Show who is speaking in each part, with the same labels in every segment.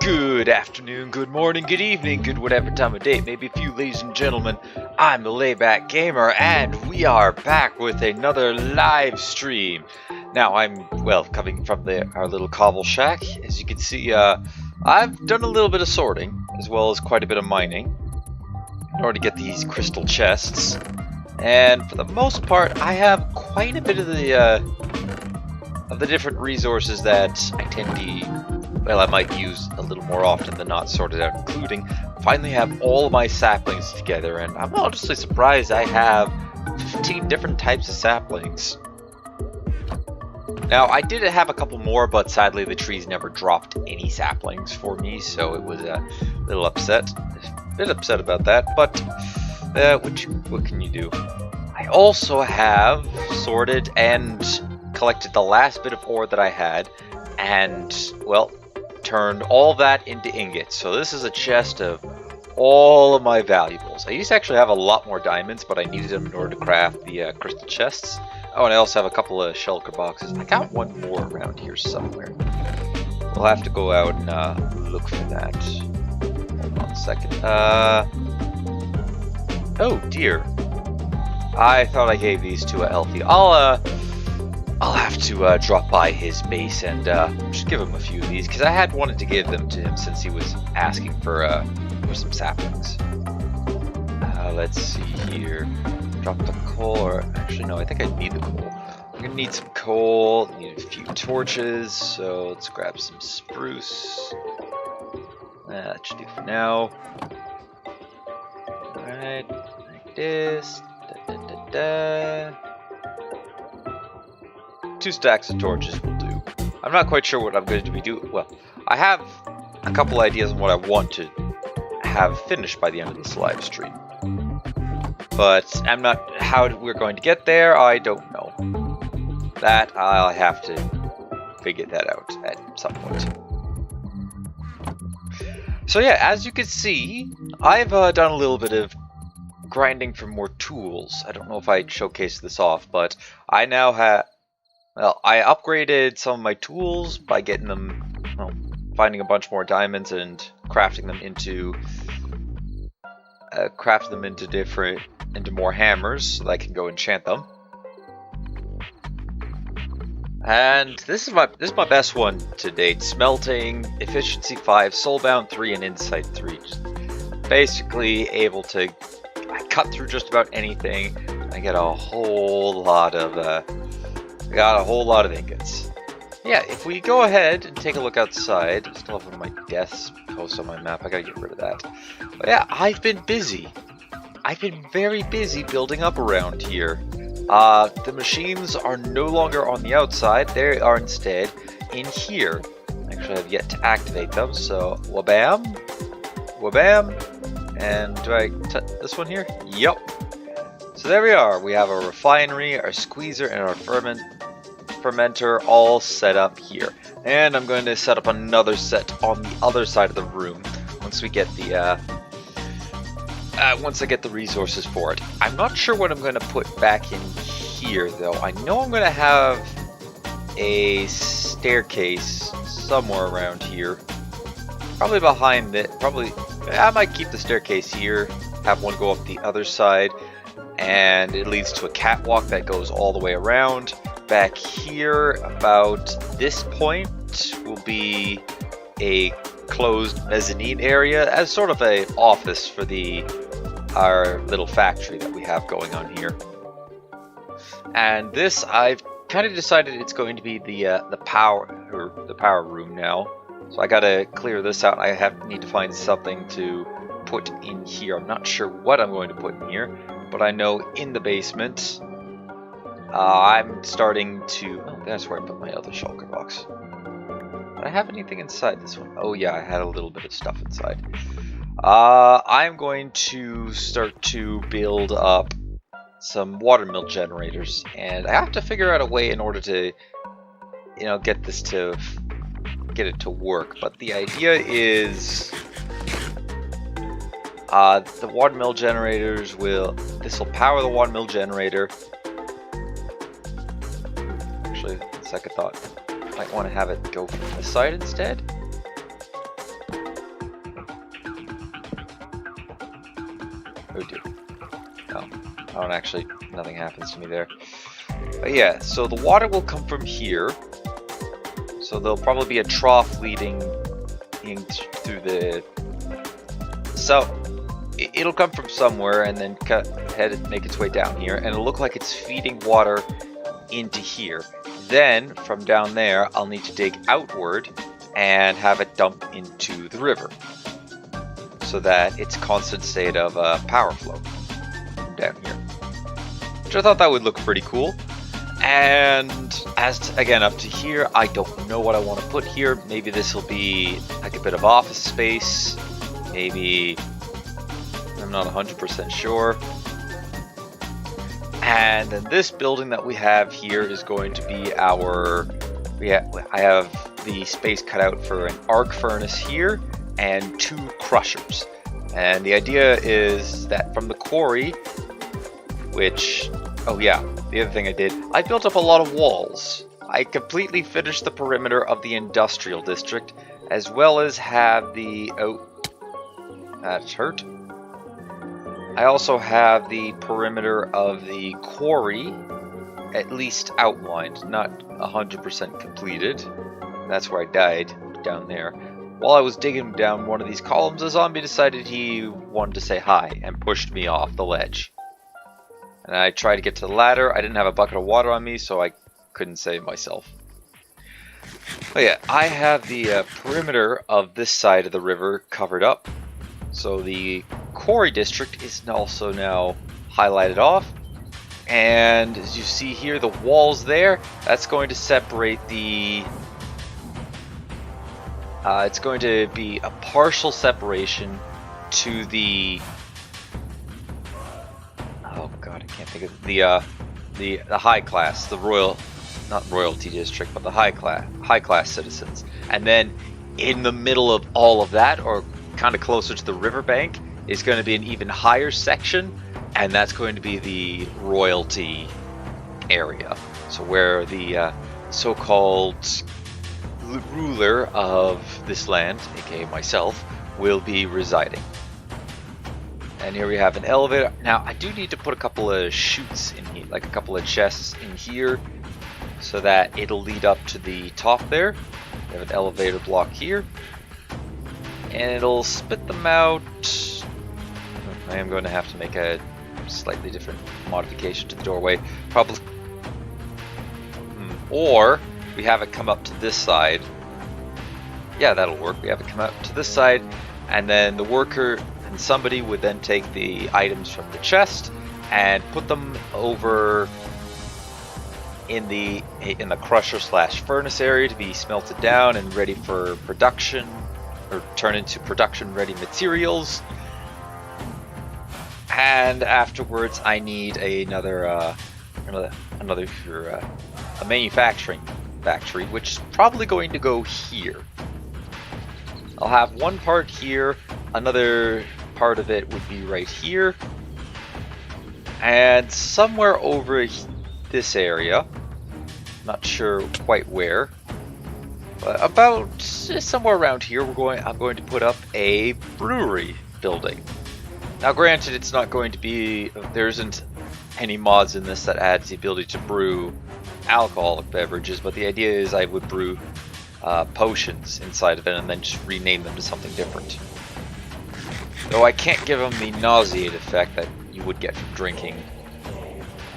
Speaker 1: Good afternoon, good morning, good evening, good whatever time of day, maybe a few ladies and gentlemen. I'm the Layback Gamer, and we are back with another live stream. Now, I'm, well, coming from our little cobble shack. As you can see, I've done a little bit of sorting, as well as quite a bit of mining, in order to get these crystal chests. And for the most part, I have quite a bit of the different resources that I tend to, well, I might use a little more often than not sorted out, including finally have all of my saplings together, and I'm honestly surprised I have 15 different types of saplings. Now, I did have a couple more, but sadly the trees never dropped any saplings for me, so it was a little upset. A bit upset about that, but what can you do? I also have sorted and collected the last bit of ore that I had, and, well, turned all that into ingots. So this is a chest of all of my valuables. I used to actually have a lot more diamonds, but I needed them in order to craft the crystal chests. Oh, and I also have a couple of shulker boxes. I got one more around here somewhere. We'll have to go out and look for that. Hold on a second. Oh dear. I thought I gave these to Elfie. I'll have to drop by his base and just give him a few of these, because I had wanted to give them to him since he was asking for some saplings. Let's see here. Drop the coal, or actually no, I think I need the coal. I'm gonna need some coal, need a few torches, so let's grab some spruce. That should do for now. Alright, like this. Da. 2 stacks of torches will do. I'm not quite sure what I'm going to be doing. Well, I have a couple ideas on what I want to have finished by the end of this live stream. But I'm not, how we're going to get there, I don't know. That, I'll have to figure that out at some point. So yeah, as you can see, I've done a little bit of grinding for more tools. I don't know if I showcased this off, but I now have, well, I upgraded some of my tools by getting them, well, finding a bunch more diamonds and crafting them into more hammers so that I can go enchant them. And this is my best one to date: smelting, efficiency 5, soulbound 3, and insight 3. Just basically able to cut through just about anything. I get a whole lot of ingots. Yeah, if we go ahead and take a look outside, I still have one of my deaths posts on my map. I gotta get rid of that. But yeah, I've been busy. I've been very busy building up around here. The machines are no longer on the outside. They are instead in here. Actually, I've yet to activate them, so wabam, wabam, and do I this one here? Yup. So there we are. We have our refinery, our squeezer, and our fermenter all set up here. And I'm going to set up another set on the other side of the room once we get the once I get the resources for it. I'm not sure what I'm going to put back in here though. I know I'm going to have a staircase somewhere around here. Probably behind it. Probably I might keep the staircase here, have one go up the other side, and it leads to a catwalk that goes all the way around. Back here, about this point, will be a closed mezzanine area as sort of a office for our little factory that we have going on here. And this, I've kind of decided it's going to be the power room now. So I gotta clear this out. I need to find something to put in here. I'm not sure what I'm going to put in here, but I know in the basement I'm starting to... Oh, that's where I put my other shulker box. Did I have anything inside this one? Oh yeah, I had a little bit of stuff inside. I'm going to start to build up some water mill generators, and I have to figure out a way in order to, you know, get it to work. But the idea is the water mill generators this will power the water mill generator. Actually, second thought, might want to have it go from this side instead. Oh dear. No, I don't actually, nothing happens to me there. But yeah, so the water will come from here. So there'll probably be a trough leading in through the... So it'll come from somewhere and then make its way down here, and it'll look like it's feeding water into here. Then from down there, I'll need to dig outward and have it dump into the river, so that it's constant state of power flow from down here. Which I thought that would look pretty cool. And again, up to here, I don't know what I want to put here. Maybe this will be like a bit of office space. Maybe, I'm not 100% sure. And then this building that we have here is going to be I have the space cut out for an arc furnace here and 2 crushers. And the idea is that from the quarry, which, oh yeah, the other thing I built up a lot of walls. I completely finished the perimeter of the industrial district, as well as have the, oh, that's hurt. I also have the perimeter of the quarry at least outlined, not 100% completed. That's where I died, down there. While I was digging down one of these columns, a zombie decided he wanted to say hi and pushed me off the ledge. And I tried to get to the ladder. I didn't have a bucket of water on me, so I couldn't save myself. But yeah, I have the perimeter of this side of the river covered up. So the quarry district is also now highlighted off. And as you see here, the walls there, that's going to separate the... it's going to be a partial separation to the... Oh god, I can't think of the high class, the royal, not royalty district, but the high class citizens. And then in the middle of all of that, or kind of closer to the riverbank, is going to be an even higher section, and that's going to be the royalty area. So where the so-called ruler of this land, aka myself, will be residing. And here we have an elevator. Now I do need to put a couple of chutes in here, like a couple of chests in here, so that it'll lead up to the top there. We have an elevator block here, and it'll spit them out. I am going to have to make a slightly different modification to the doorway, probably. Or we have it come up to this side. Yeah, that'll work. We have it come up to this side, and then the worker and somebody would then take the items from the chest and put them over in the crusher slash furnace area to be smelted down and ready for production, or turn into production ready materials. And afterwards, I need another a manufacturing factory, which is probably going to go here. I'll have one part here, another part of it would be right here, and somewhere over this area, not sure quite where, but about somewhere around here, I'm going to put up a brewery building. Now granted, it's not going to be, there isn't any mods in this that adds the ability to brew alcoholic beverages, but the idea is I would brew potions inside of it and then just rename them to something different. Though I can't give them the nauseate effect that you would get from drinking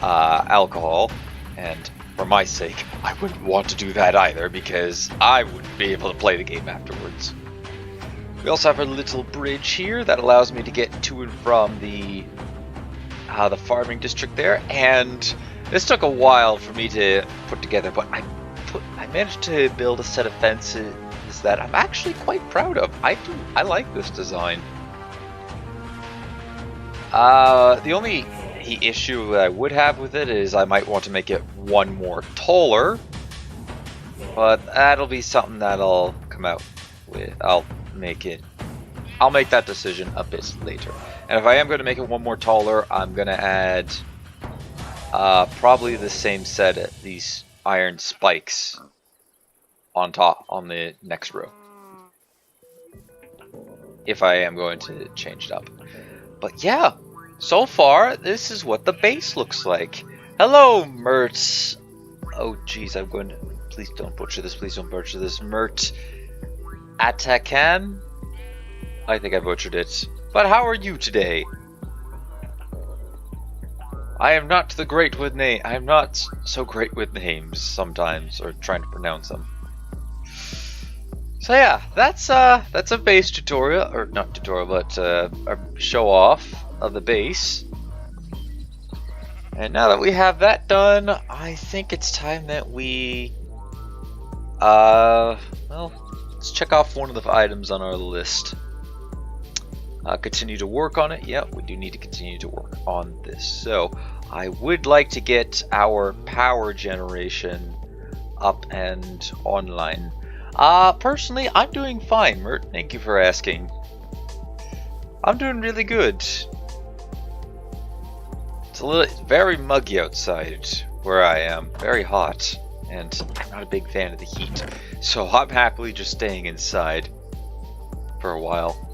Speaker 1: alcohol, and for my sake, I wouldn't want to do that either because I wouldn't be able to play the game afterwards. We also have a little bridge here that allows me to get to and from the farming district there, and this took a while for me to put together, but I managed to build a set of fences that I'm actually quite proud of. I like this design. The only issue that I would have with it is I might want to make it one more taller, but that'll be something that I'll come out with. I'll make that decision a bit later. And if I am going to make it one more taller, I'm going to add probably the same set of these iron spikes on top on the next row, if I am going to change it up. But yeah, so far this is what the base looks like. Hello, Mert. Oh geez, I'm going to, please don't butcher this, please don't butcher this. Mert Atakan? I think I butchered it. But how are you today? I am not so great with names sometimes, or trying to pronounce them. So yeah, that's a base tutorial, or not tutorial, but a show off of the base. And now that we have that done, I think it's time that we well, let's check off one of the items on our list. Continue to work on it. Yeah, we do need to continue to work on this. So I would like to get our power generation up and online. Personally, I'm doing fine, Mert. Thank you for asking. I'm doing really good. It's very muggy outside where I am. Very hot. And I'm not a big fan of the heat. So I'm happily just staying inside for a while.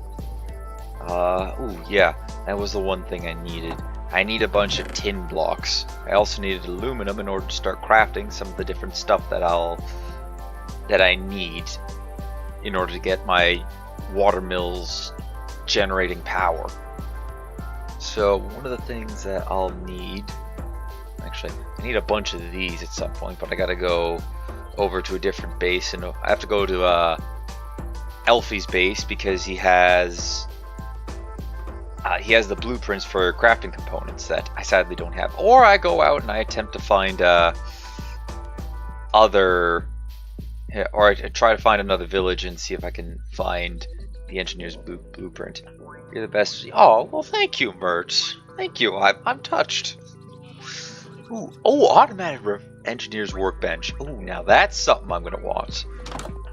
Speaker 1: Ooh, yeah, that was the one thing I needed. I need a bunch of tin blocks. I also needed aluminum in order to start crafting some of the different stuff that I need in order to get my water mills generating power. So one of the things that I'll need, actually, I need a bunch of these at some point, but I gotta go over to a different base, and I have to go to Elfie's base because he has the blueprints for crafting components that I sadly don't have. Or I go out and I attempt to find I try to find another village and see if I can find the engineer's blueprint. You're the best. Oh, well, thank you, Mert. Thank you. I'm touched. Ooh, oh, automatic engineer's workbench. Oh, now that's something I'm gonna want.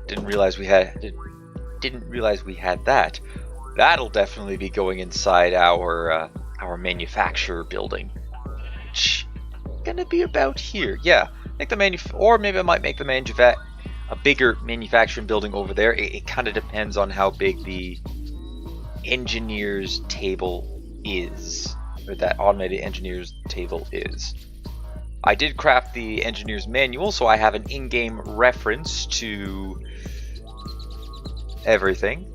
Speaker 1: Didn't realize we had that. That'll definitely be going inside our manufacturer building. Which gonna be about here. Yeah, I think or maybe I might make a bigger manufacturing building over there. It kind of depends on how big the engineer's table is, or that automated engineer's table is. I did craft the engineer's manual, so I have an in-game reference to everything.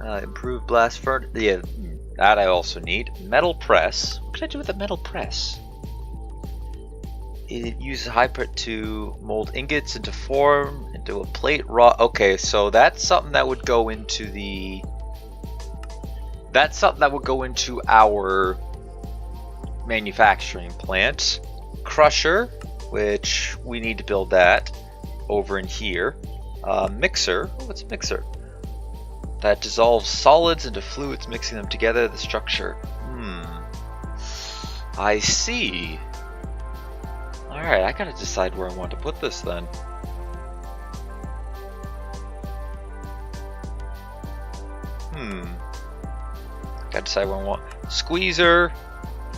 Speaker 1: Improved blast furnace. Yeah, that I also need. Metal press. What can I do with a metal press? It uses hyper to mold ingots into a plate raw. Okay, so that's something that would go into our manufacturing plant. Crusher. which we need to build that over in here. Mixer. What's a mixer? That dissolves solids into fluids, mixing them together. The structure. I see. Alright, I gotta decide where I want to put this then. Gotta decide where I want. Squeezer.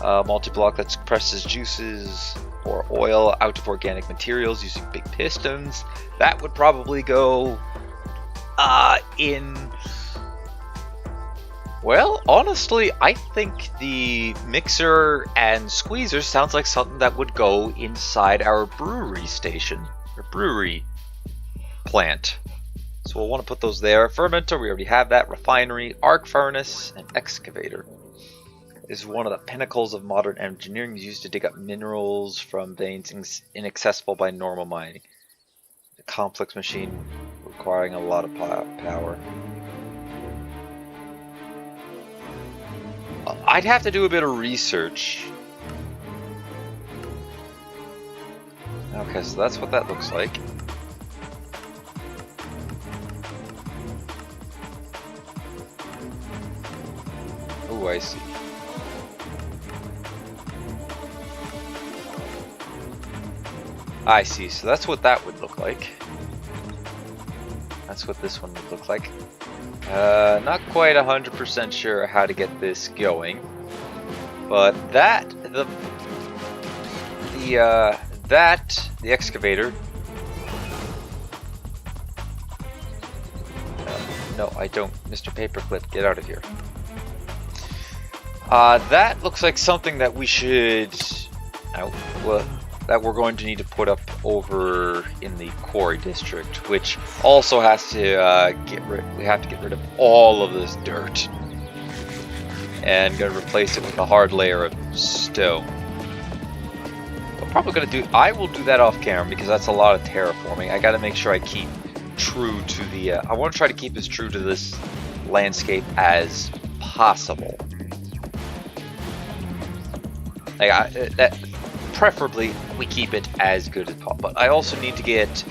Speaker 1: Multi-block that compresses juices or oil out of organic materials using big pistons. That would probably go in... Well, honestly, I think the mixer and squeezer sounds like something that would go inside our brewery station, or brewery plant. So we'll want to put those there. Fermenter, we already have that. Refinery, arc furnace, and excavator. Is one of the pinnacles of modern engineering, used to dig up minerals from veins inaccessible by normal mining. A complex machine requiring a lot of power. I'd have to do a bit of research. Okay, so that's what that looks like. Oh, I see. I see, so that's what that would look like. That's what this one would look like. Not quite 100% sure how to get this going, but the excavator. No, I don't, Mr. Paperclip, get out of here. That looks like something that we should, that we're going to need to put up over in the quarry district, which also has to we have to get rid of all of this dirt and gonna replace it with a hard layer of stone. I'm probably gonna do, I will do that off camera because that's a lot of terraforming. I gotta make sure I keep true to the, I want to try to keep as true to this landscape as possible. Like preferably we keep it as good as possible. But I also need to get,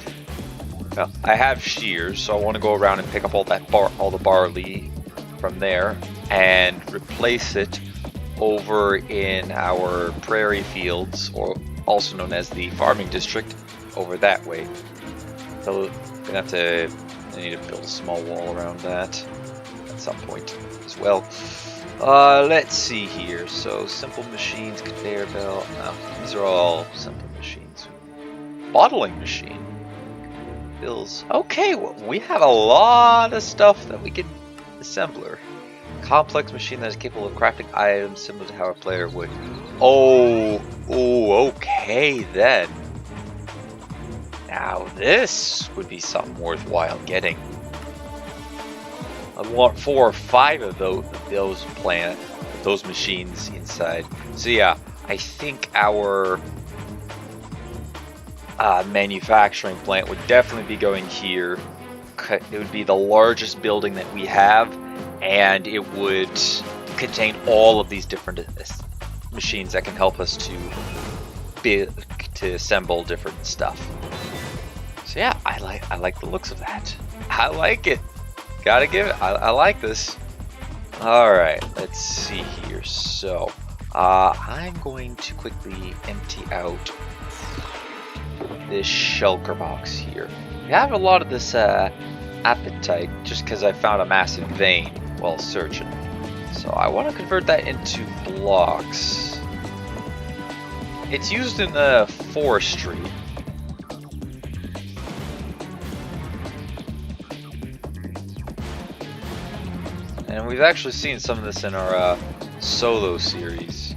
Speaker 1: well, I have shears, so I want to go around and pick up all the barley from there and replace it over in our prairie fields, or also known as the farming district, over that way. So I'm gonna have to, I need to build a small wall around that at some point as well. Let's see here. So simple machines, conveyor belt. No, these are all simple machines. Bottling machine. Bills. Okay, well, we have a lot of stuff that we can assembler. Complex machine that is capable of crafting items similar to how a player would. Oh, okay then. Now this would be something worthwhile getting. I want 4 or 5 of those machines inside. So yeah, I think our manufacturing plant would definitely be going here. It would be the largest building that we have, and it would contain all of these different machines that can help us to assemble different stuff. So yeah, I like the looks of that. I like it. Gotta give it. I like this. All right, let's see here. So I'm going to quickly empty out this shulker box here. We have a lot of this appetite just because I found a massive vein while searching. So I want to convert that into blocks. It's used in forestry. And we've actually seen some of this in our solo series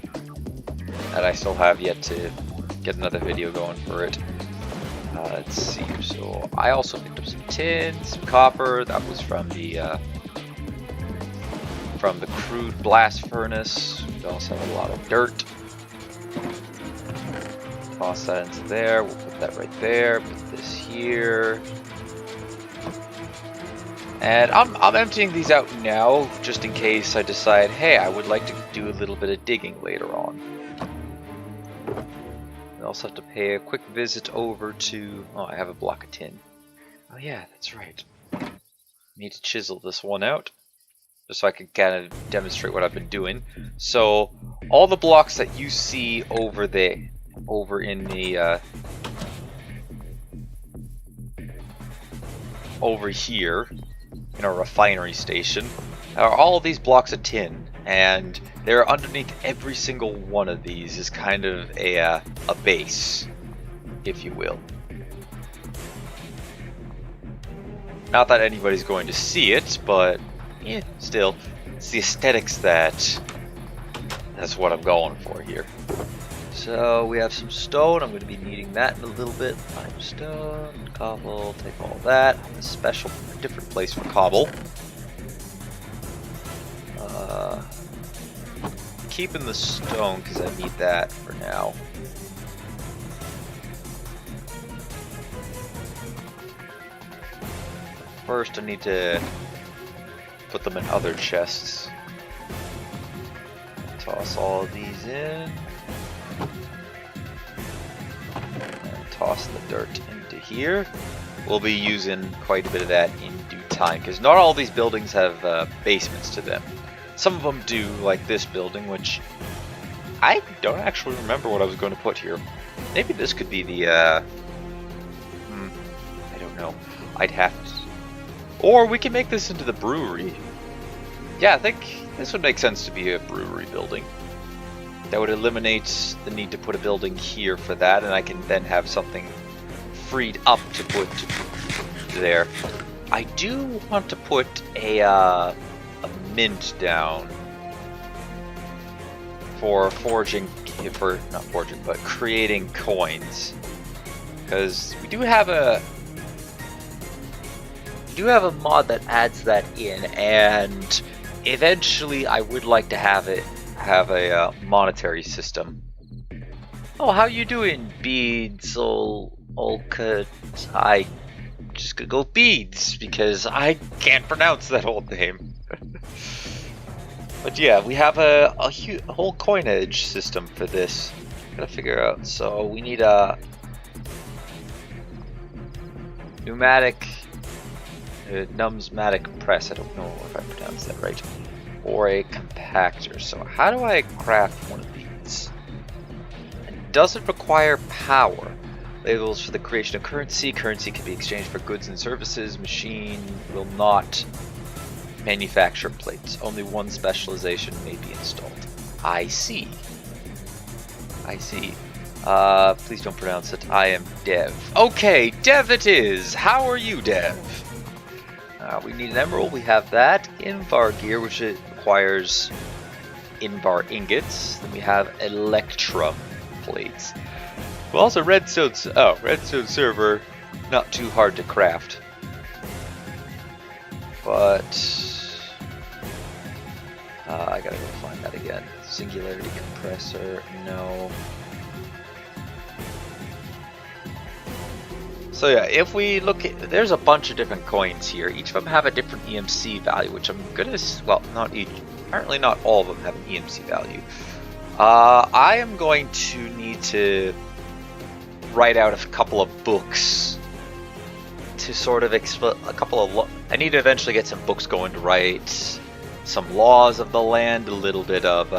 Speaker 1: that I still have yet to get another video going for it. Let's see here. So I also picked up some tin, some copper. That was from the crude blast furnace. We also have a lot of dirt. Toss that into there. We'll put that right there. Put this here. And I'm emptying these out now, just in case I decide, hey, I would like to do a little bit of digging later on. We also have to pay a quick visit over to... Oh, I have a block of tin. Oh yeah, that's right. Need to chisel this one out, just so I can kind of demonstrate what I've been doing. So, all the blocks that you see over in the... over here, in our refinery station, are all of these blocks of tin, and they're underneath every single one of these is kind of a base, if you will. Not that anybody's going to see it, but yeah, still, it's the aesthetics that's what I'm going for here. So we have some stone. I'm going to be needing that in a little bit. Limestone, cobble, take all that. A different place for cobble. Keeping the stone because I need that for now. First, I need to put them in other chests. Toss all of these in. And toss the dirt into here. We'll be using quite a bit of that in due time, because not all these buildings have basements to them. Some of them do, like this building, which I don't actually remember what I was going to put here. Maybe this could be the, I don't know. I'd have to... Or we can make this into the brewery. Yeah, I think this would make sense to be a brewery building. That would eliminate the need to put a building here for that, and I can then have something freed up to put there. I do want to put a mint down for forging, not forging, but creating coins, because we do have a mod that adds that in, and eventually I would like to have a monetary system. Oh, how you doing, Beads? I just gonna go Beads because I can't pronounce that whole name. But yeah, we have a whole coinage system for this. Gotta figure out. So we need a numismatic press. I don't know if I pronounced that right. Or a compactor. So how do I craft one of these? It doesn't require power. Labels for the creation of currency. Currency can be exchanged for goods and services. Machine will not manufacture plates. Only one specialization may be installed. I see. Please don't pronounce it. I am Dev. Okay, Dev it is. How are you, Dev? We need an emerald. We have that. Invar gear, which it requires Invar ingots. Then we have Electrum plates. Well, also redstone server, not too hard to craft. But I gotta go find that again. Singularity compressor, no. So yeah, if we look at, there's a bunch of different coins here. Each of them have a different EMC value, which I'm gonna, well, not each, apparently not all of them have an EMC value. I am going to need to write out a couple of books to sort of explain a couple of, I need to eventually get some books going to write some laws of the land, a little bit of,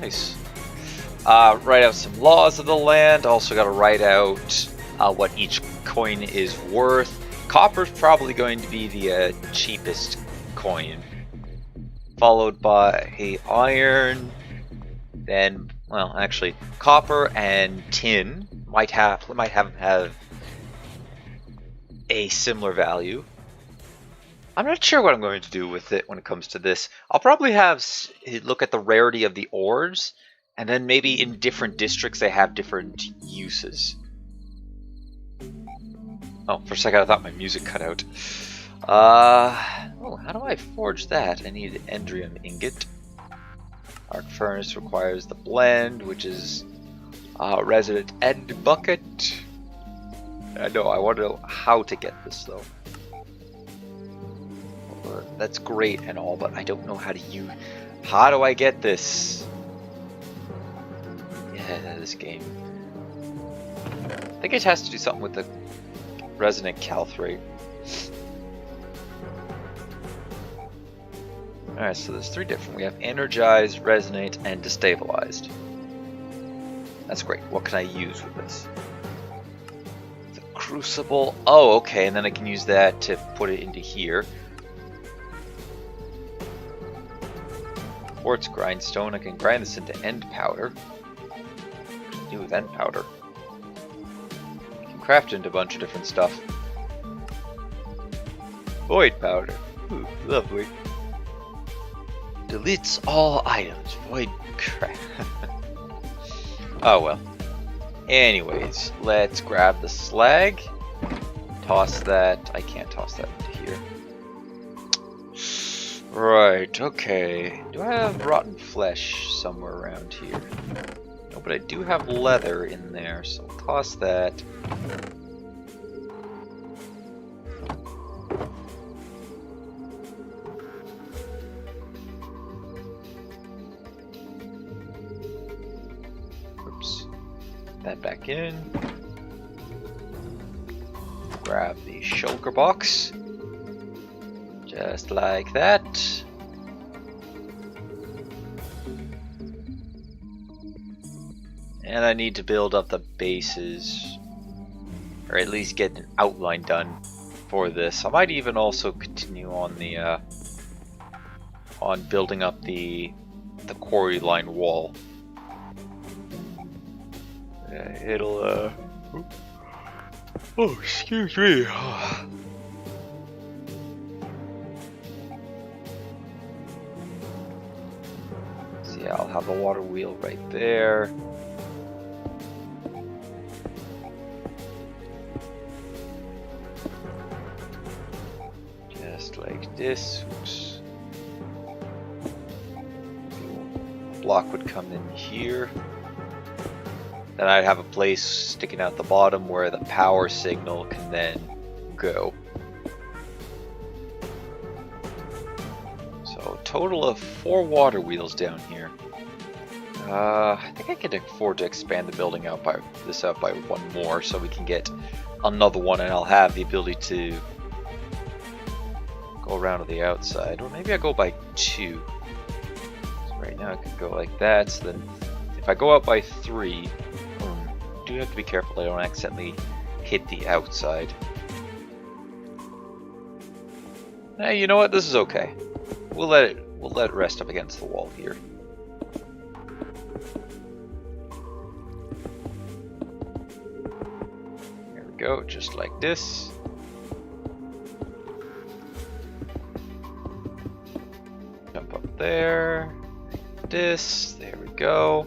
Speaker 1: nice. Write out some laws of the land. Also got to write out what each coin is worth. Copper's probably going to be the cheapest coin, followed by iron. Then, well, actually, copper and tin might have a similar value. I'm not sure what I'm going to do with it when it comes to this. I'll probably have look at the rarity of the ores, and then maybe in different districts they have different uses. Oh, for a second I thought my music cut out. Oh, how do I forge that? I need an Endrium ingot. Arc furnace requires the blend, which is resident end bucket. I know, I want to know how to get this though. that's great and all, but I don't know how to use. How do I get this? Yeah, this game. I think it has to do something with the resonant calth rate. Alright, so there's 3 different. We have energized, resonate, and destabilized. That's great. What can I use with this? The crucible. Oh, okay, and then I can use that to put it into here. Quartz grindstone. I can grind this into end powder. What can I do with end powder? I can craft into a bunch of different stuff. Void powder. Ooh, lovely. Deletes all items. Void crap. Oh well. Anyways, let's grab the slag. Toss that. I can't toss that into here. Right, okay. Do I have rotten flesh somewhere around here? No, but I do have leather in there, so I'll toss that. That back in. Grab the shulker box. Just like that. And I need to build up the bases. Or at least get an outline done for this. I might even also continue on the on building up the quarry line wall. It'll oh, excuse me. So yeah, I'll have a water wheel right there. Just like this. Oops. Block would come in here. Then I'd have a place sticking out the bottom where the power signal can then go. So a total of 4 water wheels down here. I think I can afford to expand the building out by 1 more, so we can get another one, and I'll have the ability to go around to the outside. Or maybe I go by 2. So right now I could go like that. So then, if I go out by 3. Do have to be careful I don't accidentally hit the outside. Hey, you know what? This is okay. We'll let it rest up against the wall here. There we go, just like this. Jump up there. This. There we go.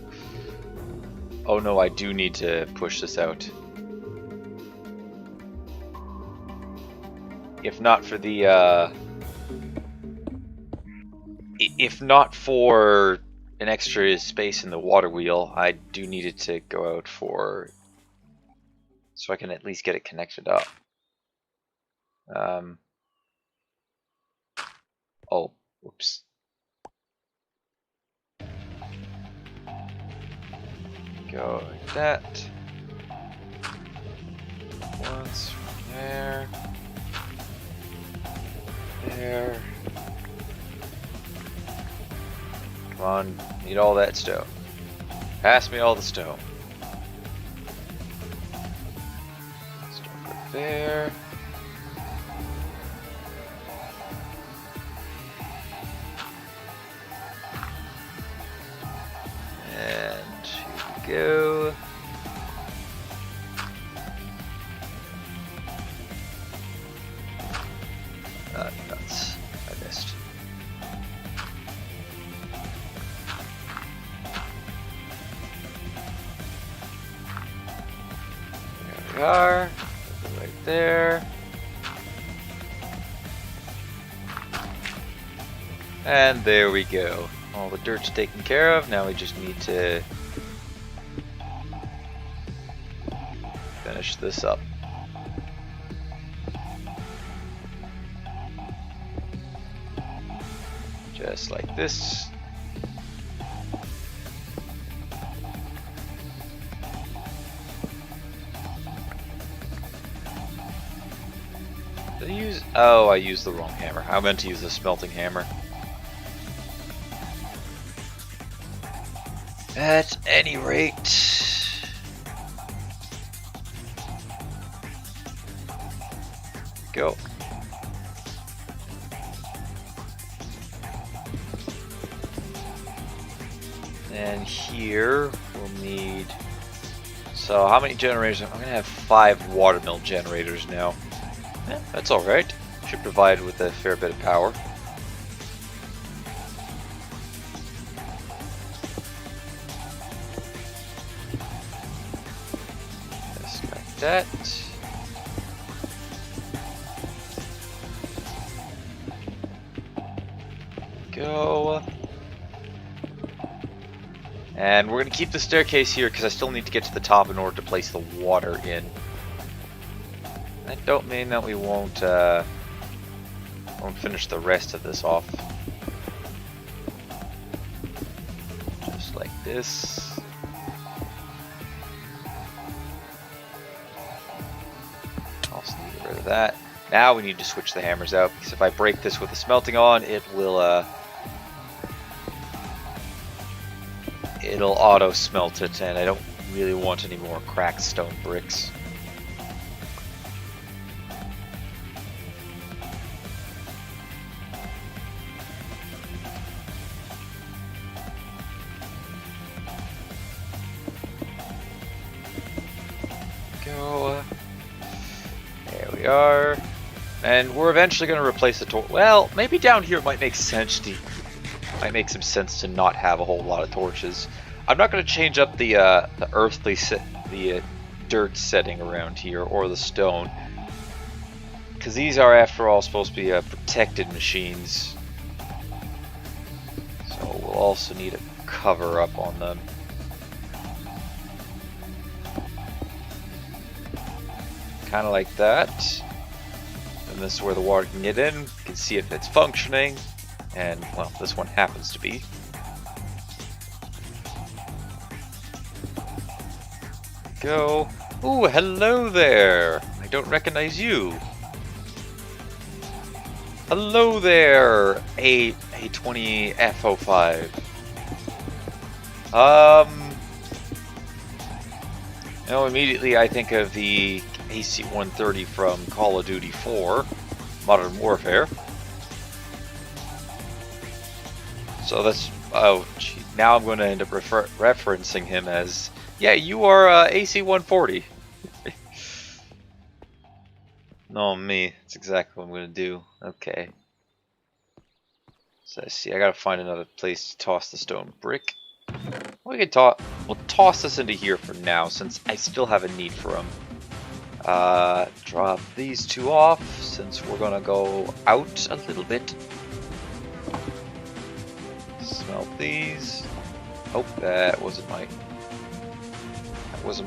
Speaker 1: Oh no, I do need to push this out. If not for the, if not for an extra space in the water wheel, I do need it to go out for, so I can at least get it connected up. Oh, whoops. Go like that. Once from there. There. Come on, need all that stone. Pass me all the stone. Stone right there. And here we go. Nuts. I missed. There we are. Right there. And there we go. All the dirt's taken care of. Now we just need to finish this up. Just like this. Did I use... Oh, I used the wrong hammer. I meant to use the smelting hammer. At any rate... Go. And here we'll need... So how many generators? I'm going to have 5 watermill generators now. Yeah, that's alright. Should provide with a fair bit of power. Just like that. Go. And we're going to keep the staircase here because I still need to get to the top in order to place the water in. That don't mean that we won't finish the rest of this off. Just like this. Also need to get rid of that. Now we need to switch the hammers out because if I break this with the smelting on, it will it'll auto smelt it, and I don't really want any more cracked stone bricks. Go. There we are. And we're eventually going to replace the torch. Well, maybe down here it might make sense to... Might make some sense to not have a whole lot of torches. I'm not going to change up the dirt setting around here or the stone, because these are, after all, supposed to be protected machines. So we'll also need a cover up on them. Kind of like that. And this is where the water can get in. You can see if it's functioning. And, well, this one happens to be. Go. Ooh, hello there. I don't recognize you. Hello there, A20 F05. Now immediately I think of the AC-130 from Call of Duty 4, Modern Warfare. So that's, oh, gee, now I'm going to end up referencing him as, yeah, you are AC-140. No, me. That's exactly what I'm going to do. Okay. So I see, I got to find another place to toss the stone brick. We can we'll toss this into here for now, since I still have a need for them. Drop these two off, since we're going to go out a little bit. Smelt these. Oh, that wasn't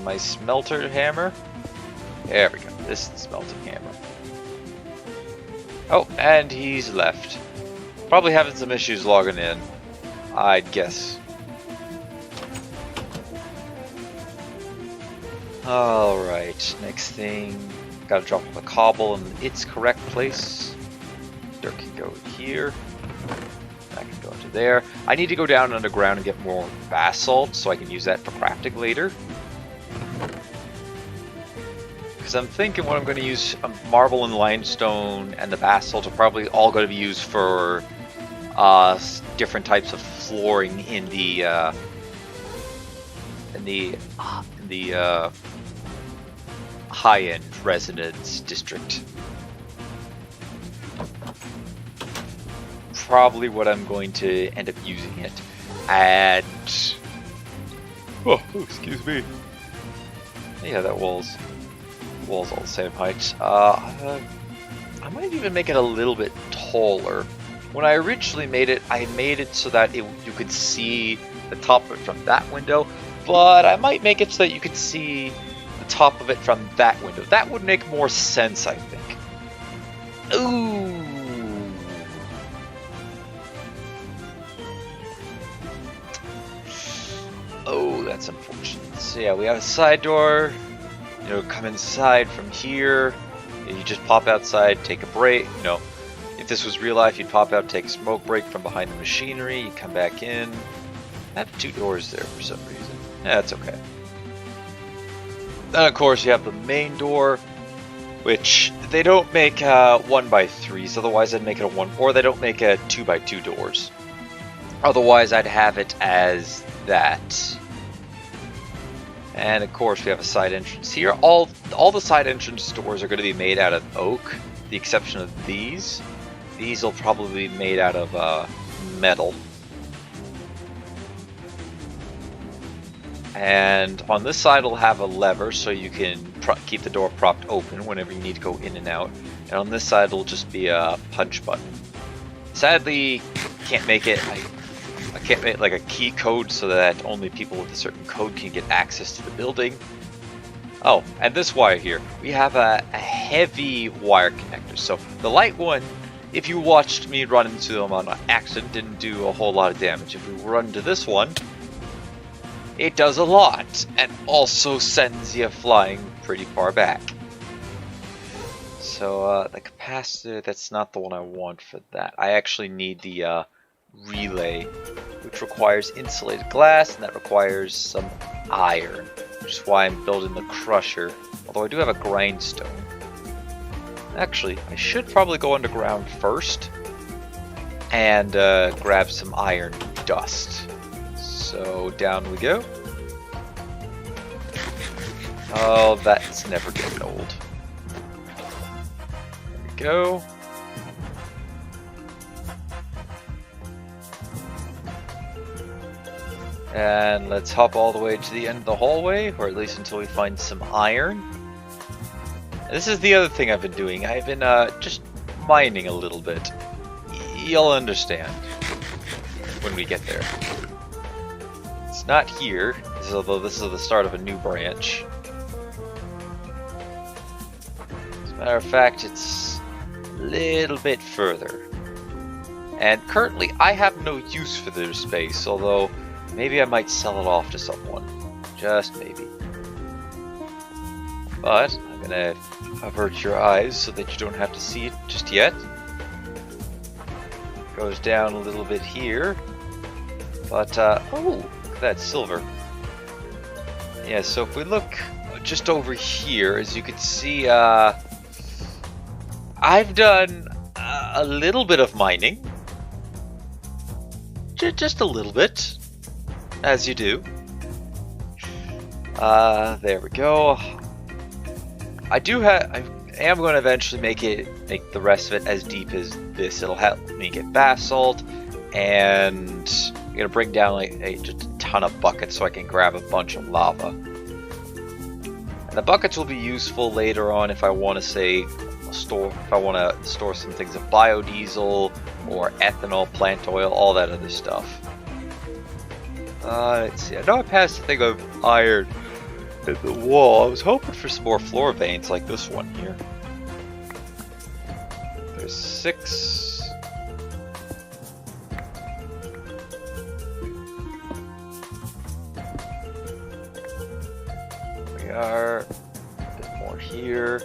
Speaker 1: my smelter hammer. There we go. This is the smelting hammer. Oh, and he's left. Probably having some issues logging in, I'd guess. Alright, next thing. Gotta drop the cobble in its correct place. Dirt can go here. That can go into there. I need to go down underground and get more basalt so I can use that for crafting later. Because I'm thinking what I'm going to use, marble and limestone and the basalt are probably all going to be used for different types of flooring in the high-end residence district. Probably what I'm going to end up using it. And oh, excuse me. Yeah, that wall's all the same height. I might even make it a little bit taller. When I originally made it, I made it so that you could see the top of it from that window, but I might make it so that you could see the top of it from that window. That would make more sense, I think. Ooh. Oh, that's unfortunate. So yeah, we have a side door. You know, come inside from here. You just pop outside, take a break. You know, if this was real life, you'd pop out, take a smoke break from behind the machinery. You come back in. I have 2 doors there for some reason. That's okay. Then of course you have the main door, which they don't make 1x3s. Otherwise, I'd make it a 1, or they don't make a 2x2 doors. Otherwise, I'd have it as that. And of course, we have a side entrance here. All the side entrance doors are going to be made out of oak, the exception of these. These will probably be made out of metal. And on this side, it'll have a lever so you can keep the door propped open whenever you need to go in and out. And on this side, it'll just be a punch button. Sadly, can't make it. I can't make like a key code so that only people with a certain code can get access to the building. Oh, and this wire here. We have a heavy wire connector. So the light one, if you watched me run into them on accident, didn't do a whole lot of damage. If we run into this one, it does a lot, and also sends you flying pretty far back. So the capacitor, that's not the one I want for that. I actually need the relay, which requires insulated glass, and that requires some iron, which is why I'm building the crusher. Although I do have a grindstone. Actually, I should probably go underground first and grab some iron dust. So down we go. Oh, that's never getting old. There we go. And let's hop all the way to the end of the hallway, or at least until we find some iron. And this is the other thing I've been doing. I've been just mining a little bit. You'll understand when we get there. It's not here, although this is the start of a new branch. As a matter of fact, it's a little bit further. And currently, I have no use for this space, although maybe I might sell it off to someone. Just maybe. But I'm gonna avert your eyes so that you don't have to see it just yet. Goes down a little bit here. But, oh, look at that silver. Yeah, so if we look just over here, as you can see, I've done a little bit of mining. Just a little bit. As you do. There we go. I am going to eventually make the rest of it as deep as this. It'll help me get basalt, and I'm gonna bring down like just a ton of buckets so I can grab a bunch of lava. And the buckets will be useful later on if I want to store some things of biodiesel or ethanol, plant oil, all that other stuff. Let's see. I know I passed a thing of iron at the wall. I was hoping for some more floor veins like this one here. There's 6. We are a bit more here.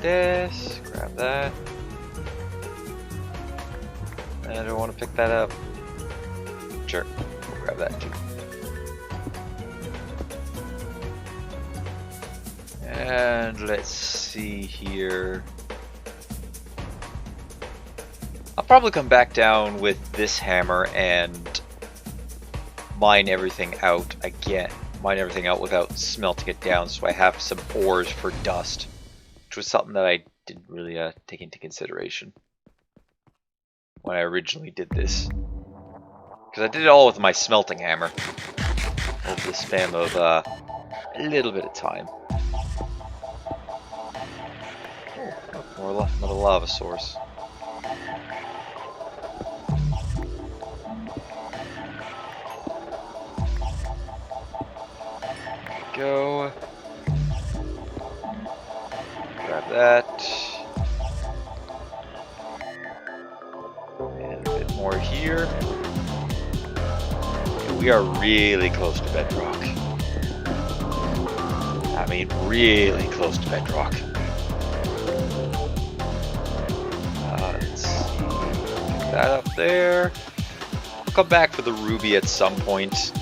Speaker 1: This. Grab that. I don't want to pick that up. Sure, we'll grab that too. And let's see here. I'll probably come back down with this hammer and mine everything out again. Mine everything out without smelting it down, so I have some ores for dust, which was something that I didn't really take into consideration when I originally did this. Because I did it all with my smelting hammer over the span of a little bit of time. Oh, another lava source. There we go. Grab that. more here. And we are really close to bedrock. I mean, really close to bedrock. Let's see. Get that up there. I'll come back for the ruby at some point.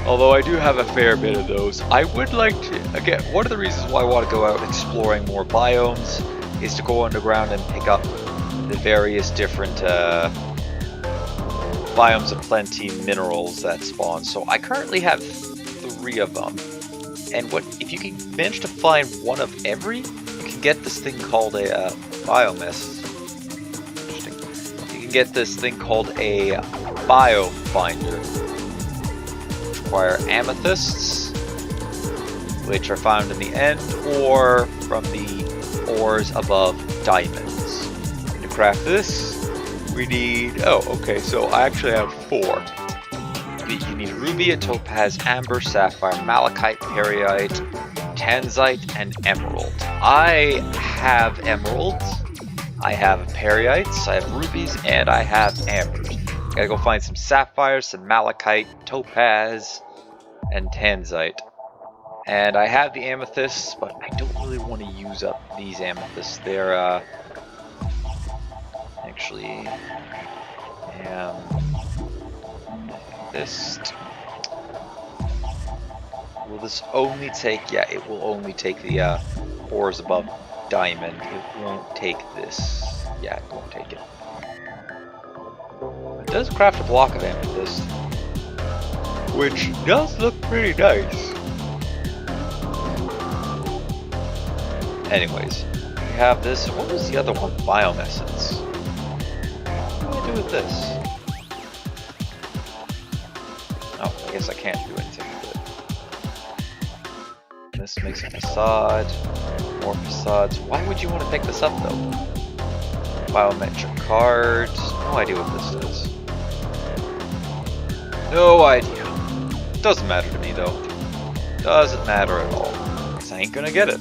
Speaker 1: Although I do have a fair bit of those. I would like to, again, one of the reasons why I want to go out exploring more biomes is to go underground and pick up the various different biomes of plenty minerals that spawn. So I currently have 3 of them. And what if you can manage to find one of every, you can get this thing called a biomess. Interesting. You can get this thing called a biome finder. Require amethysts, which are found in the end, or from the ores above diamonds. And to craft this, we need, oh, okay, so I actually have 4. You need ruby, a topaz, amber, sapphire, malachite, peridot, tanzite, and emerald. I have emeralds, I have peridots, I have rubies, and I have ambers. Gotta go find some sapphires, some malachite, topaz, and tanzite. And I have the amethysts, but I don't really want to use up these amethysts. They're, actually, this. Will this only take, yeah, it will only take the, ores above diamond. It won't take this. Yeah, it won't take it. It does craft a block of amethyst, which does look pretty nice. Anyways, we have this. What was the other one? Biomessence. What do I do with this? Oh, I guess I can't do anything with it. This makes a facade. More facades. Why would you want to pick this up though? Biometric cards. No idea what this is. No idea. Doesn't matter to me though. Doesn't matter at all. Because I ain't gonna get it.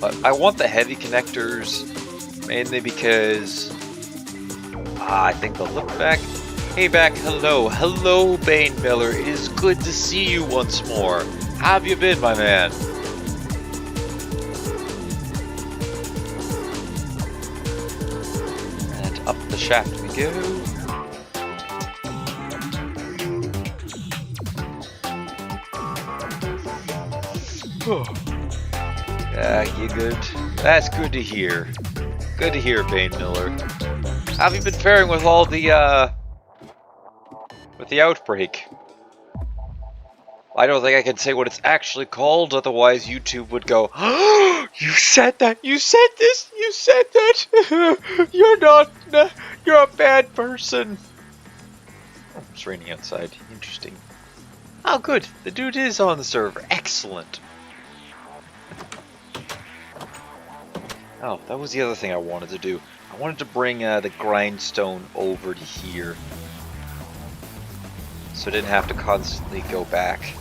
Speaker 1: But I want the heavy connectors mainly because I think they'll look back. Hey back, hello. Hello, Bane Miller. It is good to see you once more. How have you been, my man? And up the shaft we go. Yeah, you good? That's good to hear. Good to hear, Bane Miller. How have you been faring with all the, with the outbreak? I don't think I can say what it's actually called, otherwise YouTube would go, oh, you said that, you said this, you said that, you're not, you're a bad person. Oh, it's raining outside, interesting. Oh good, the dude is on the server, excellent. Oh, that was the other thing I wanted to do. I wanted to bring the grindstone over to here, so I didn't have to constantly go back.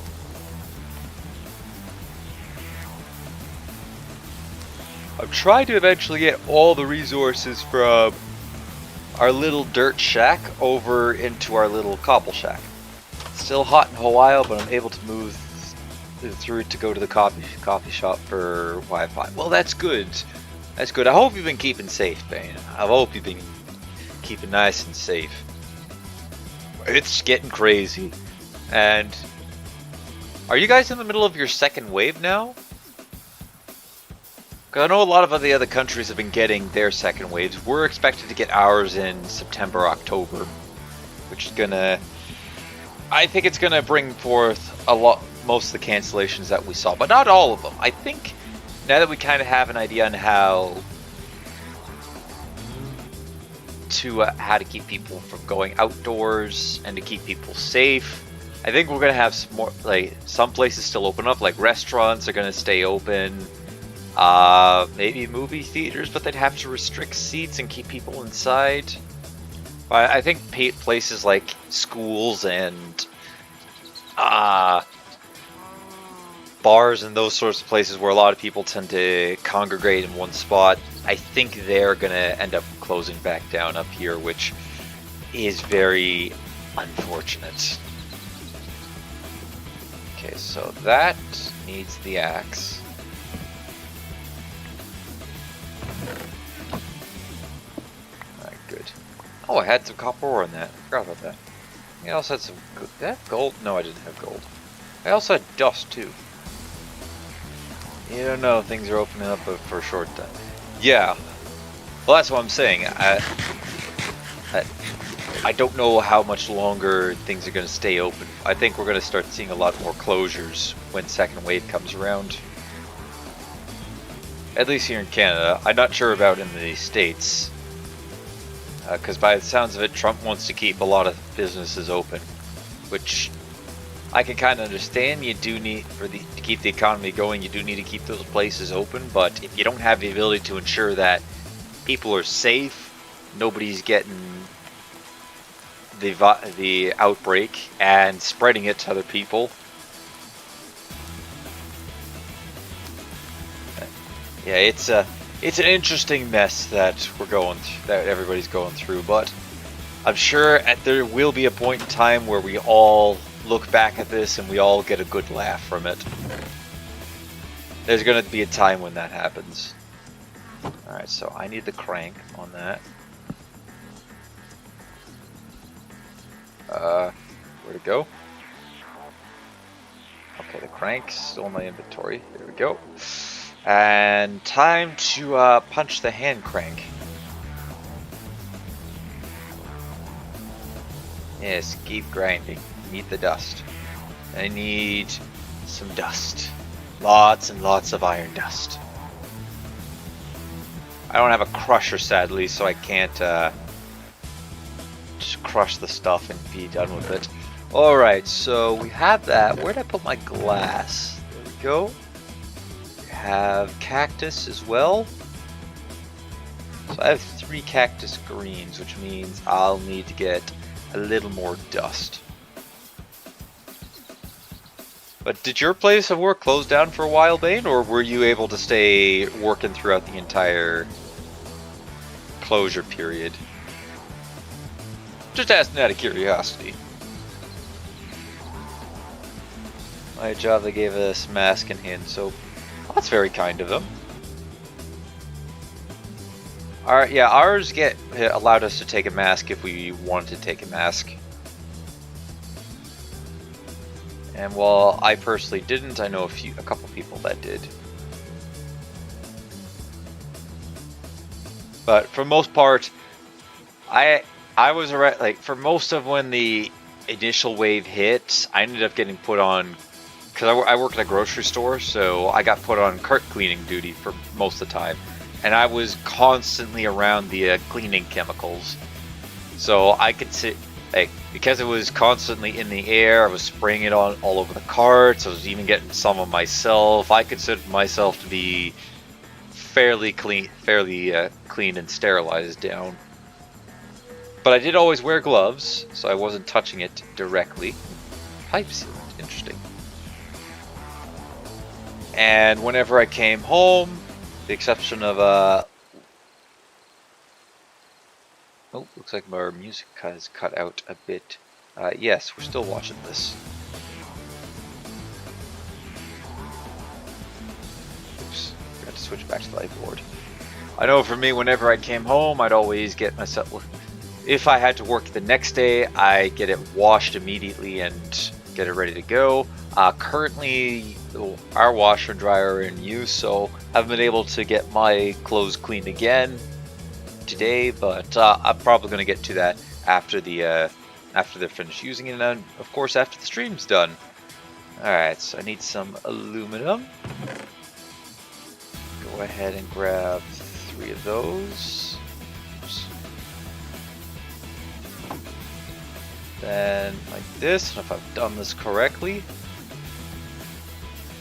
Speaker 1: I'm trying to eventually get all the resources from our little dirt shack over into our little cobble shack. It's still hot in Hawaii, but I'm able to move through it to go to the coffee shop for Wi-Fi. Well, that's good. That's good. I hope you've been keeping safe, Bane. I hope you've been keeping nice and safe. It's getting crazy. And are you guys in the middle of your second wave now? Because I know a lot of the other countries have been getting their second waves. We're expected to get ours in September, October, which is gonna, I think it's gonna bring forth a lot, most of the cancellations that we saw, but not all of them. I think now that we kind of have an idea on how to keep people from going outdoors and to keep people safe, I think we're gonna have some more, like some places still open up, like restaurants are gonna stay open. Maybe movie theaters, but they'd have to restrict seats and keep people inside. I think places like schools and bars and those sorts of places where a lot of people tend to congregate in one spot, I think they're going to end up closing back down up here, which is very unfortunate. Okay, so that needs the axe. Alright, good. Oh, I had some copper ore in that. I forgot about that. I also had some... Did I have gold? No, I didn't have gold. I also had dust, too. You don't know, things are opening up for a short time. Yeah. Well, that's what I'm saying. I don't know how much longer things are going to stay open. I think we're going to start seeing a lot more closures when second wave comes around. At least here in Canada. I'm not sure about in the States. Because by the sounds of it, Trump wants to keep a lot of businesses open. Which I can kind of understand. You do need, to keep the economy going, you do need to keep those places open. But if you don't have the ability to ensure that people are safe, nobody's getting the outbreak and spreading it to other people. Yeah, it's an interesting mess that that everybody's going through, but I'm sure there will be a point in time where we all look back at this and we all get a good laugh from it. There's going to be a time when that happens. Alright, so I need the crank on that. Where'd it go? Okay, the crank's still in my inventory. There we go. And time to punch the hand crank. Yes, keep grinding. Need the dust. I need some dust. Lots and lots of iron dust. I don't have a crusher, sadly, so I can't just crush the stuff and be done with it. Alright, so we have that. Where did I put my glass? There we go. We have cactus as well. So I have 3 cactus greens, which means I'll need to get a little more dust. But did your place of work close down for a while, Bane, or were you able to stay working throughout the entire closure period? Just asking out of curiosity. My job, they gave us mask and hand soap. Well, that's very kind of them. Ours allowed us to take a mask if we wanted to take a mask. And while I personally didn't, I know a couple people that did. But for most part, I was around, like, for most of when the initial wave hit, I ended up getting put on, because I work at a grocery store, so I got put on cart cleaning duty for most of the time. And I was constantly around the cleaning chemicals. So I could sit, like, because it was constantly in the air, I was spraying it all over the carts, I was even getting some of myself. I considered myself to be fairly clean and sterilized down. But I did always wear gloves, so I wasn't touching it directly. Pipe sealant, interesting. And whenever I came home, the exception of oh, looks like our music has cut out a bit. Yes, we're still watching this. Oops, forgot to switch back to the light board. I know for me, whenever I came home, I'd always get myself... If I had to work the next day, I get it washed immediately and get it ready to go. Currently, our washer and dryer are in use, so I haven't been able to get my clothes cleaned again today, but I'm probably going to get to that after they're finished using it, and of course after the stream's done. Alright, so I need some aluminum. Go ahead and grab 3 of those. Oops. Then like this, and if I've done this correctly.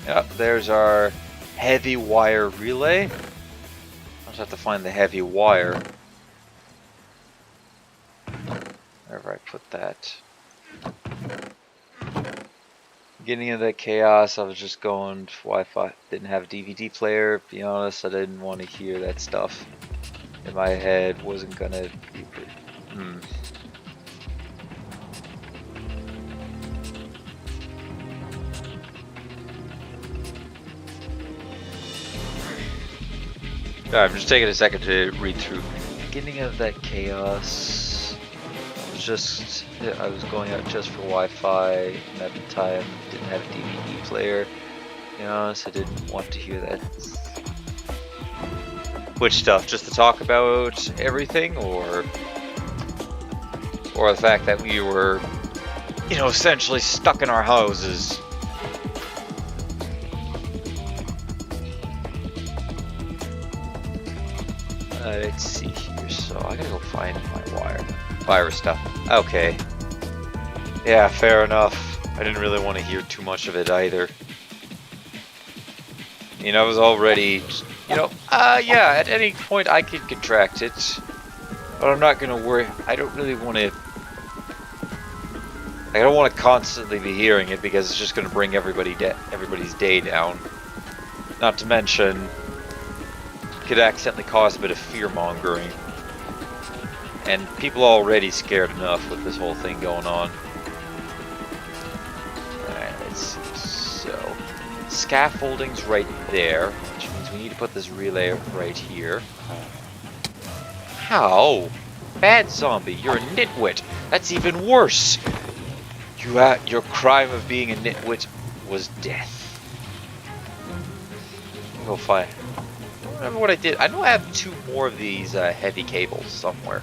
Speaker 1: Yep, there's our heavy wire relay. I'll just have to find the heavy wire. Wherever I put that. Beginning of that chaos, I was just going Wi-Fi. Didn't have a DVD player. To be honest, I didn't want to hear that stuff in my head. Wasn't gonna be. I'm just taking a second to read through. Beginning of that chaos. I was going out just for Wi-Fi, and at the time didn't have a DVD player. To be honest, I didn't want to hear that. Which stuff? Just to talk about everything, or the fact that we were, essentially stuck in our houses. Let's see here. So I gotta go find my virus stuff. Okay. Yeah, fair enough. I didn't really want to hear too much of it either. I was already, yeah, at any point I could contract it. But I'm not gonna worry. I don't really want to. I don't want to constantly be hearing it because it's just gonna bring everybody's day down. Not to mention, could accidentally cause a bit of fear-mongering. And people are already scared enough with this whole thing going on. Alright, let's see. So, scaffolding's right there, which means we need to put this relay right here. How? Bad zombie, you're a nitwit. That's even worse. Your crime of being a nitwit was death. Go find. I don't remember what I did. I know I have 2 more of these heavy cables somewhere.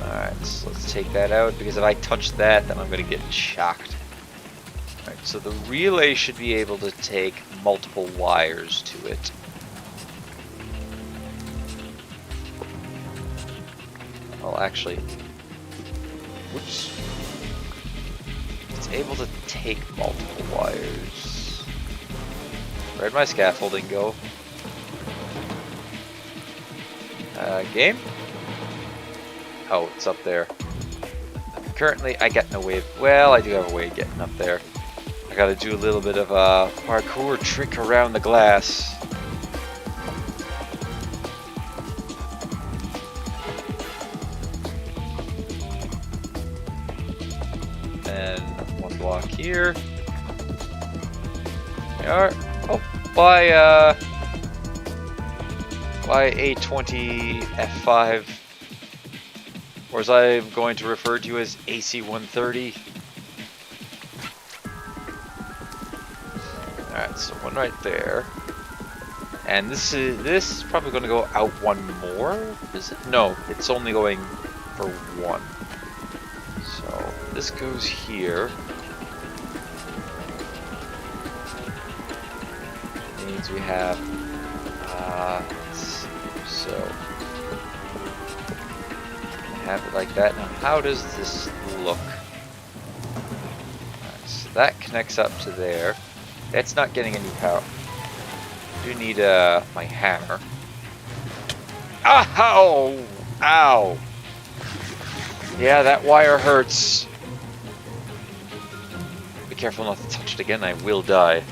Speaker 1: Alright, so let's take that out, because if I touch that, then I'm going to get shocked. Alright, so the relay should be able to take multiple wires to it. Well, actually, whoops. It's able to take multiple wires. Where'd my scaffolding go? Game? Oh, it's up there. Currently, I got no way of... Well, I do have a way of getting up there. I gotta do a little bit of a parkour trick around the glass. And 1 block here. We are. Oh, by A20 F5. Or as I'm going to refer to as AC-130. Alright, so 1 right there. And this is probably going to go out 1 more, is it? No, it's only going for 1. So this goes here. Means we have let's see, so have it like that. Now how does this look? Right, so that connects up to there. That's not getting any power. I do need my hammer. Ow! Ow! Yeah, that wire hurts. Be careful not to touch it again, I will die.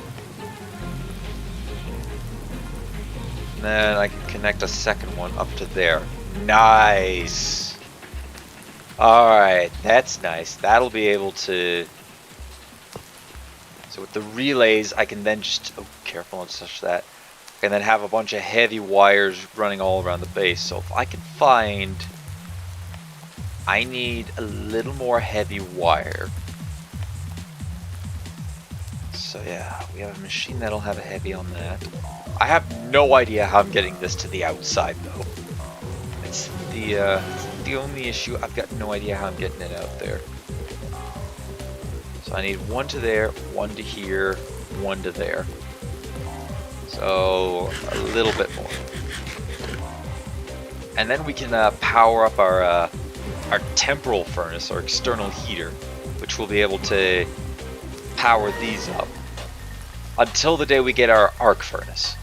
Speaker 1: And then I can connect a second one up to there. Nice! Alright, that's nice. That'll be able to... So with the relays, I can then just... Oh, careful not to touch that. I can then have a bunch of heavy wires running all around the base. So if I can find... I need a little more heavy wire. So yeah, we have a machine that'll have a heavy on that. I have no idea how I'm getting this to the outside though. It's the only issue. I've got no idea how I'm getting it out there. So I need 1 to there, 1 to here, 1 to there. So a little bit more. And then we can power up our temporal furnace, our external heater, which will be able to power these up until the day we get our arc furnace.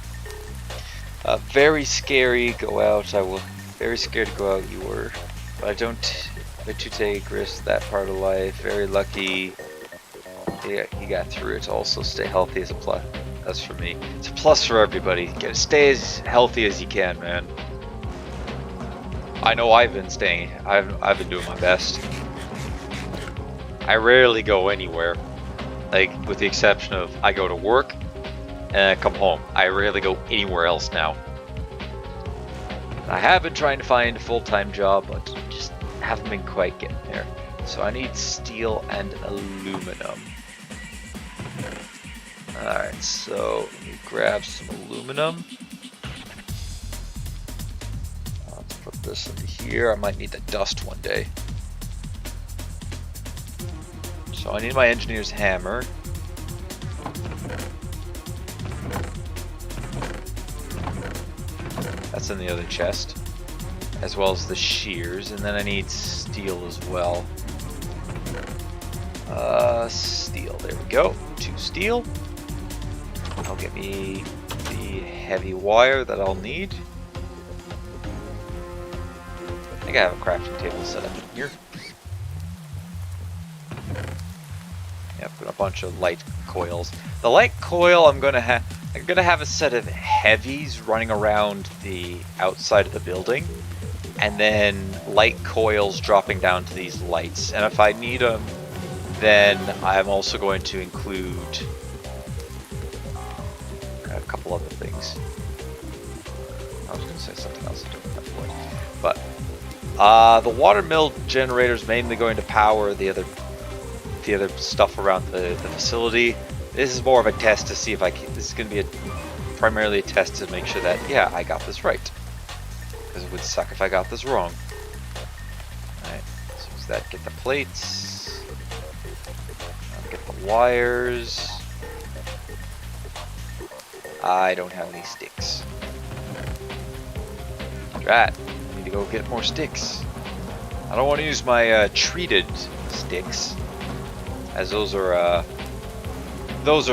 Speaker 1: Very scary. Go out. I will. Very scared to go out. You were, but I don't But to take risks that part of life. Very lucky. He got through it to also stay healthy as a plus. That's for me. It's a plus for everybody. Stay as healthy as you can, man. I know I've been staying. I've been doing my best. I rarely go anywhere. Like, with the exception of I go to work and I come home. I rarely go anywhere else now. I have been trying to find a full-time job, but just haven't been quite getting there. So I need steel and aluminum. Alright, so let me grab some aluminum. Let's put this into here. I might need the dust one day. So I need my engineer's hammer. That's in the other chest. As well as the shears. And then I need steel as well. Steel. There we go. 2 steel. That'll get me the heavy wire that I'll need. I think I have a crafting table set up in here. Yep, and a bunch of light coils. The light coil I'm gonna have a set of heavies running around the outside of the building, and then light coils dropping down to these lights. And if I need them, then I'm also going to include a couple other things. I was going to say something else at that point, but the water mill generator is mainly going to power the other stuff around the facility. This is more of a test to see if this is going to be primarily a test to make sure that, yeah, I got this right. Because it would suck if I got this wrong. Alright, so use that, get the plates. Get the wires. I don't have any sticks. Drat, I need to go get more sticks. I don't want to use my treated sticks, as those are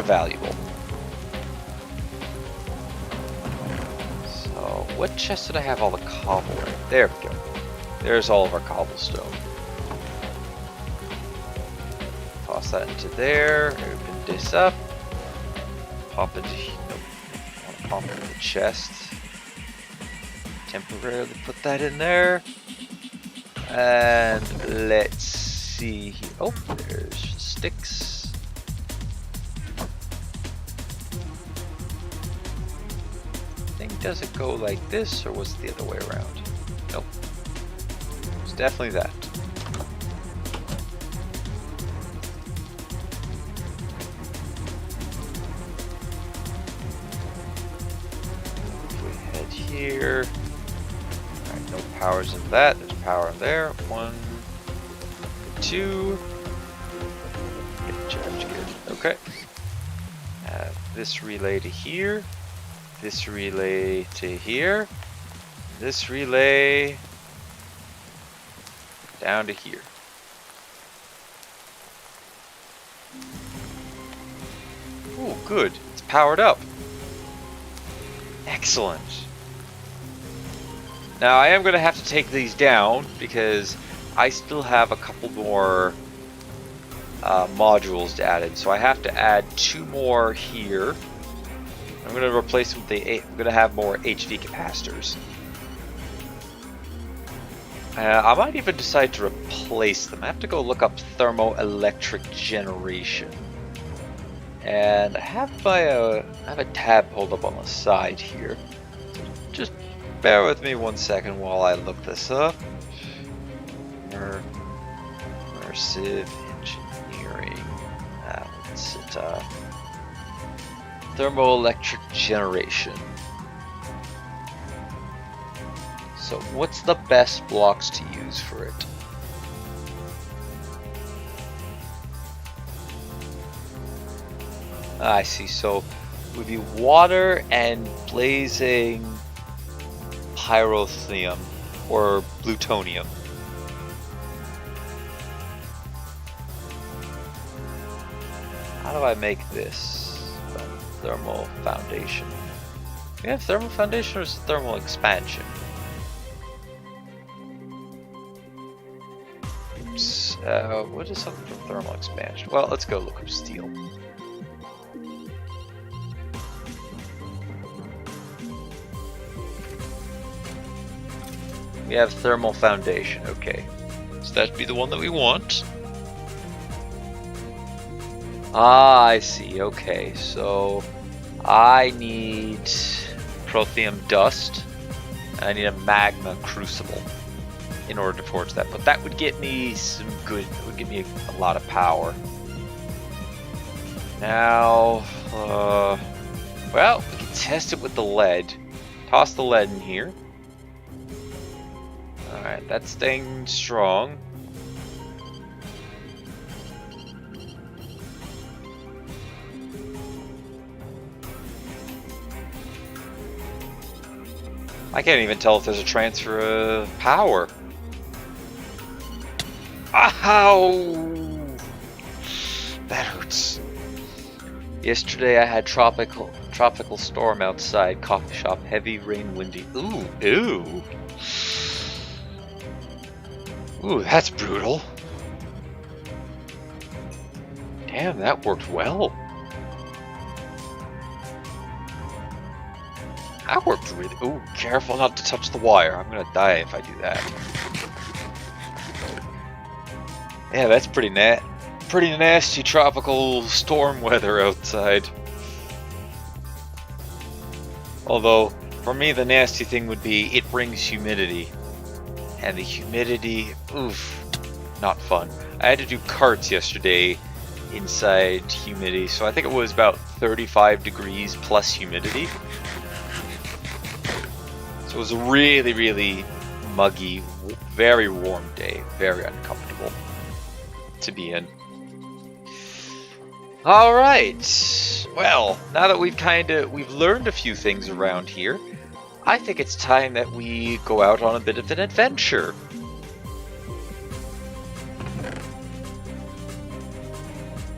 Speaker 1: valuable. So, what chest did I have all the cobble in? There we go. There's all of our cobblestone. Toss that into there. Open this up. Pop into. Nope. I want to pop into the chest. Temporarily put that in there. And let's see here. Oh, there's sticks. Does it go like this, or was it the other way around? Nope. It's definitely that. If we head here. Alright, no powers in that. There's power in there. 1, 2. Get charged good. Okay. This relay to here. This relay to here. This relay down to here. Ooh, good. It's powered up. Excellent. Now I am going to have to take these down because I still have a couple more modules to add in. So I have to add 2 more here. I'm going to replace them with I'm going to have more HV capacitors. I might even decide to replace them. I have to go look up thermoelectric generation. And I have a tab pulled up on the side here. So just bear with me 1 second while I look this up. Immersive engineering. What's it? Thermoelectric generation. So what's the best blocks to use for it? I see. So it would be water and blazing pyrothenium or plutonium. How do I make this? Thermal foundation. We have thermal foundation, or is it thermal expansion? What is something for thermal expansion? Well, let's go look up steel. We have thermal foundation, okay. So that'd be the one that we want. Ah, I see, okay. So I need protheum dust, and I need a magma crucible in order to forge that. But that would get me some good, it would give me a lot of power. Now, well, we can test it with the lead. Toss the lead in here. Alright, that's staying strong. I can't even tell if there's a transfer of power. Ow! That hurts. Yesterday I had tropical storm outside, coffee shop, heavy rain, windy. Ooh, ew. Ooh, that's brutal. Damn, that worked well. That worked really. Ooh, careful not to touch the wire. I'm gonna die if I do that. Yeah, that's pretty nasty tropical storm weather outside. Although, for me, the nasty thing would be it brings humidity. And the humidity, oof, not fun. I had to do carts yesterday inside humidity, so I think it was about 35 degrees plus humidity. So it was a really, really muggy, very warm day, very uncomfortable to be in. Alright, well, now that we've learned a few things around here, I think it's time that we go out on a bit of an adventure.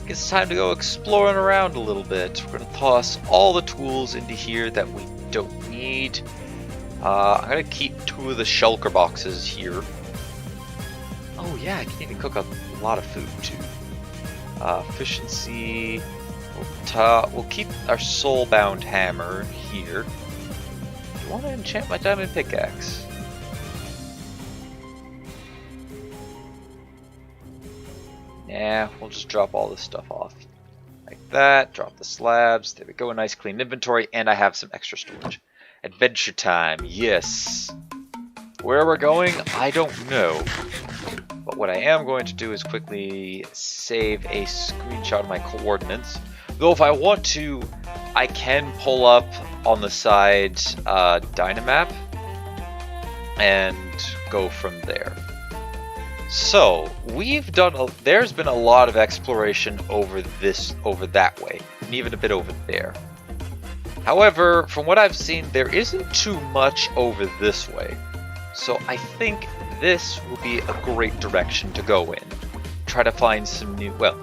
Speaker 1: It's time to go exploring around a little bit. We're going to toss all the tools into here that we don't need. I'm going to keep 2 of the shulker boxes here. Oh yeah, I can even cook a lot of food too. Efficiency. We'll keep our soul-bound hammer here. I want to enchant my diamond pickaxe. Yeah, we'll just drop all this stuff off. Like that, drop the slabs. There we go, a nice clean inventory, and I have some extra storage. Adventure time, yes. Where we're going, I don't know. But what I am going to do is quickly save a screenshot of my coordinates. Though if I want to, I can pull up on the side Dynamap and go from there. So there's been a lot of exploration over that way, and even a bit over there. However, from what I've seen, there isn't too much over this way. So I think this will be a great direction to go in. Try to find some new, well,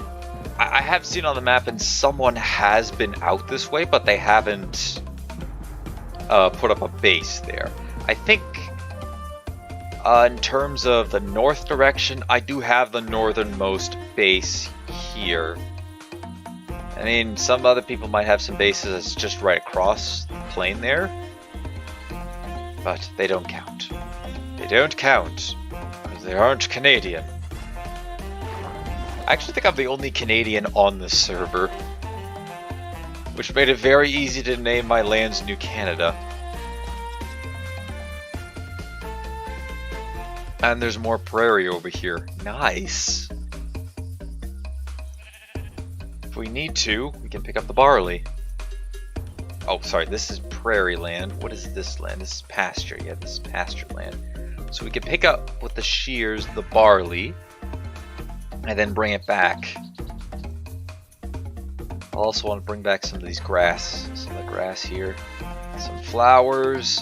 Speaker 1: I have seen on the map and someone has been out this way, but they haven't put up a base there. I think in terms of the north direction, I do have the northernmost base here. I mean, some other people might have some bases that's just right across the plain there, but they don't count. They don't count, because they aren't Canadian. I actually think I'm the only Canadian on this server, which made it very easy to name my lands New Canada. And there's more prairie over here. Nice! If we need to, we can pick up the barley. Oh, sorry, this is prairie land. What is this land? This is pasture. Yeah, this is pasture land. So we can pick up with the shears the barley, and then bring it back. I also want to bring back some of these grass. Some of the grass here. Some flowers.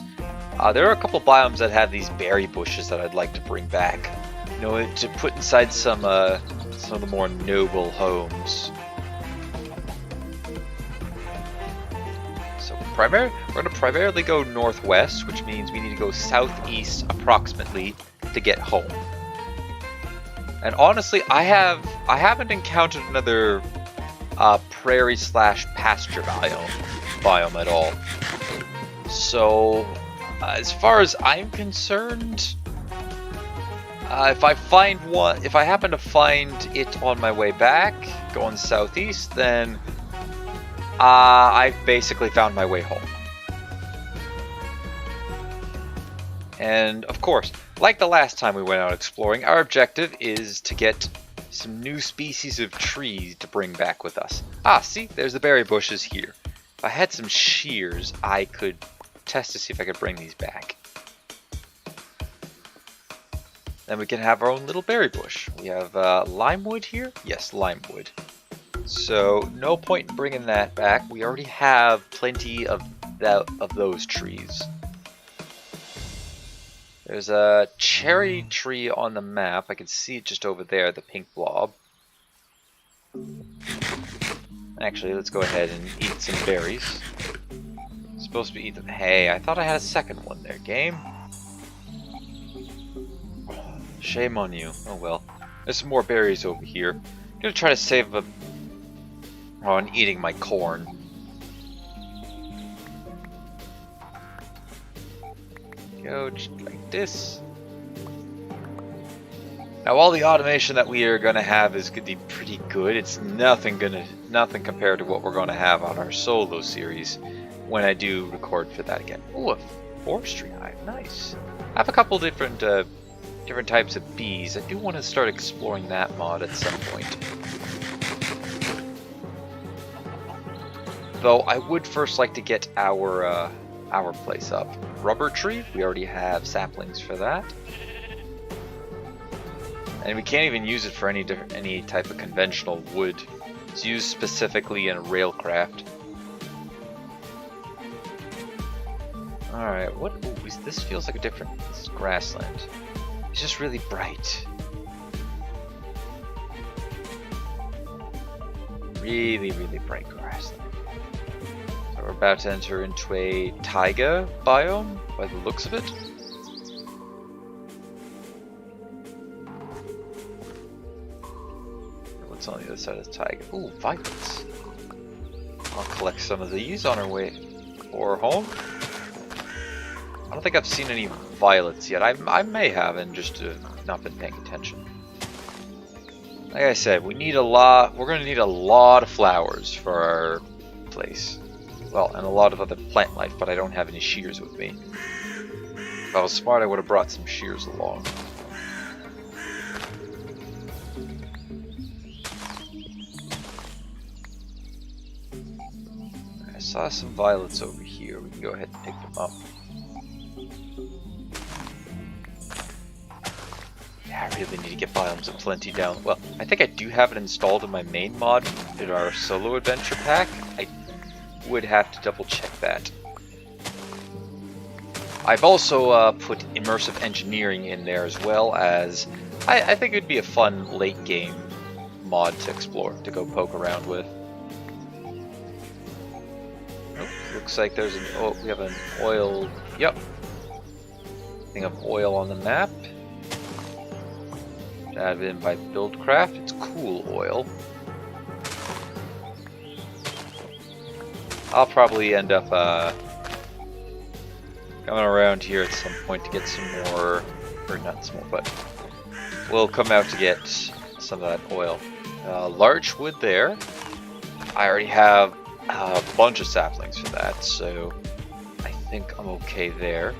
Speaker 1: There are a couple biomes that have these berry bushes that I'd like to bring back. You know, to put inside some of the more noble homes. So we're going to primarily go northwest, which means we need to go southeast approximately to get home. And honestly, I haven't encountered another prairie slash pasture biome at all. So, as far as I'm concerned, if I happen to find it on my way back, going southeast, then I've basically found my way home. And of course, like the last time we went out exploring, our objective is to get some new species of trees to bring back with us. Ah, see, there's the berry bushes here. If I had some shears, I could test to see if I could bring these back. Then we can have our own little berry bush. We have limewood here? Yes, limewood. So no point in bringing that back. We already have plenty of those trees. There's a cherry tree on the map. I can see it just over there, the pink blob. Actually, let's go ahead and eat some berries. Supposed to be eating. Hey, I thought I had a second one there, game. Shame on you. Oh well. There's some more berries over here. I'm gonna try to save on eating my corn. Go just like this. Now all the automation that we are gonna have is gonna be pretty good. It's nothing compared to what we're gonna have on our solo series when I do record for that again. Oh, a forestry hive, nice. I have a couple different types of bees. I do want to start exploring that mod at some point. Though I would first like to get our place up. Rubber tree, we already have saplings for that. And we can't even use it for any type of conventional wood. It's used specifically in railcraft. Alright, what? Ooh, this feels like a different. This is grassland. It's just really bright. Really, really bright grassland. So we're about to enter into a taiga biome by the looks of it. What's on the other side of the taiga? Ooh, violets. I'll collect some of these on our way or home. I don't think I've seen any violets yet. I may have, and just not been paying attention. Like I said, we need a lot. We're going to need a lot of flowers for our place. Well, and a lot of other plant life, but I don't have any shears with me. If I was smart, I would have brought some shears along. I saw some violets over here. We can go ahead and pick them up. I really need to get biomes of plenty down. Well, I think I do have it installed in my main mod in our solo adventure pack. I would have to double check that. I've also put immersive engineering in there as well, as I think it would be a fun late game mod to explore, to go poke around with. Oh, looks like there's an, oh, we have an oil, yep. Thing of oil on the map. Added in by Buildcraft. It's cool oil. I'll probably end up coming around here at some point to get some more, or not some more, but we'll come out to get some of that oil. Larch wood there. I already have a bunch of saplings for that, so I think I'm okay there.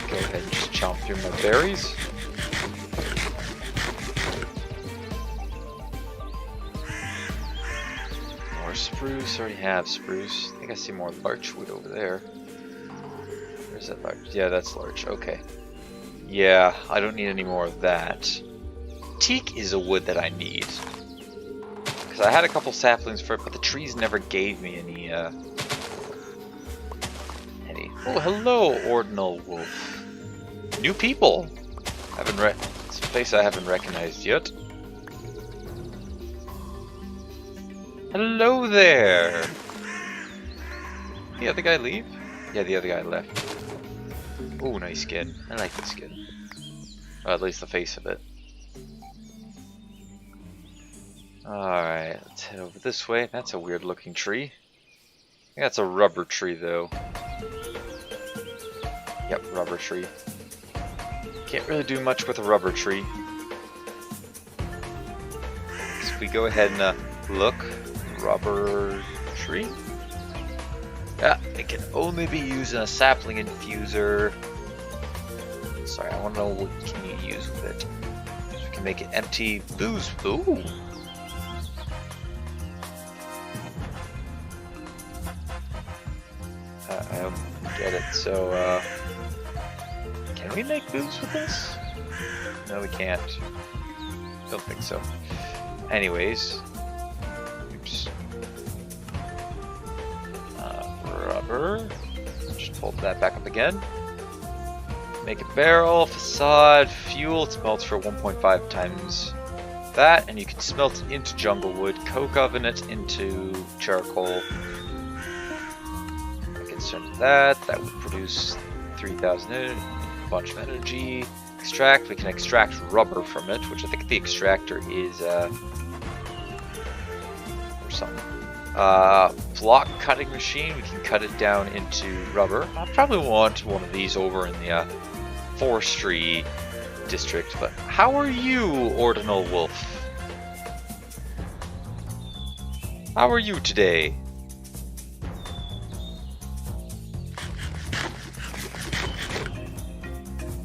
Speaker 1: Go ahead and just chomp through my berries. More spruce, already have spruce. I think I see more larch wood over there. Where's that larch? Yeah, that's larch, okay. Yeah, I don't need any more of that. Teak is a wood that I need. Because I had a couple saplings for it, but the trees never gave me any, Oh, hello, Ordinal Wolf. New people! It's a place I haven't recognized yet. Hello there! Did the other guy leave? Yeah, the other guy left. Ooh, nice skin. I like the skin. Or at least the face of it. Alright, let's head over this way. That's a weird looking tree. I think that's a rubber tree though. Yep, rubber tree. Can't really do much with a rubber tree. So we go ahead and look. Rubber tree? Yeah, it can only be used in a sapling infuser. Sorry, I want to know what can you use with it. We can make it empty booze. Ooh. I don't get it. So, can we make booze with this? No, we can't. Don't think so. Anyways. Oops. Rubber. Just fold that back up again. Make a barrel, facade, fuel. It smelts for 1.5 times that, and you can smelt it into jungle wood, coke oven it into charcoal. Make it send that. That would produce 3,000 a bunch of energy. Extract. We can extract rubber from it, which I think the extractor is or something. Block cutting machine. We can cut it down into rubber. I probably want one of these over in the forestry district, but how are you, Ordinal Wolf? How are you today?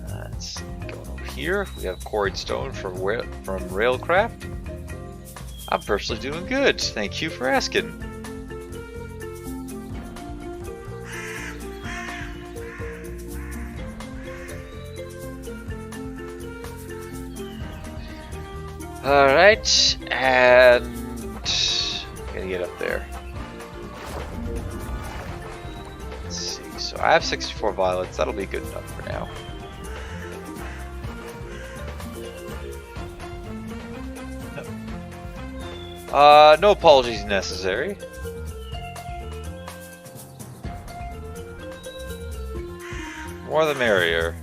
Speaker 1: Let's go over here. We have quarried stone from Railcraft. I'm personally doing good. Thank you for asking. Alright, and gotta get up there. Let's see, so I have 64 violets, that'll be good enough for now. No apologies necessary. More the merrier.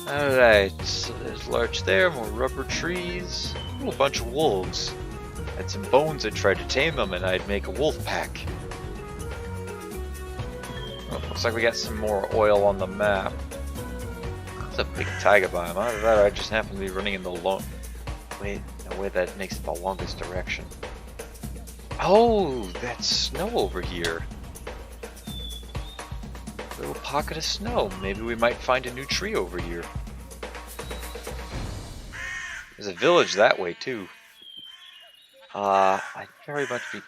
Speaker 1: Alright, so there's larch there, more rubber trees. Ooh, a bunch of wolves. Had some bones, I tried to tame them and I'd make a wolf pack. Oh, looks like we got some more oil on the map. That's a big taiga biome. Either that or I just happen to be running in the way that makes it the longest direction. Oh, that's snow over here. Little pocket of snow. Maybe we might find a new tree over here. There's a village that way too. I'd very much be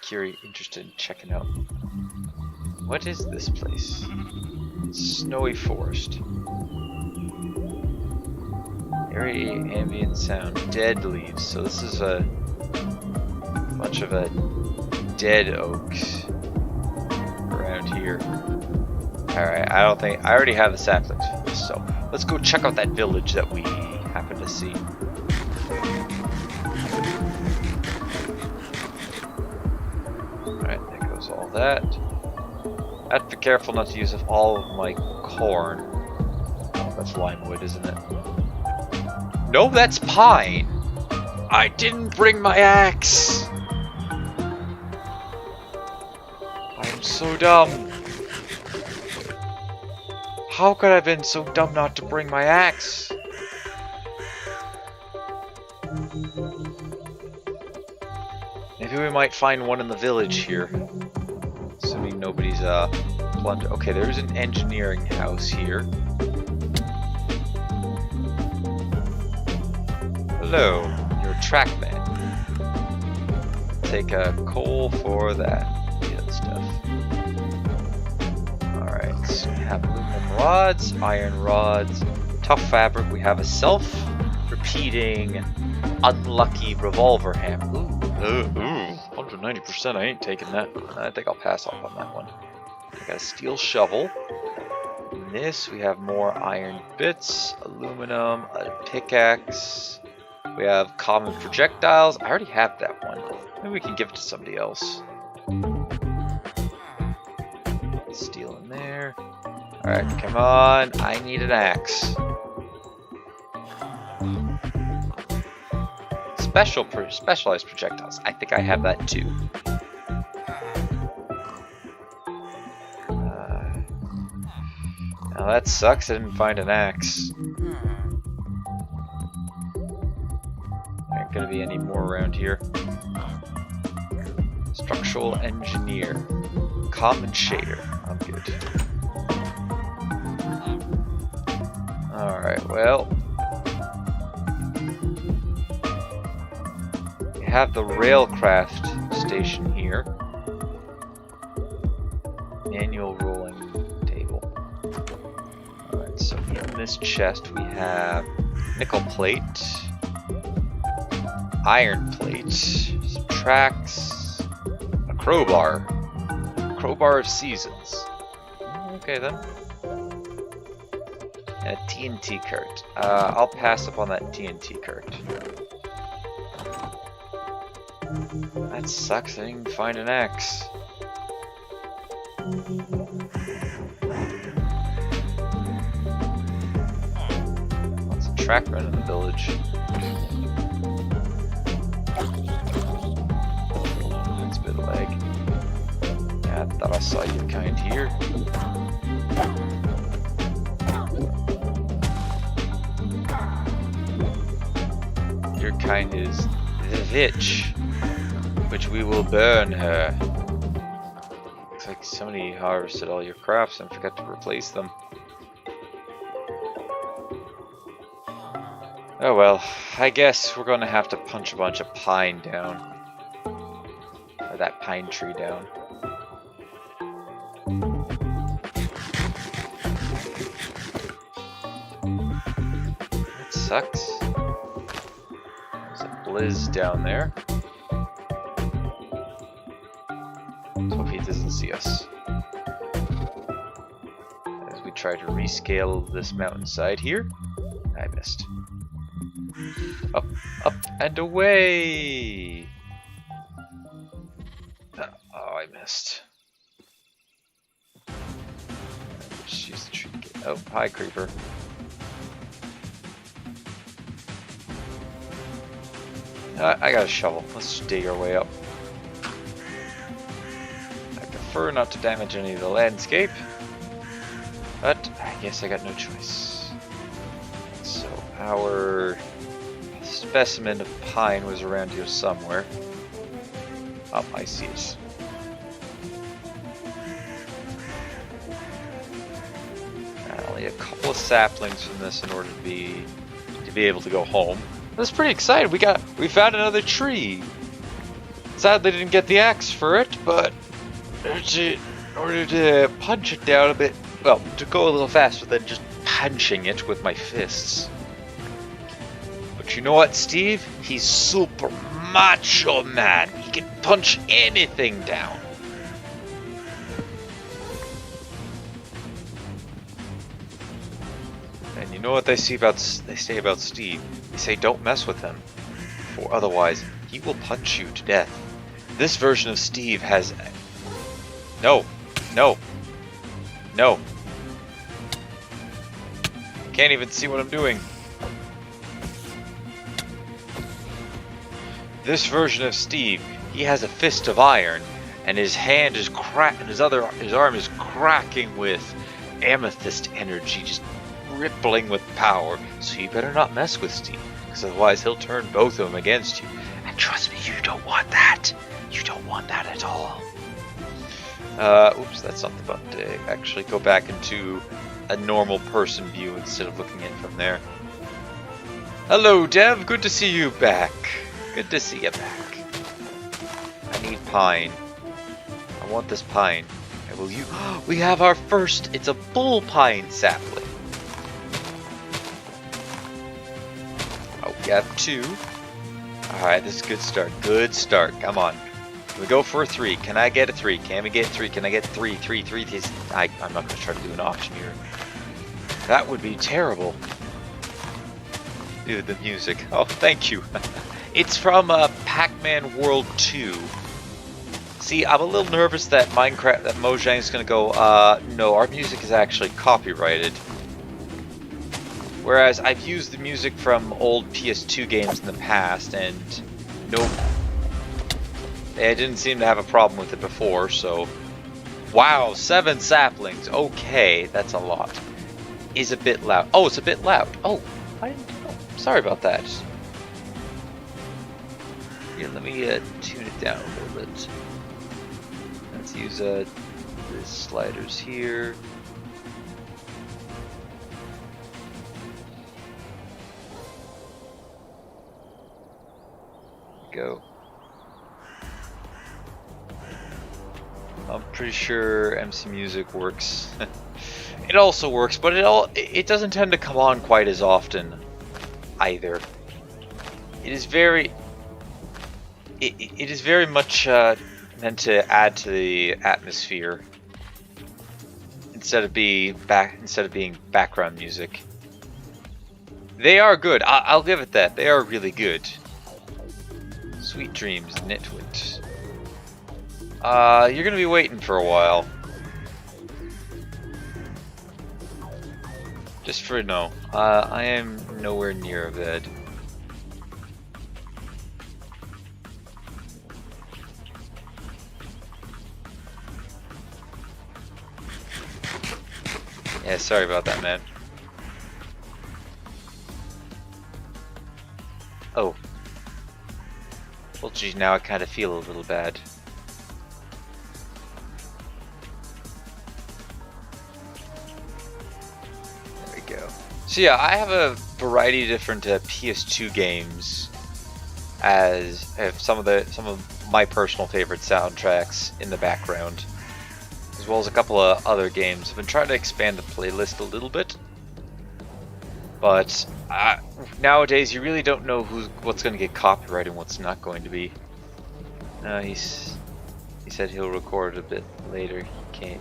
Speaker 1: interested in checking out. What is this place? Snowy forest. Very ambient sound. Dead leaves. So this is a bunch of dead oaks around here. Alright, I already have the saplings for this, so let's go check out that village that we happen to see. Alright, there goes all that. I have to be careful not to use up all of my corn. Oh, that's lime wood, isn't it? No, that's pine! I didn't bring my axe! I'm so dumb. How could I have been so dumb not to bring my axe? Maybe we might find one in the village here. Assuming nobody's plundered. Okay, there's an engineering house here. Hello, you're a track man. Take a coal for that. Yeah, stuff. Alright, so we have aluminum rods, iron rods, tough fabric. We have a self-repeating unlucky revolver hammer. Ooh, 190%. I ain't taking that. I think I'll pass off on that one. I got a steel shovel. In this, we have more iron bits, aluminum, a pickaxe. We have common projectiles. I already have that one. Maybe we can give it to somebody else. Steel in there. Alright, come on. I need an axe. Specialized projectiles. I think I have that too. Now that sucks. I didn't find an axe. Aren't gonna be any more around here. Structural engineer. Common shader. I'm good. Alright, well. We have the railcraft station here. Manual rolling table. Alright, so in this chest we have nickel plate, iron plate, some tracks, a crowbar of seasons. Okay then. And a TNT cart. I'll pass up on that TNT cart. That sucks, I didn't find an axe. Lots of track run in the village. That's a bit of lag. Yeah, I thought I saw your kind here. Your kind is the witch, which we will burn her. Looks like somebody harvested all your crops and forgot to replace them. Oh well, I guess we're gonna have to punch a bunch of pine down. Or that pine tree down. That sucks. There's a blizz down there. Let's hope he doesn't see us. As we try to rescale this mountainside here. I missed. Up, up, and away! Oh, I missed. Let's use the tree. Oh, hi, creeper. I got a shovel. Let's dig our way up. I prefer not to damage any of the landscape, but I guess I got no choice. So our specimen of pine was around here somewhere. Oh, I see it. Only a couple of saplings from this in order to be able to go home. I was pretty excited. We found another tree. Sadly, didn't get the axe for it, but in order to punch it down a bit, well, to go a little faster than just punching it with my fists. But you know what, Steve? He's super macho man. He can punch anything down. And you know what they say about Steve? They say don't mess with him, for otherwise he will punch you to death. This version of Steve has... No. Can't even see what I'm doing. This version of Steve, he has a fist of iron, and his hand is his arm is cracking with amethyst energy, just rippling with power. So you better not mess with Steve, because otherwise he'll turn both of them against you. And trust me, you don't want that. You don't want that at all. Oops, that's not the button to actually go back into a normal person view instead of looking in from there. Hello, Dev. Good to see you back. Good to see you back. I need pine. I want this pine. And will you? We have our first. It's a bull pine sapling. Oh, we have two. All right, this is a good start. Good start. Come on. We go for a 3. Can I get a 3? Can we get 3? Can I get 3? 3. I'm not going to try to do an auction here. That would be terrible. Dude, the music. Oh, thank you. It's from Pac-Man World 2. See, I'm a little nervous that Mojang's gonna go, no, our music is actually copyrighted. Whereas I've used the music from old PS2 games in the past, and nope. I didn't seem to have a problem with it before, so... Wow, 7 saplings. Okay, that's a lot. Is a bit loud. Oh, it's a bit loud. Oh, I didn't know. Sorry about that. Yeah, let me tune it down a little bit. Let's use the sliders here. Go. I'm pretty sure MC Music works. It also works, but it doesn't tend to come on quite as often either. It is very it is very much meant to add to the atmosphere instead of being background music. They are good. I'll give it that. They are really good. Sweet dreams, Nitwit. You're gonna be waiting for a while. Just for no. I am nowhere near a bed. Yeah, sorry about that, man. Oh. Well, geez, now I kind of feel a little bad. There we go. So yeah, I have a variety of different PS2 games as some of my personal favorite soundtracks in the background, as well as a couple of other games. I've been trying to expand the playlist a little bit, but nowadays you really don't know what's going to get copyrighted and what's not going to be. He said he'll record a bit later. He can't.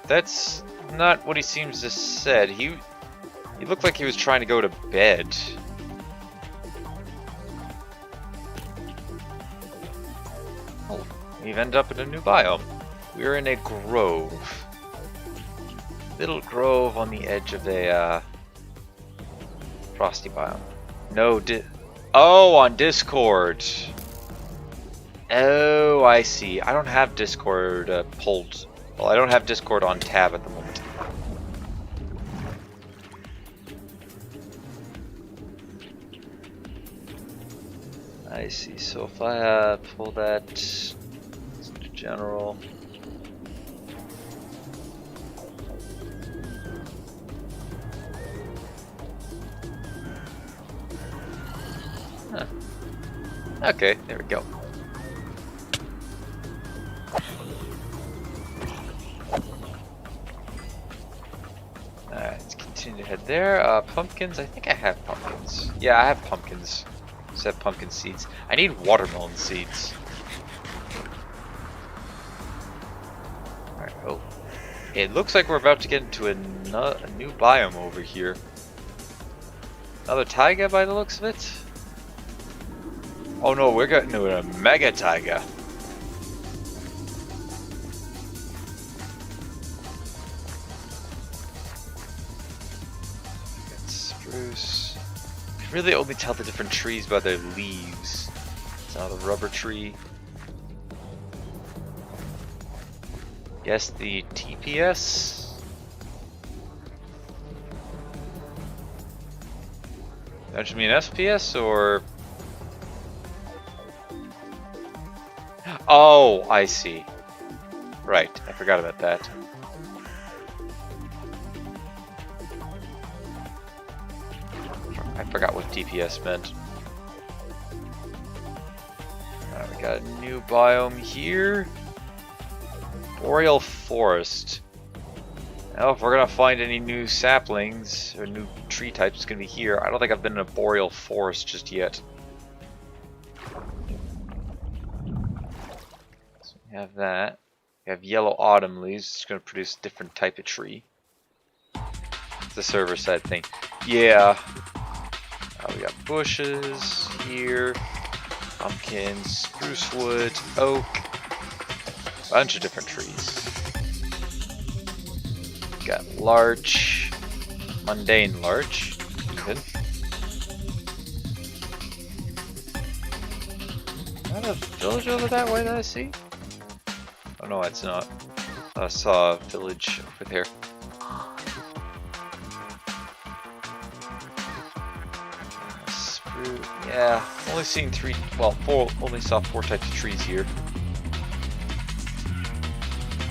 Speaker 1: That's not what he seems to said. He looked like he was trying to go to bed. Oh, we've ended up in a new biome. We're in a grove. Little grove on the edge of a frosty biome. No, oh, on Discord. Oh, I see. I don't have Discord pulled. Well, I don't have Discord on tab at the moment. I see. So if I pull that to general. Huh. Okay, there we go. Alright, let's continue to head there. Pumpkins, I think I have pumpkins. Yeah, I have pumpkins. Just have pumpkin seeds. I need watermelon seeds. Alright, oh. It looks like we're about to get into a new biome over here. Another taiga by the looks of it? Oh no, we're getting into a mega taiga. Spruce. You can really only tell the different trees by their leaves. It's not a rubber tree. Guess the TPS. Don't you mean FPS or? Oh, I see. Right, I forgot about that. I forgot what DPS meant. Alright, we got a new biome here. Boreal Forest. Now, if we're gonna find any new saplings or new tree types, it's gonna be here. I don't think I've been in a Boreal Forest just yet. We have that. We have yellow autumn leaves. It's going to produce a different type of tree. It's the server side thing. Yeah. We got bushes here. pumpkin, spruce wood, oak, bunch of different trees. Got larch, mundane larch, good. Is that a village over that way that I see? Oh no, it's not. I saw a village over there. Yeah, only seen only saw 4 types of trees here.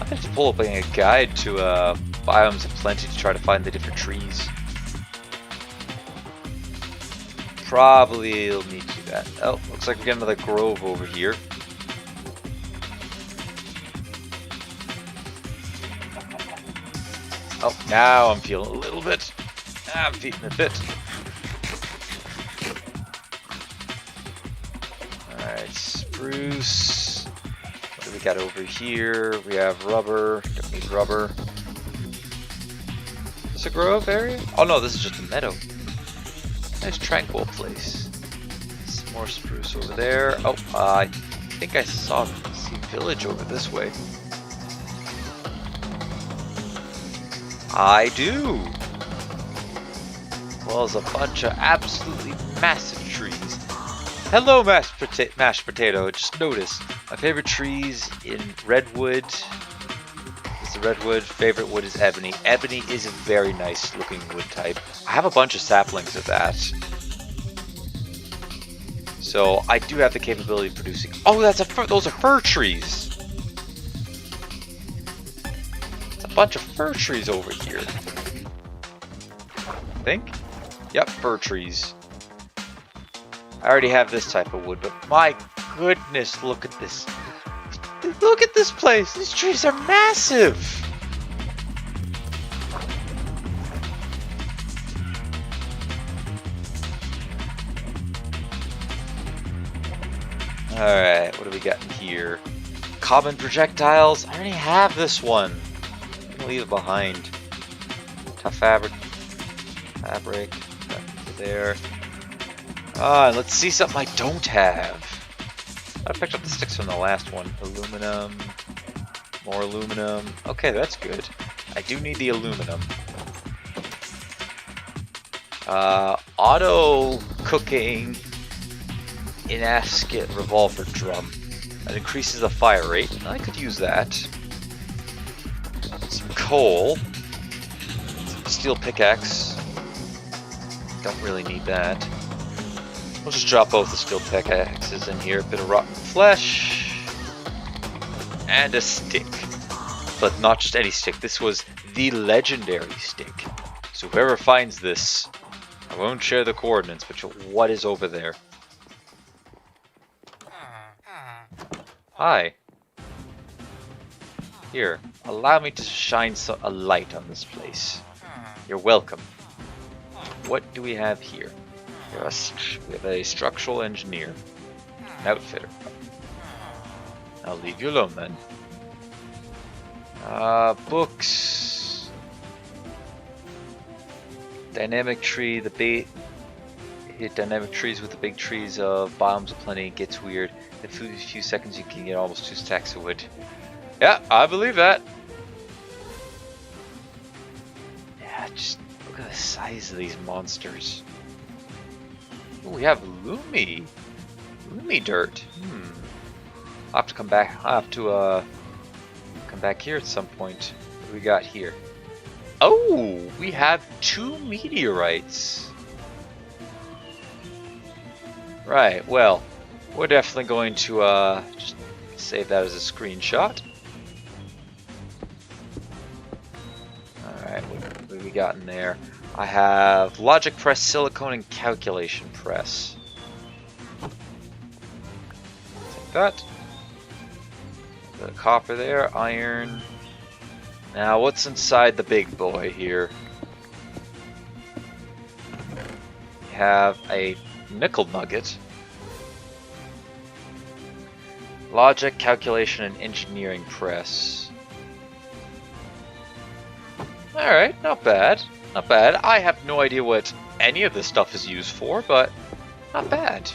Speaker 1: I have to pull up a guide to Biomes of Plenty to try to find the different trees. Probably will need to do that. Oh, looks like we get another grove over here. Oh, now I'm feeling a little bit. I'm feeling a bit. Alright, spruce. What do we got over here? We have rubber. Don't need rubber. Is this a grove area? Oh no, this is just a meadow. Nice tranquil place. Some more spruce over there. Oh, I think I see village over this way. I do! Well, there's a bunch of absolutely massive trees. Hello, mashed potato. Just noticed my favorite trees in redwood is the redwood. Favorite wood is ebony. Ebony is a very nice looking wood type. I have a bunch of saplings of that. So I do have the capability of producing. Oh, those are fir trees. It's a bunch of fir trees over here. I think. Yep, fir trees. I already have this type of wood, but my goodness, look at this. Look at this place. These trees are massive. Alright, what do we got in here? Common projectiles. I already have this one. I'm gonna leave it behind. Tough fabric. There. And let's see something I don't have. I picked up the sticks from the last one. Aluminum. More aluminum. Okay, that's good. I do need the aluminum. Auto cooking inasket revolver drum. That increases the fire rate. I could use that. Some coal. Steel pickaxe. Don't really need that. We'll just drop both the steel pickaxes in here. A bit of rotten flesh. And a stick. But not just any stick. This was the legendary stick. So whoever finds this, I won't share the coordinates, but what is over there? Hi. Here, allow me to shine a light on this place. You're welcome. What do we have here? We have a structural engineer, an outfitter. I'll leave you alone then. Books. Dynamic tree, the bait. Hit dynamic trees with the big trees of Biomes of Plenty. It gets weird. In a few seconds you can get almost 2 stacks of wood. Yeah, I believe that. Yeah, just look at the size of these monsters. Ooh, we have Lumi dirt. I'll have to come back. I'll have to come back here at some point. What do we got here? Oh, we have 2 meteorites. Right, well, we're definitely going to just save that as a screenshot. Alright, what do we got in there? I have logic press, silicone, and calculation press. Take that. The copper there, iron. Now, what's inside the big boy here? We have a nickel nugget. Logic, calculation, and engineering press. Alright, not bad. Not bad. I have no idea what any of this stuff is used for, but not bad.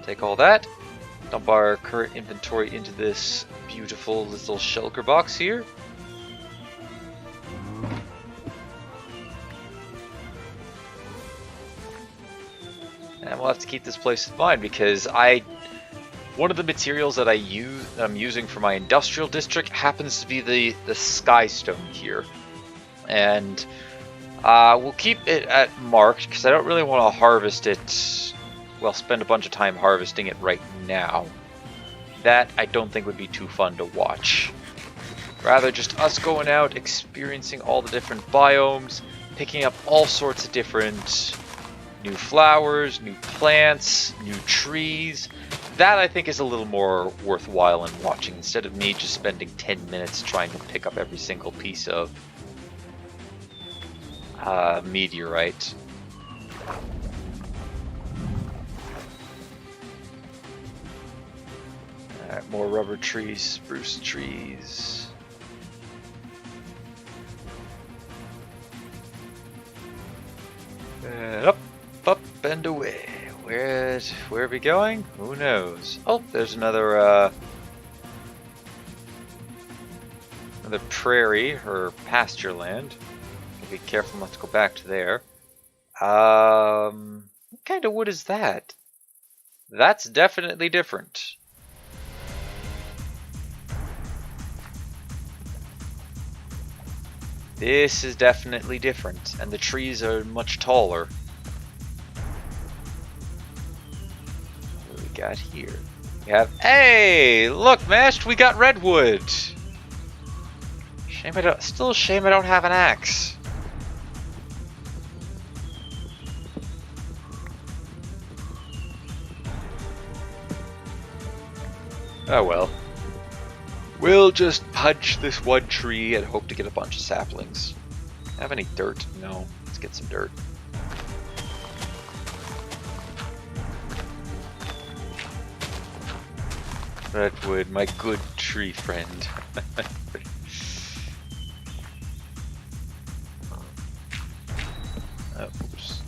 Speaker 1: Take all that. Dump our current inventory into this beautiful little shulker box here. And we'll have to keep this place in mind because one of the materials that I'm using for my industrial district happens to be the skystone here. And we'll keep it at marked because I don't really want to harvest it, well, spend a bunch of time harvesting it right now. That I don't think would be too fun to watch. Rather just us going out, experiencing all the different biomes, picking up all sorts of different new flowers, new plants, new trees. That I think is a little more worthwhile in watching instead of me just spending 10 minutes trying to pick up every single piece of meteorite. Alright, more rubber trees, spruce trees. And up and away. Where are we going? Who knows? Oh, there's another prairie or pasture land. Be careful not to go back to there. What kind of wood is that? That's definitely different. This is definitely different, and the trees are much taller. What do we got here? We have, hey, look, Mesh, we got redwood. Still a shame I don't have an axe. Oh well. We'll just punch this one tree and hope to get a bunch of saplings. Have any dirt? No. Let's get some dirt. Redwood, my good tree friend. Oops.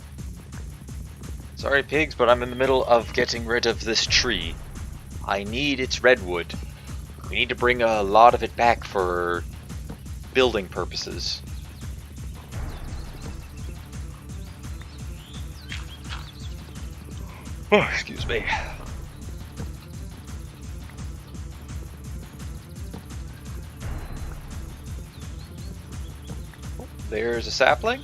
Speaker 1: Sorry, pigs, but I'm in the middle of getting rid of this tree. I need its redwood. We need to bring a lot of it back for building purposes. Oh, excuse me. Oh, there's a sapling.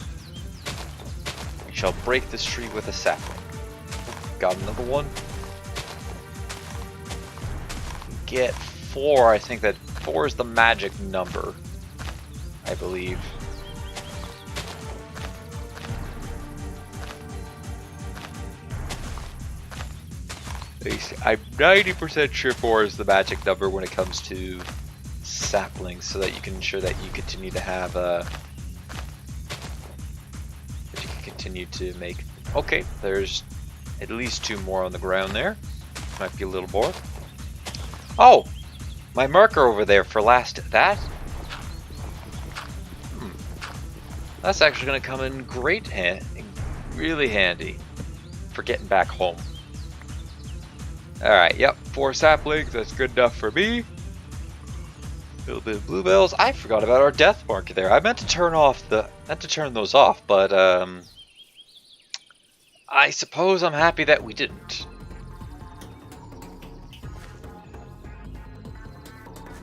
Speaker 1: We shall break this tree with a sapling. Got another one. Get 4. I think that 4 is the magic number, I believe. I'm 90% sure 4 is the magic number when it comes to saplings, so that you can ensure that you continue to have that you can continue to make. Okay, there's at least 2 more on the ground there. Might be a little more. Oh, my marker over there for that. That's actually going to come in really handy for getting back home. Alright, yep, 4 saplings, that's good enough for me. A little bit of bluebells. I forgot about our death marker there. I meant to turn those off, but I suppose I'm happy that we didn't.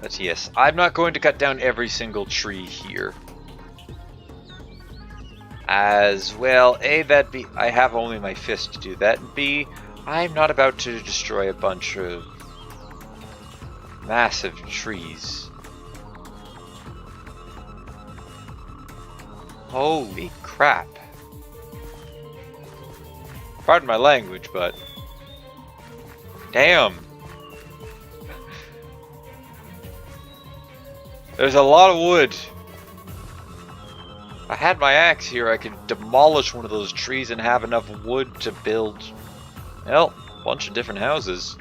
Speaker 1: But yes, I'm not going to cut down every single tree here. As well, A, that B, I have only my fist to do that, and B, I'm not about to destroy a bunch of massive trees. Holy crap. Pardon my language, but damn. There's a lot of wood. If I had my axe here, I could demolish one of those trees and have enough wood to build, well, a bunch of different houses.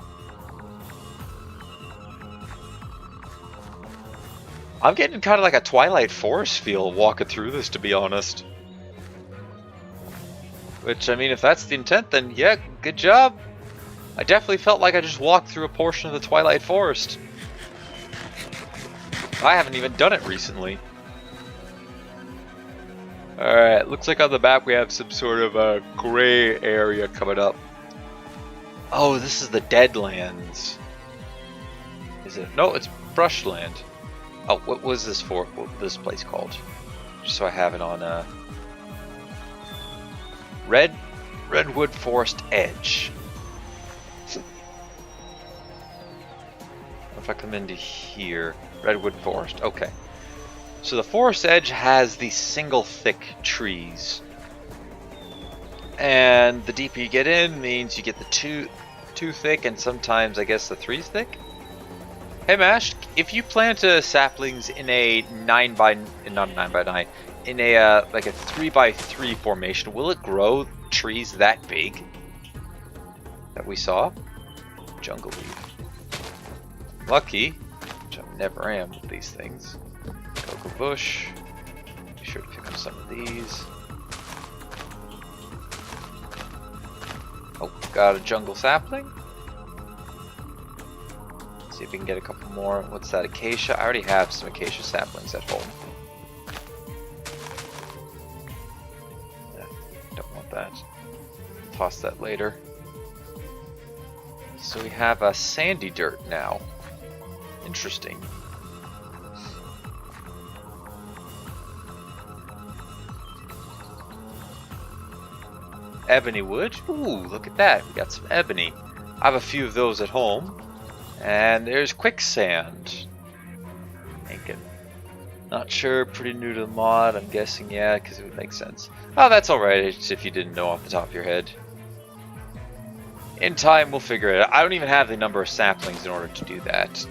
Speaker 1: I'm getting kind of like a Twilight Forest feel walking through this, to be honest. Which, I mean, if that's the intent, then yeah, good job. I definitely felt like I just walked through a portion of the Twilight Forest. I haven't even done it recently. Alright, looks like on the map we have some sort of a gray area coming up. Oh, this is the Deadlands. Is it? No, it's Brushland. Oh, what was this for? What was this place called? Just so I have it on Redwood Forest Edge. If I come into here, Redwood Forest. Okay. So the forest edge has these single thick trees. And the deeper you get in means you get the two thick and sometimes I guess the 3 thick. Hey Mash, if you plant saplings in a 9x9, in a like a 3x3 formation, will it grow trees that big that we saw? Jungle leaf. Lucky, which I never am with these things. Cocoa bush. Be sure to pick up some of these. Oh, got a jungle sapling. See if we can get a couple more. What's that? Acacia? I already have some acacia saplings at home. Yeah, don't want that. Toss that later. So we have a sandy dirt now. Interesting. Ebony wood. Ooh, look at that. We got some ebony. I have a few of those at home. And there's quicksand. Thinking. Not sure. Pretty new to the mod. I'm guessing, yeah, because it would make sense. Oh, that's alright if you didn't know off the top of your head. In time, we'll figure it out. I don't even have the number of saplings in order to do that.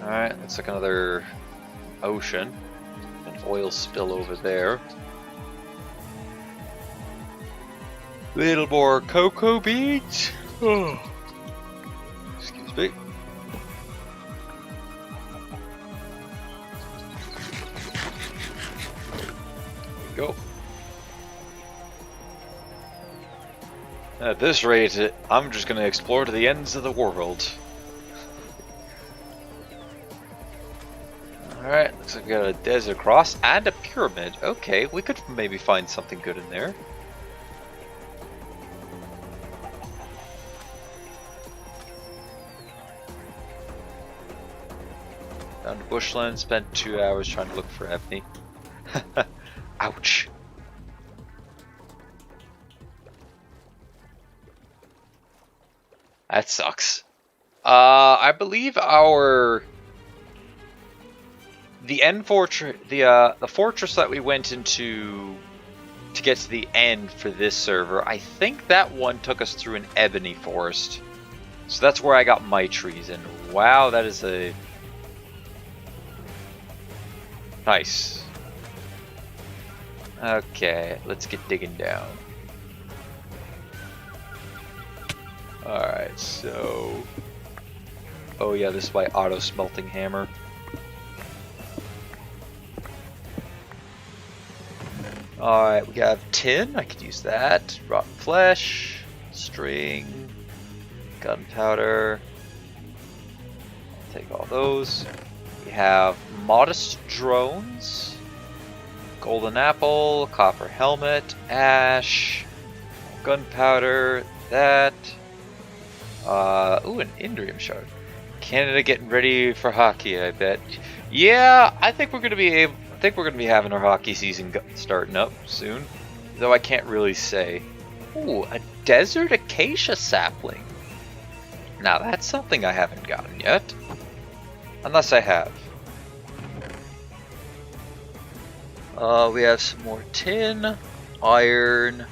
Speaker 1: Alright, looks like another ocean. An oil spill over there. Little more cocoa beans. Oh. Excuse me. There we go. At this rate, I'm just going to explore to the ends of the world. Alright, looks like we got a desert cross and a pyramid. Okay, we could maybe find something good in there. Down to bushland, spent 2 hours trying to look for ebony. Ouch. That sucks. I believe the end fortress, the fortress that we went into to get to the end for this server, I think that one took us through an ebony forest. So that's where I got my trees, and wow, that is a nice. Okay, let's get digging down. Alright, so... Oh yeah, this is my auto smelting hammer. Alright, we have tin, I could use that. Rotten flesh, string, gunpowder. I'll take all those. We have modest drones, golden apple, copper helmet, ash, gunpowder, that. Ooh, an Indrium shard. Canada getting ready for hockey, I bet. Yeah, I think we're gonna be having our hockey season starting up soon. Though I can't really say. Ooh, a desert acacia sapling. Now that's something I haven't gotten yet. Unless I have. We have some more tin, iron,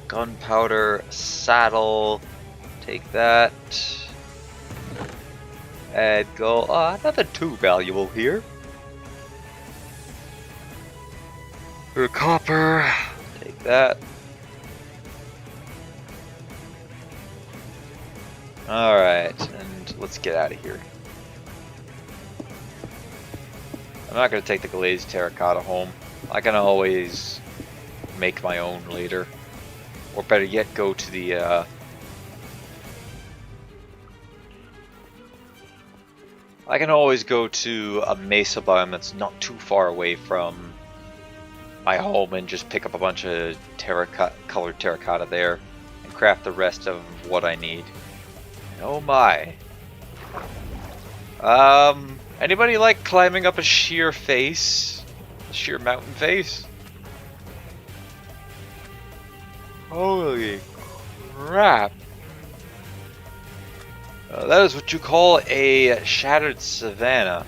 Speaker 1: gunpowder, saddle. Take that. Add gold. Nothing too valuable here. For copper. Take that. Alright, and let's get out of here. I'm not going to take the glazed terracotta home. I can always make my own later. Or better yet, go to the I can always go to a mesa biome that's not too far away from my home and just pick up a bunch of colored terracotta there and craft the rest of what I need. Oh my. Anybody like climbing up a sheer face? A sheer mountain face? Holy crap. That is what you call a shattered savanna.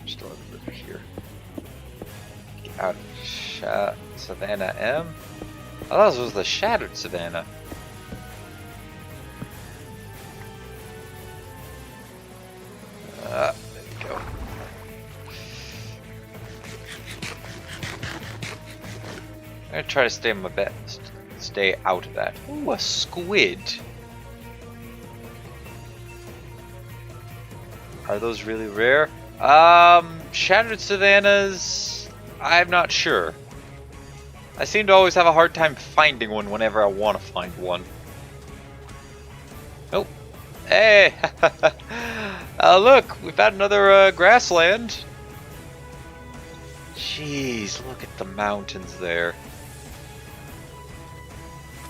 Speaker 1: Still over here. Get out of Savannah M. I thought this was the shattered savanna. There we go. I'm gonna try to stay on my best. Stay out of that. Ooh, a squid. Are those really rare? Shattered savannas, I'm not sure. I seem to always have a hard time finding one whenever I want to find one. Oh, hey! Look, we found another grassland. Jeez, look at the mountains there.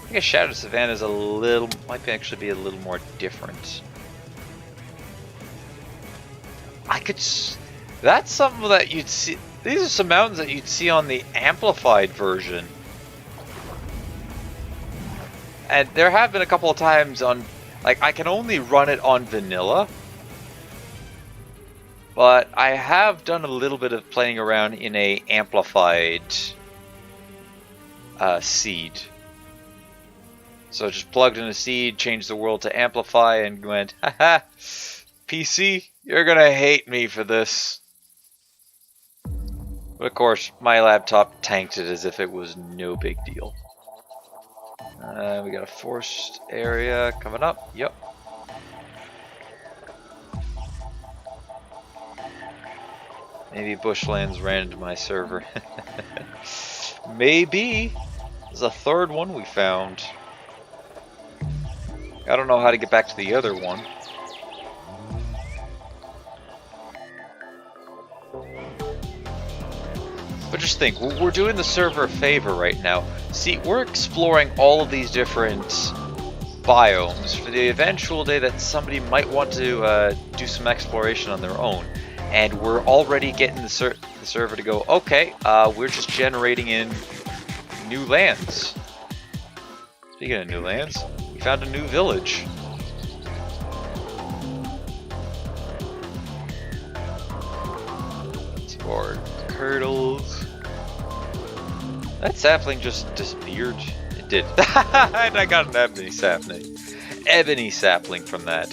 Speaker 1: I guess Shattered Savannah is might actually be a little more different. That's something that you'd see. These are some mountains that you'd see on the amplified version. And there have been a couple of times on, like, I can only run it on vanilla. But I have done a little bit of playing around in a amplified seed. So just plugged in a seed, changed the world to amplify, and went, haha, PC, you're gonna hate me for this. But of course, my laptop tanked it as if it was no big deal. We got a forest area coming up. Yep. Maybe bushlands ran into my server. Maybe. There's a third one we found. I don't know how to get back to the other one. But just think, we're doing the server a favor right now. See, we're exploring all of these different biomes for the eventual day that somebody might want to do some exploration on their own. And we're already getting the server to go, okay, we're just generating in new lands. Speaking of new lands, we found a new village. More turtles. That sapling just disappeared. It did. And I got an ebony sapling. Ebony sapling from that.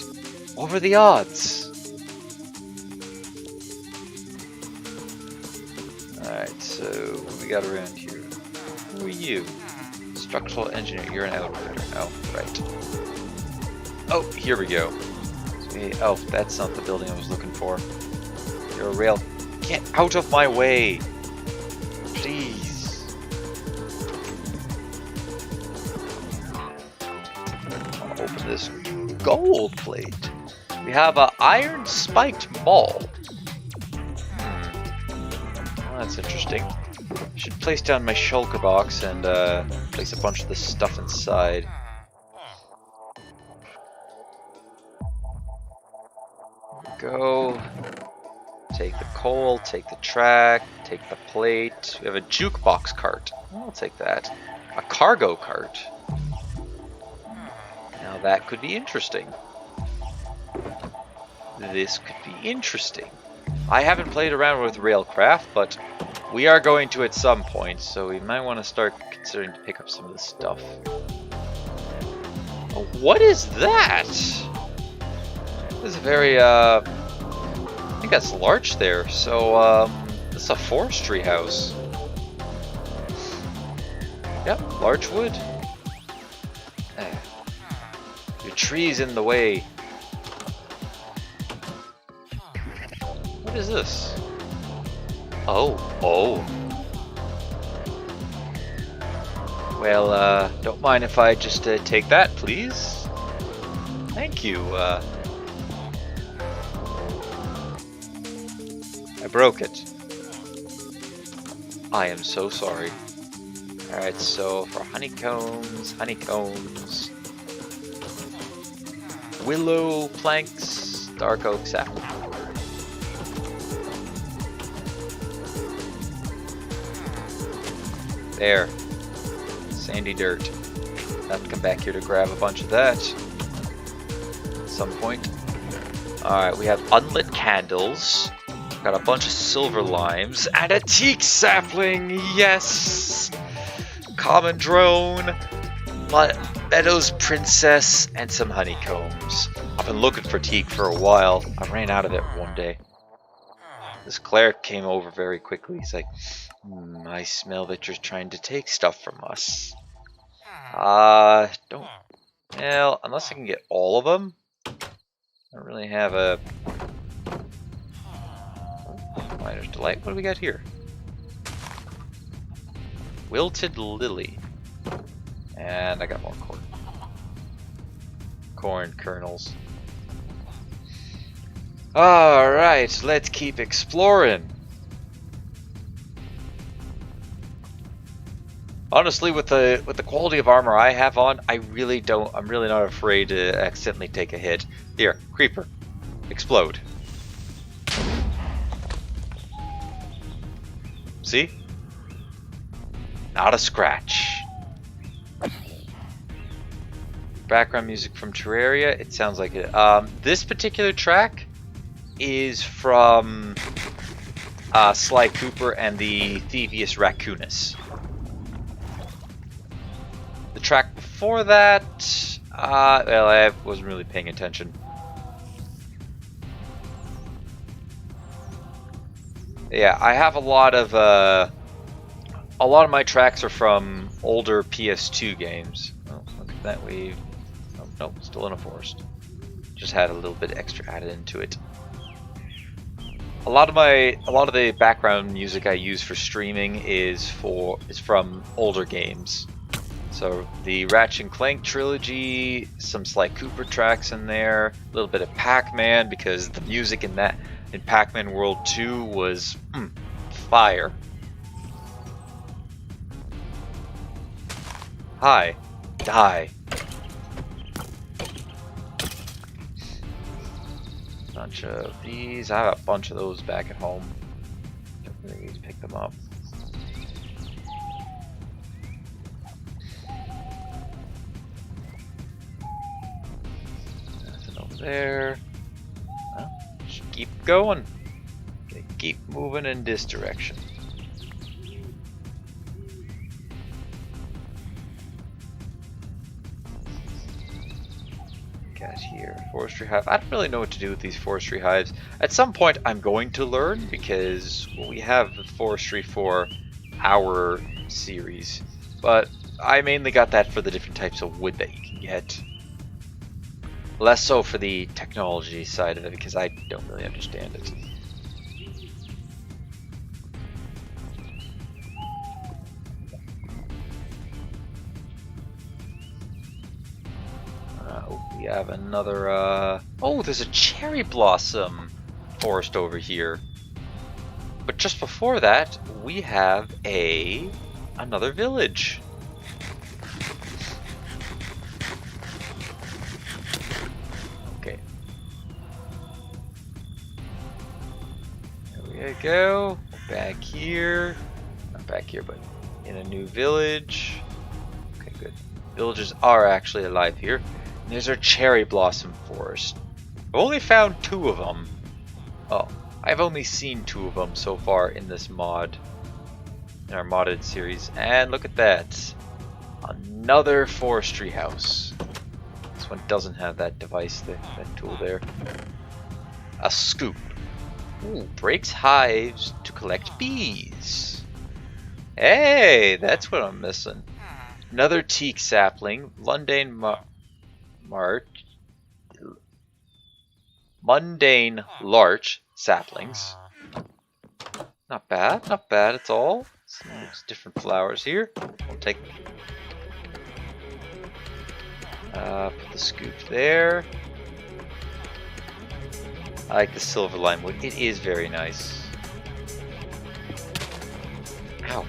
Speaker 1: What were the odds? Alright, so what we got around here? Who are you? Structural engineer. You're an elevator. Oh, right. Oh, here we go. Oh, that's not the building I was looking for. You're a rail. Get out of my way! Please. I'll open this gold plate. We have an iron spiked ball. Well, that's interesting. I should place down my shulker box and place a bunch of this stuff inside. There we go. Take the coal, take the track, take the plate. We have a jukebox cart. I'll take that. A cargo cart. Now that could be interesting. This could be interesting. I haven't played around with Railcraft, but we are going to at some point, so we might want to start considering to pick up some of this stuff. Oh, what is that? This is a very, I think that's larch there, so, it's a forestry house. Yep, larch wood. Your tree's in the way. What is this? Oh. Well, don't mind if I just take that, please. Thank you. I broke it. I am so sorry. Alright, so for honeycombs, willow planks, dark oak sapling. There. Sandy dirt. I have to come back here to grab a bunch of that at some point. Alright, we have unlit candles. Got a bunch of silver limes and a teak sapling. Yes! Common drone, Meadows Princess, and some honeycombs. I've been looking for teak for a while. I ran out of it one day. This cleric came over very quickly. He's like, I smell that you're trying to take stuff from us. Don't. Well, unless I can get all of them. I don't really have a... Miner's Delight. What do we got here? Wilted Lily. And I got more corn. Corn kernels. Alright, let's keep exploring. Honestly, with the quality of armor I have on, I'm really not afraid to accidentally take a hit. Here, creeper. Explode. See? Not a scratch. Background music from Terraria. It sounds like it. This particular track is from Sly Cooper and the Thievius Raccoonus. The track before that, well, I wasn't really paying attention. Yeah, I have a lot of my tracks are from older PS2 games. Oh, look at that wave. Oh, no, still in a forest. Just had a little bit extra added into it. A lot of the background music I use for streaming is from older games. So the Ratchet and Clank trilogy, some Sly Cooper tracks in there, a little bit of Pac-Man because the music in Pac-Man World 2 was fire. Hi. Die. Bunch of these. I have a bunch of those back at home. Don't really need to pick them up. Nothing over there. Well, just keep going. Keep moving in this direction. Got here, forestry hive. I don't really know what to do with these forestry hives. At some point I'm going to learn because we have the forestry for our series, but I mainly got that for the different types of wood that you can get. Less so for the technology side of it because I don't really understand it. We have another, oh, there's a cherry blossom forest over here. But just before that, we have another village. Okay. There we go. Back here. Not back here, but in a new village. Okay, good. Villagers are actually alive here. And there's our cherry blossom forest. I've only found 2 of them. Oh, I've only seen 2 of them so far in this mod. In our modded series. And look at that. Another forestry house. This one doesn't have that device, that tool there. A scoop. Ooh, breaks hives to collect bees. Hey, that's what I'm missing. Another teak sapling. Mundane larch saplings. Not bad at all. Some different flowers here. We'll take Put the scoop there. I like the silver lime wood. It is very nice. Ow.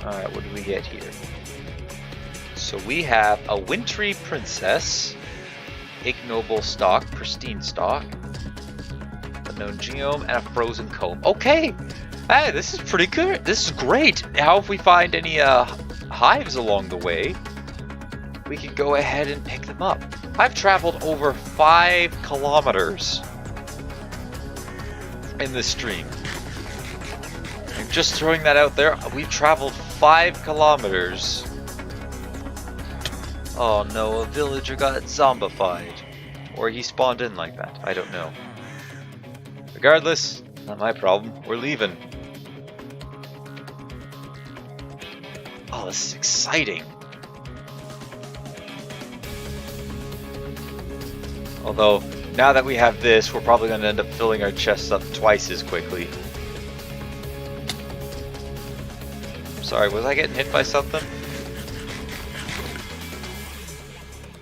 Speaker 1: Alright, what do we get here? So we have a wintry princess, ignoble stock, pristine stock, unknown geome, and a frozen comb. Okay! Hey, this is pretty good. This is great. Now if we find any hives along the way, we can go ahead and pick them up. I've traveled over 5 kilometers in this stream. I'm just throwing that out there. We've traveled 5 kilometers. Oh no, a villager got zombified. Or he spawned in like that. I don't know. Regardless, not my problem. We're leaving. Oh, this is exciting. Although, now that we have this, we're probably going to end up filling our chests up twice as quickly. Sorry, was I getting hit by something?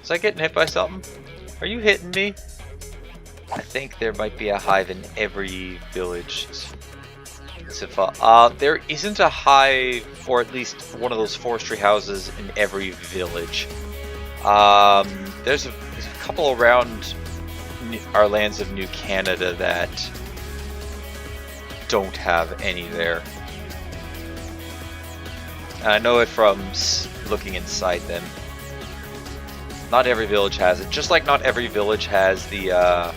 Speaker 1: Was I getting hit by something? Are you hitting me? I think there might be a hive in every village. There isn't a hive, or at least one of those forestry houses in every village. There's a couple around our lands of New Canada that don't have any there. And I know it from looking inside them. Not every village has it. Just like not every village has the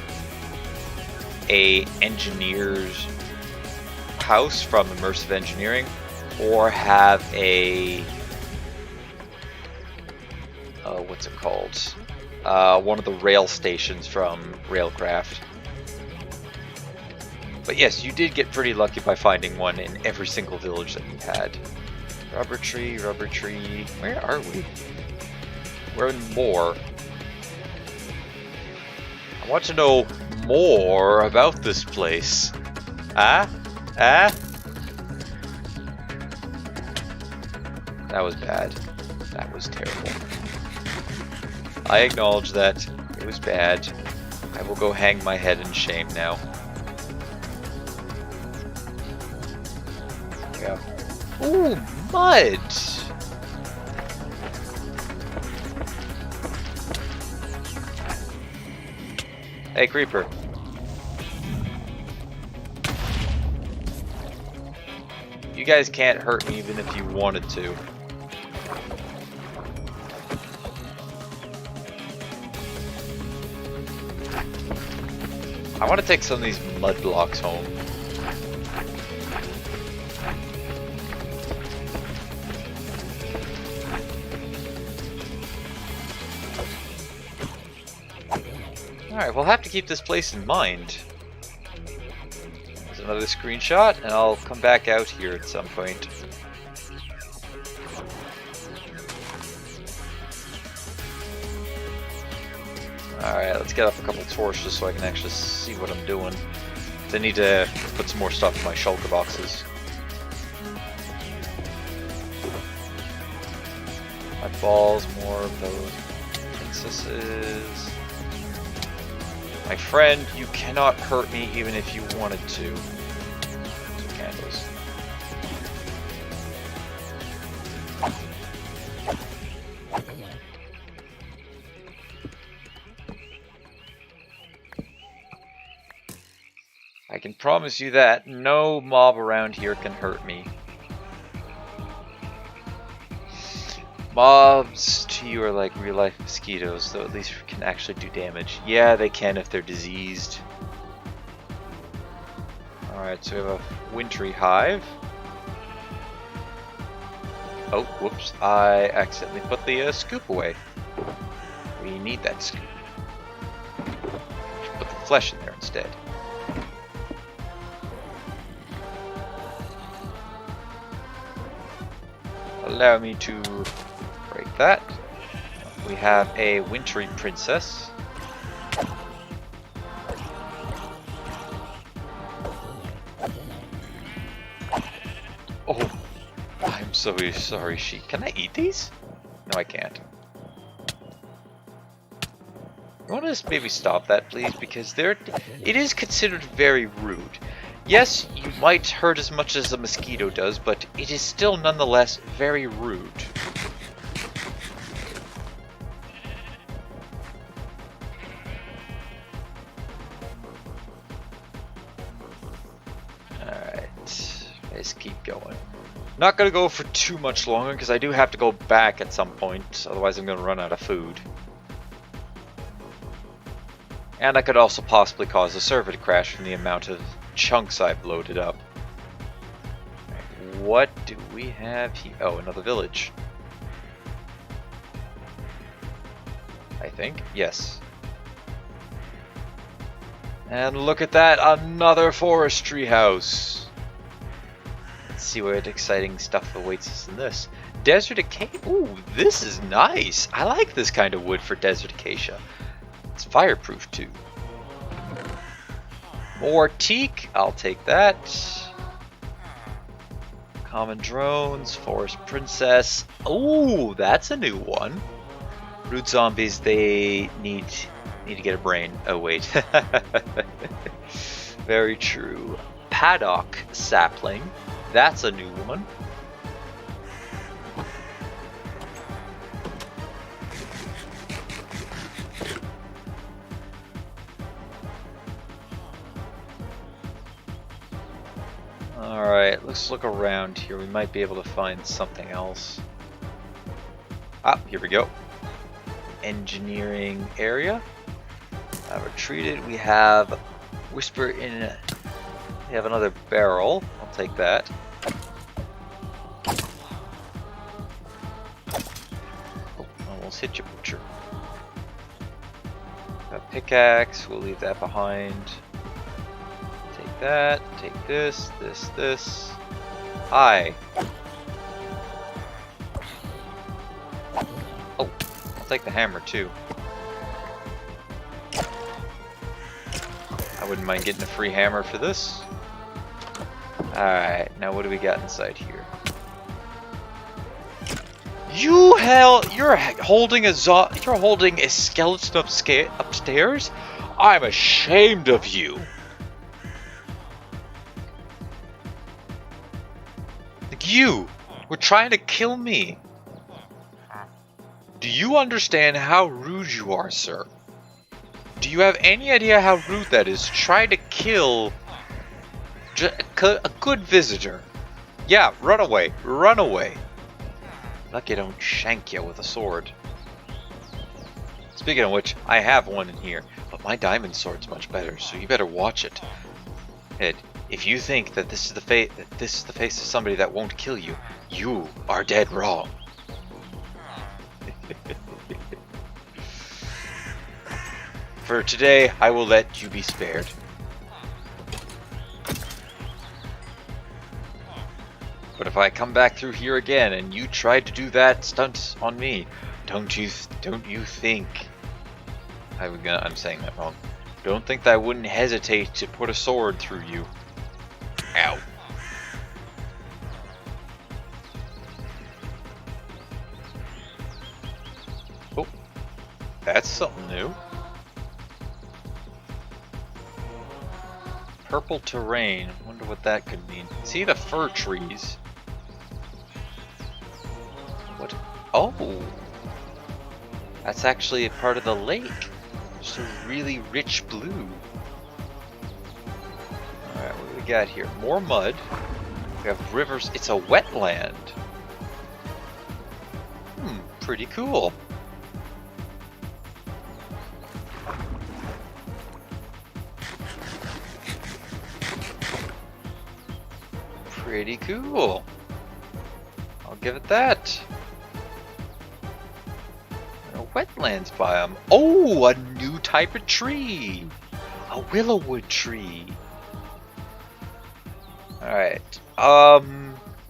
Speaker 1: a engineer's house from Immersive Engineering, or have a what's it called? One of the rail stations from Railcraft. But yes, you did get pretty lucky by finding one in every single village that you had. Rubber tree, rubber tree. Where are we? We're in more. I want to know more about this place. Ah? Ah? That was bad. That was terrible. I acknowledge that it was bad. I will go hang my head in shame now. Yeah. Ooh, mud! Hey, creeper. You guys can't hurt me even if you wanted to. I want to take some of these mud blocks home. Alright, we'll have to keep this place in mind. There's another screenshot, and I'll come back out here at some point. Alright, let's get up a couple torches so I can actually see what I'm doing. I need to put some more stuff in my shulker boxes. My balls, more of those princesses. My friend, you cannot hurt me even if you wanted to. Some candles. I can promise you that no mob around here can hurt me. Mobs to you are like real life mosquitoes, though at least can actually do damage. Yeah, they can if they're diseased. Alright, so we have a wintry hive. Oh, whoops, I accidentally put the scoop away. We need that scoop. Put the flesh in there instead. Allow me to break that. We have a wintry princess. Oh, I'm so sorry, sheep. Can I eat these? No, I can't. You want to maybe stop that, please? Because it is considered very rude. Yes, you might hurt as much as a mosquito does, but it is still nonetheless very rude. Alright, let's keep going. Not going to go for too much longer because I do have to go back at some point, otherwise I'm going to run out of food. And I could also possibly cause the server to crash from the amount of chunks I've loaded up. What do we have here? Oh, another village. I think. Yes. And look at that, another forestry house. Let's see what exciting stuff awaits us in this. Desert acacia. Ooh, this is nice. I like this kind of wood for desert acacia. It's fireproof too. More teak. I'll take that. Common drones. Forest princess. Ooh, that's a new one. Rude zombies. They need to get a brain. Oh wait. Very true. Paddock sapling. That's a new one. Alright, let's look around here. We might be able to find something else. Ah, here we go. Engineering area. Retreated. We have whisper in. We have another barrel. I'll take that. Oh, almost hit you, butcher. A pickaxe. We'll leave that behind. Take that. Take this. This. Hi. Oh, I'll take the hammer too. I wouldn't mind getting a free hammer for this. Alright, now what do we got inside here? You're holding a skeleton upstairs? I'm ashamed of you. Like you were trying to kill me. Do you understand how rude you are, sir? Do you have any idea how rude that is? Try to kill a good visitor. Yeah, run away. Run away. Lucky I don't shank you with a sword. Speaking of which, I have one in here, but my diamond sword's much better, so you better watch it. And if you think that this is the face of somebody that won't kill you, you are dead wrong. For today, I will let you be spared. But if I come back through here again and you try to do that stunt on me, don't you think I'm saying that wrong. Don't think that I wouldn't hesitate to put a sword through you. Ow. Oh, that's something new. Purple terrain. Wonder what that could mean. See the fir trees. What? Oh, that's actually a part of the lake. Just a really rich blue. Alright, what do we got here? More mud. We have rivers. It's a wetland. Pretty cool. Pretty cool. I'll give it that. A wetlands biome. Oh, a new type of tree. A willowwood tree. Alright.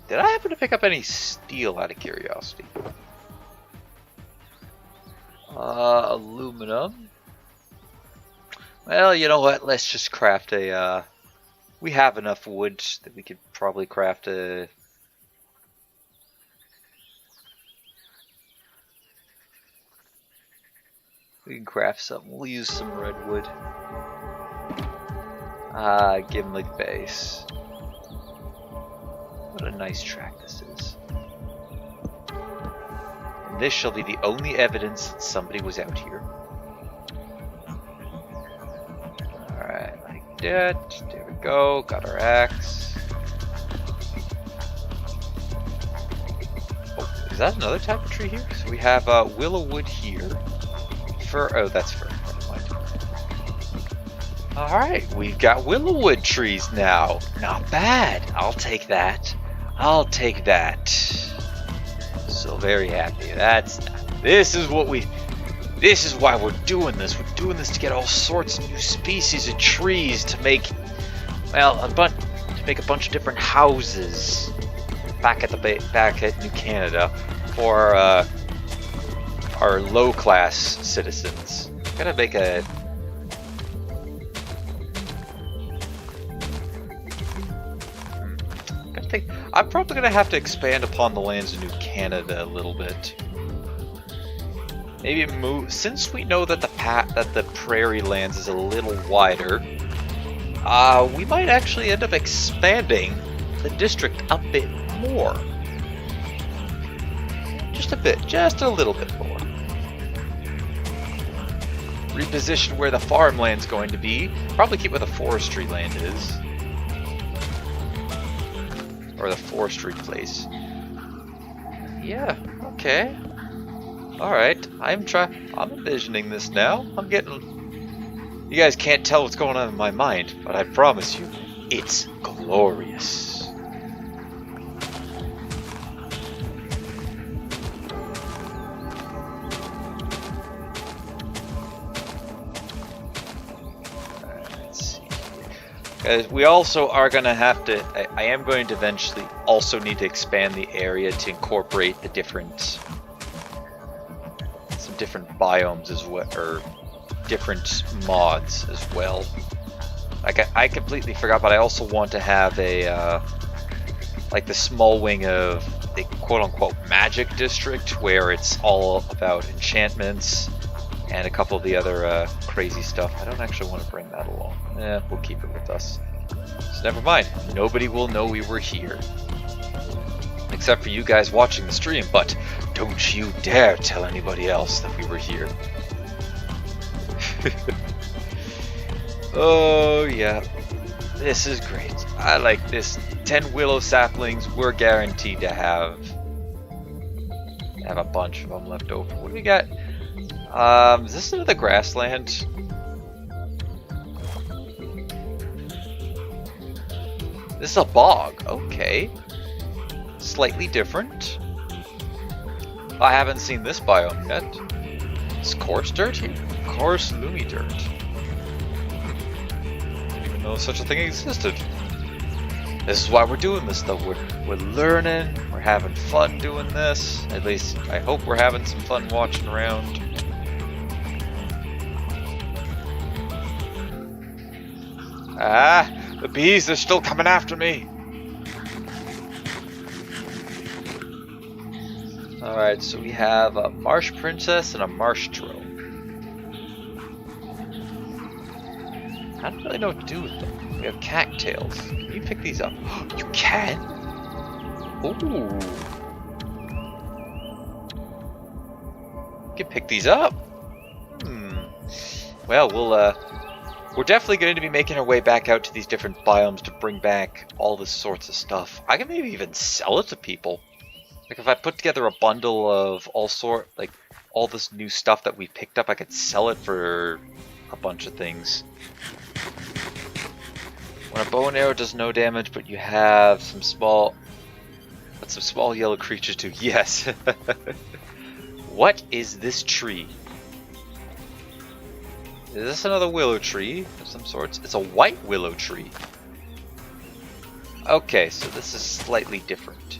Speaker 1: Did I happen to pick up any steel out of curiosity? Aluminum. Well, you know what? Let's just craft a, we have enough wood that we could probably craft a... We can craft something. We'll use some redwood. Gimlet base. What a nice track this is. And this shall be the only evidence that somebody was out here. Alright, like that. There we go. Got our axe. Oh, is that another type of tree here? So we have willow wood here. Fir. Oh, that's fir. Never mind. Alright, we've got willow wood trees now. Not bad. I'll take that. I'll take that. So very happy. This is why we're doing this. We're doing this to get all sorts of new species of trees to make, well, a bunch of different houses back at New Canada for our low-class citizens. Gotta make a. I'm probably going to have to expand upon the lands of New Canada a little bit. Maybe move, since we know that the prairie lands is a little wider. We might actually end up expanding the district a bit more. Just a bit, just a little bit more. Reposition where the farmland's going to be. Probably keep where the forestry land is. Or the forestry place. Yeah, okay. Alright, I'm envisioning this now. You guys can't tell what's going on in my mind, but I promise you, it's glorious. We also are going to have to, I am going to eventually also need to expand the area to incorporate some different biomes as well, or different mods as well. Like I completely forgot, but I also want to have a, like the small wing of the quote-unquote magic district where it's all about enchantments and a couple of the other crazy stuff. I don't actually want to bring that along. We'll keep it with us. So never mind. Nobody will know we were here. Except for you guys watching the stream, but don't you dare tell anybody else that we were here. Oh yeah. This is great. I like this. 10 willow saplings. We're guaranteed to have a bunch of them left over. What do we got? Is this another grassland? This is a bog. Okay. Slightly different. I haven't seen this biome yet. Is coarse dirt here? Coarse loomy dirt. Didn't even know such a thing existed. This is why we're doing this though. We're learning, we're having fun doing this. At least I hope we're having some fun watching around. Ah, the bees, they're still coming after me. Alright, so we have a marsh princess and a marsh drone. I don't really know what to do with them. We have cattails. Can you pick these up? You can? Ooh. You can pick these up. Well, we're definitely going to be making our way back out to these different biomes to bring back all this sorts of stuff. I can maybe even sell it to people. Like if I put together a bundle of all this new stuff that we picked up, I could sell it for a bunch of things. When a bow and arrow does no damage, but you have some small yellow creatures do. Yes. What is this tree? Is this another willow tree of some sorts? It's a white willow tree. Okay, so this is slightly different.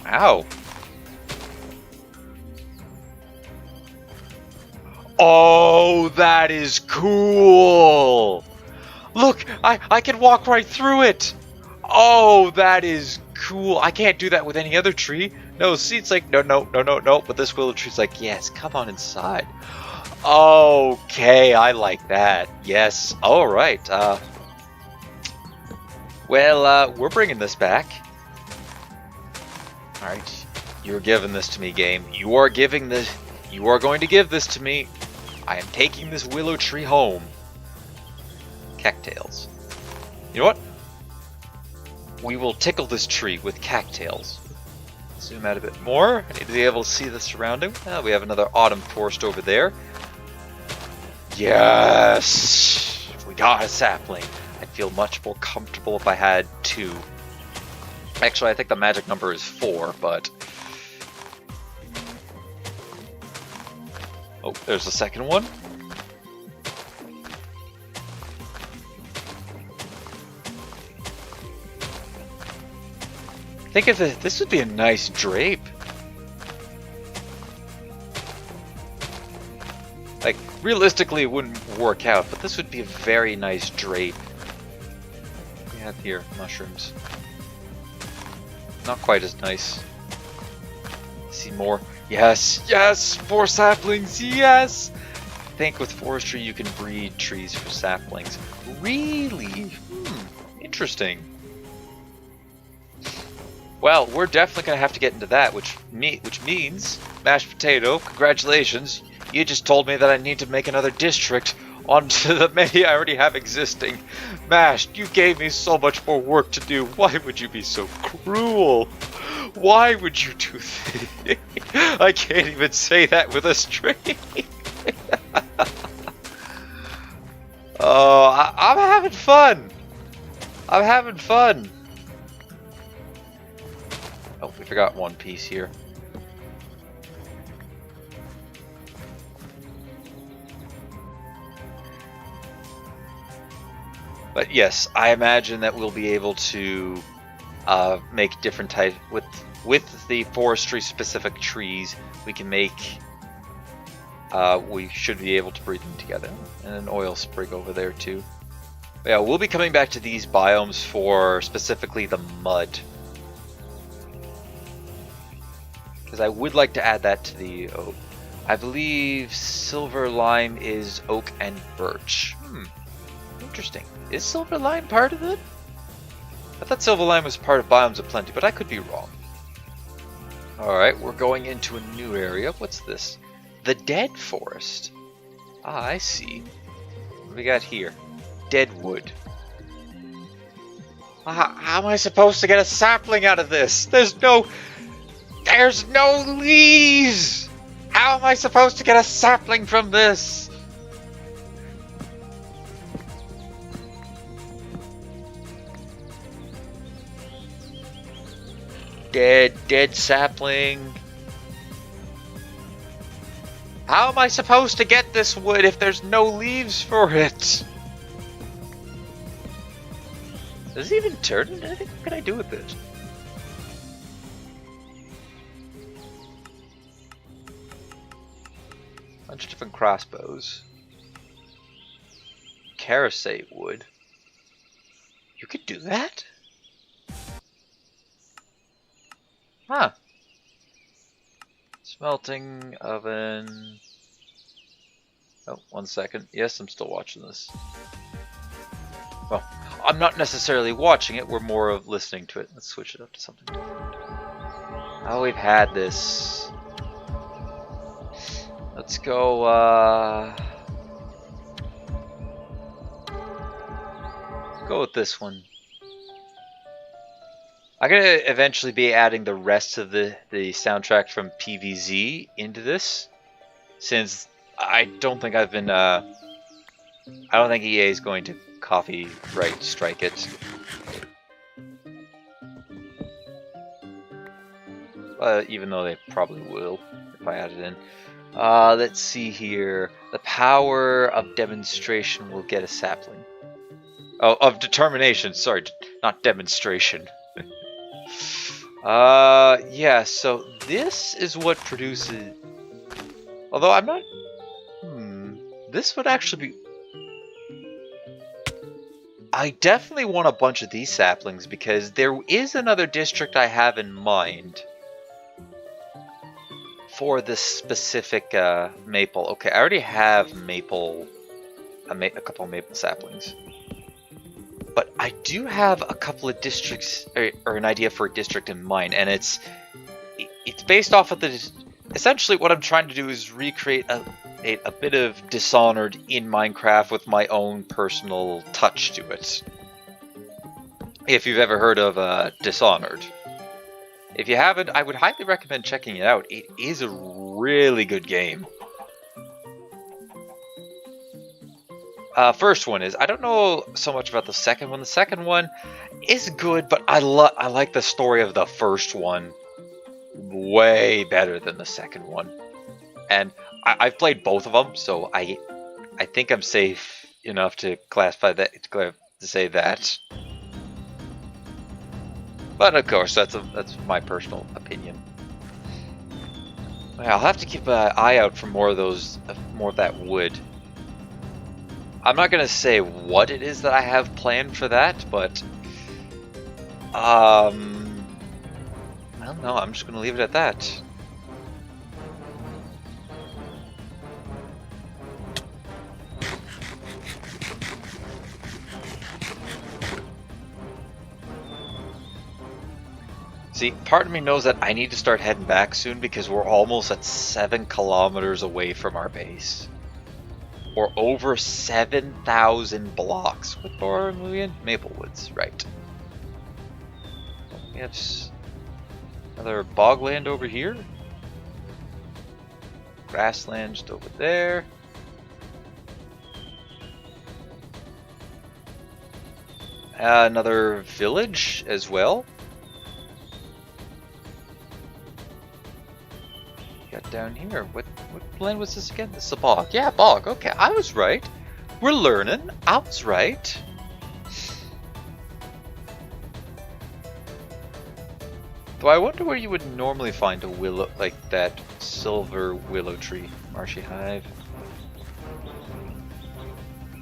Speaker 1: Ow. Oh, that is cool! Look, I can walk right through it! Oh, that is cool. I can't do that with any other tree. No, see, it's like, no. But this willow tree's like, yes, come on inside. Okay, I like that. Yes. All right. Well, we're bringing this back. All right. You're giving this to me, game. You are giving this. You are going to give this to me. I am taking this willow tree home. Cattails. You know what? We will tickle this tree with cattails. Zoom out a bit more. I need to be able to see the surrounding. We have another autumn forest over there. Yes! We got a sapling. I'd feel much more comfortable if I had 2. Actually, I think the magic number is 4, but... Oh, there's the second one. Think of it, this would be a nice drape. Like, realistically it wouldn't work out, but this would be a very nice drape. What do we have here? Mushrooms. Not quite as nice. See more? Yes! Yes! 4 saplings! Yes! I think with forestry you can breed trees for saplings. Really? Interesting. Well, we're definitely going to have to get into that, which means, mashed potato, congratulations. You just told me that I need to make another district onto the many I already have existing. Mashed, you gave me so much more work to do. Why would you be so cruel? Why would you do this? I can't even say that with a straight. Oh, I'm having fun. I'm having fun. Oh, we forgot one piece here. But yes, I imagine that we'll be able to make different types with the forestry specific trees. We can make. We should be able to breed them together, and an oil sprig over there too. But yeah, we'll be coming back to these biomes for specifically the mud, because I would like to add that to the oak. I believe silver lime is oak and birch. Interesting. Is silver lime part of it? I thought silver lime was part of Biomes of Plenty, but I could be wrong. Alright, we're going into a new area. What's this? The Dead Forest. Ah, I see. What do we got here? Dead wood. How am I supposed to get a sapling out of this? There's no leaves! How am I supposed to get a sapling from this? Dead sapling. How am I supposed to get this wood if there's no leaves for it? Does it even turn into anything? What can I do with it? Bunch of different crossbows. Karasate wood. You could do that? Huh. Smelting oven. Oh, 1 second. Yes, I'm still watching this. Well, I'm not necessarily watching it, we're more of listening to it. Let's switch it up to something different. Oh, we've had this. Let's go, go with this one. I'm going to eventually be adding the rest of the soundtrack from PVZ into this, since I don't think I've been, I don't think EA is going to copyright strike it. Even though they probably will, if I add it in. Let's see here. The power of demonstration will get a sapling. Oh, of determination, sorry, not demonstration. Yeah, so this is what produces... Although I'm not... This would actually be... I definitely want a bunch of these saplings because there is another district I have in mind for this specific maple. Okay, I already have maple, a couple of maple saplings. But I do have a couple of districts, or an idea for a district in mind, and it's based off of the... Essentially, what I'm trying to do is recreate a bit of Dishonored in Minecraft with my own personal touch to it. If you've ever heard of Dishonored. If you haven't, I would highly recommend checking it out. It is a really good game. First one is, I don't know so much about the second one. The second one is good, but I like the story of the first one way better than the second one. And I've played both of them, so I think I'm safe enough to classify that, to say that. But of course, that's my personal opinion. I'll have to keep an eye out for more of that wood. I'm not gonna say what it is that I have planned for that, but I don't know. I'm just gonna leave it at that. See, part of me knows that I need to start heading back soon because we're almost at 7 kilometers away from our base. Or over 7,000 blocks with 4 million maple woods, right? We have another bogland over here. Grassland just over there. Another village as well. Got down here. What land was this again? This is a bog. Yeah, bog. Okay, I was right. We're learning. I was right. Though I wonder where you would normally find a willow, like that silver willow tree. Marshy hive.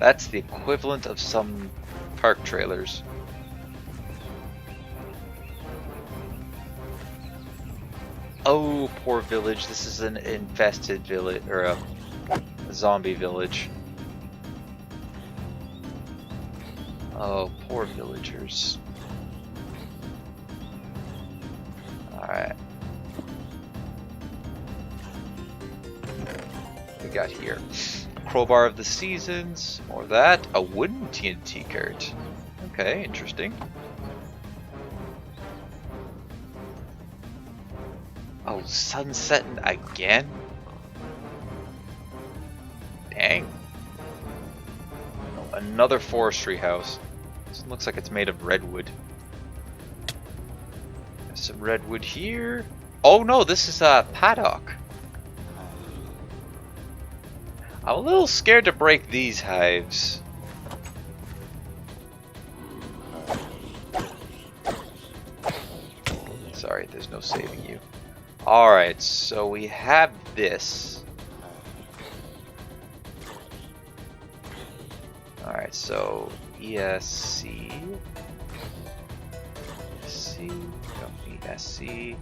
Speaker 1: That's the equivalent of some park trailers. Oh, poor village. This is an infested village, or a zombie village. Oh, poor villagers. Alright. What we got here? Crowbar of the Seasons. More of that. A wooden TNT cart. Okay, interesting. Oh, sun setting again? Dang. Oh, another forestry house. This looks like it's made of redwood. There's some redwood here. Oh no, this is a paddock. I'm a little scared to break these hives. Sorry, there's no saving you. Alright, so we have this. Alright, so ESC. ESC.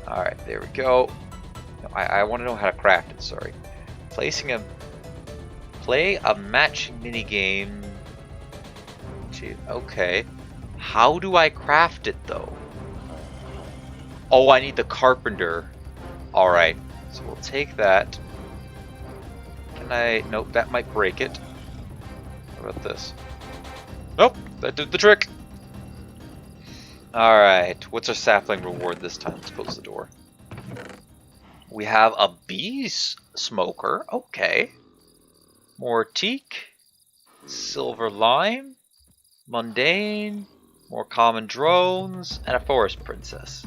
Speaker 1: Alright, there we go. No, I want to know how to craft it, sorry. Play a match minigame. Okay. How do I craft it though? Oh, I need the carpenter. Alright, so we'll take that. Can I... Nope, that might break it. What about this? Nope, that did the trick. Alright, what's our sapling reward this time? Let's close the door. We have a bee smoker. Okay. More teak. Silver lime. Mundane. More common drones. And a forest princess.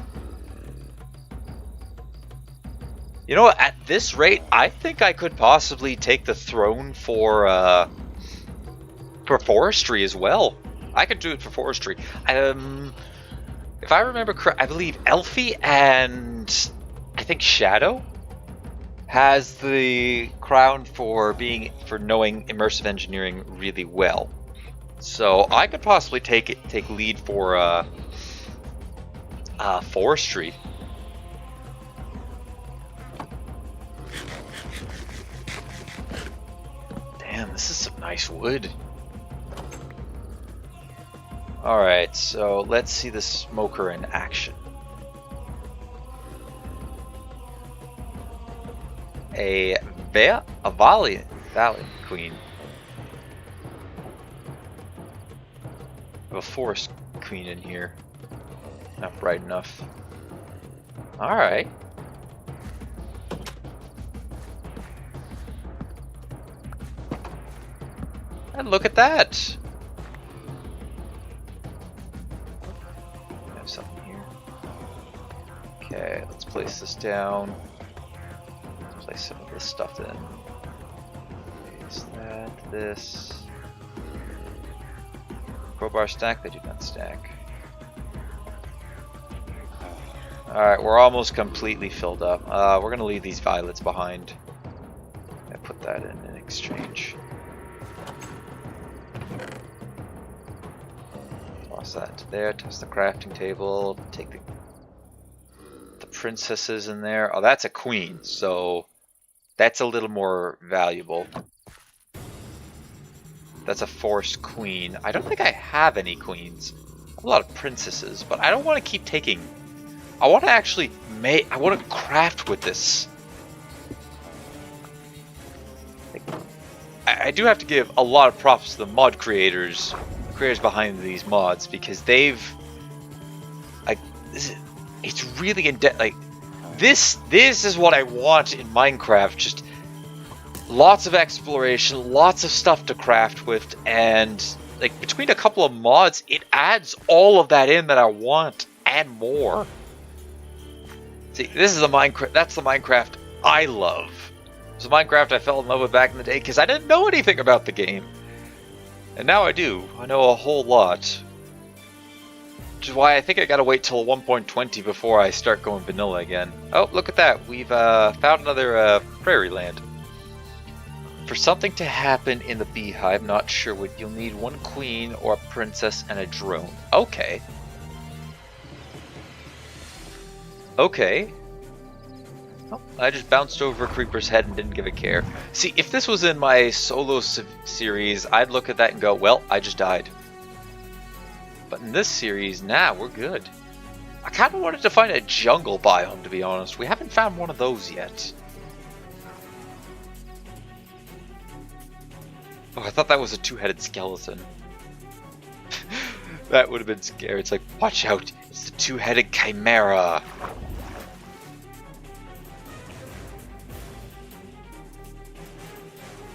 Speaker 1: You know what, at this rate, I think I could possibly take the throne for forestry as well. I could do it for forestry. If I remember correct, I believe Elfie and I think Shadow has the crown for knowing immersive engineering really well. So I could possibly take lead for forestry. This is some nice wood. Alright, so let's see the smoker in action. A valiant queen. A forest queen in here. Not bright enough. Alright. And look at that! I have something here. Okay, let's place this down. Place some of this stuff in. Place that, this. Crowbar stack, they do not stack. Alright, we're almost completely filled up. We're gonna leave these violets behind. I put that in exchange. Toss that to there, toss the crafting table, take the princesses in there. Oh, that's a queen, so that's a little more valuable. That's a forest queen. I don't think I have any queens. I have a lot of princesses, but I don't want to keep taking. I want to actually make. I want to craft with this. I do have to give a lot of props to the mod creators, behind these mods, because they've. Like, it's really in depth. Like, this is what I want in Minecraft. Just lots of exploration, lots of stuff to craft with, and like between a couple of mods, it adds all of that in that I want and more. See, this is the Minecraft. That's the Minecraft I love. It's the Minecraft I fell in love with back in the day because I didn't know anything about the game, and now I do. I know a whole lot, which is why I think I gotta wait till 1.20 before I start going vanilla again. Oh, look at that! We've found another prairie land. For something to happen in the beehive, not sure what you'll need: one queen or a princess and a drone. Okay. Okay. Oh, I just bounced over a creeper's head and didn't give a care. See, if this was in my solo series, I'd look at that and go, well, I just died. But in this series, nah, we're good. I kind of wanted to find a jungle biome, to be honest. We haven't found one of those yet. Oh, I thought that was a two-headed skeleton. That would have been scary. It's like, watch out, it's the two-headed chimera.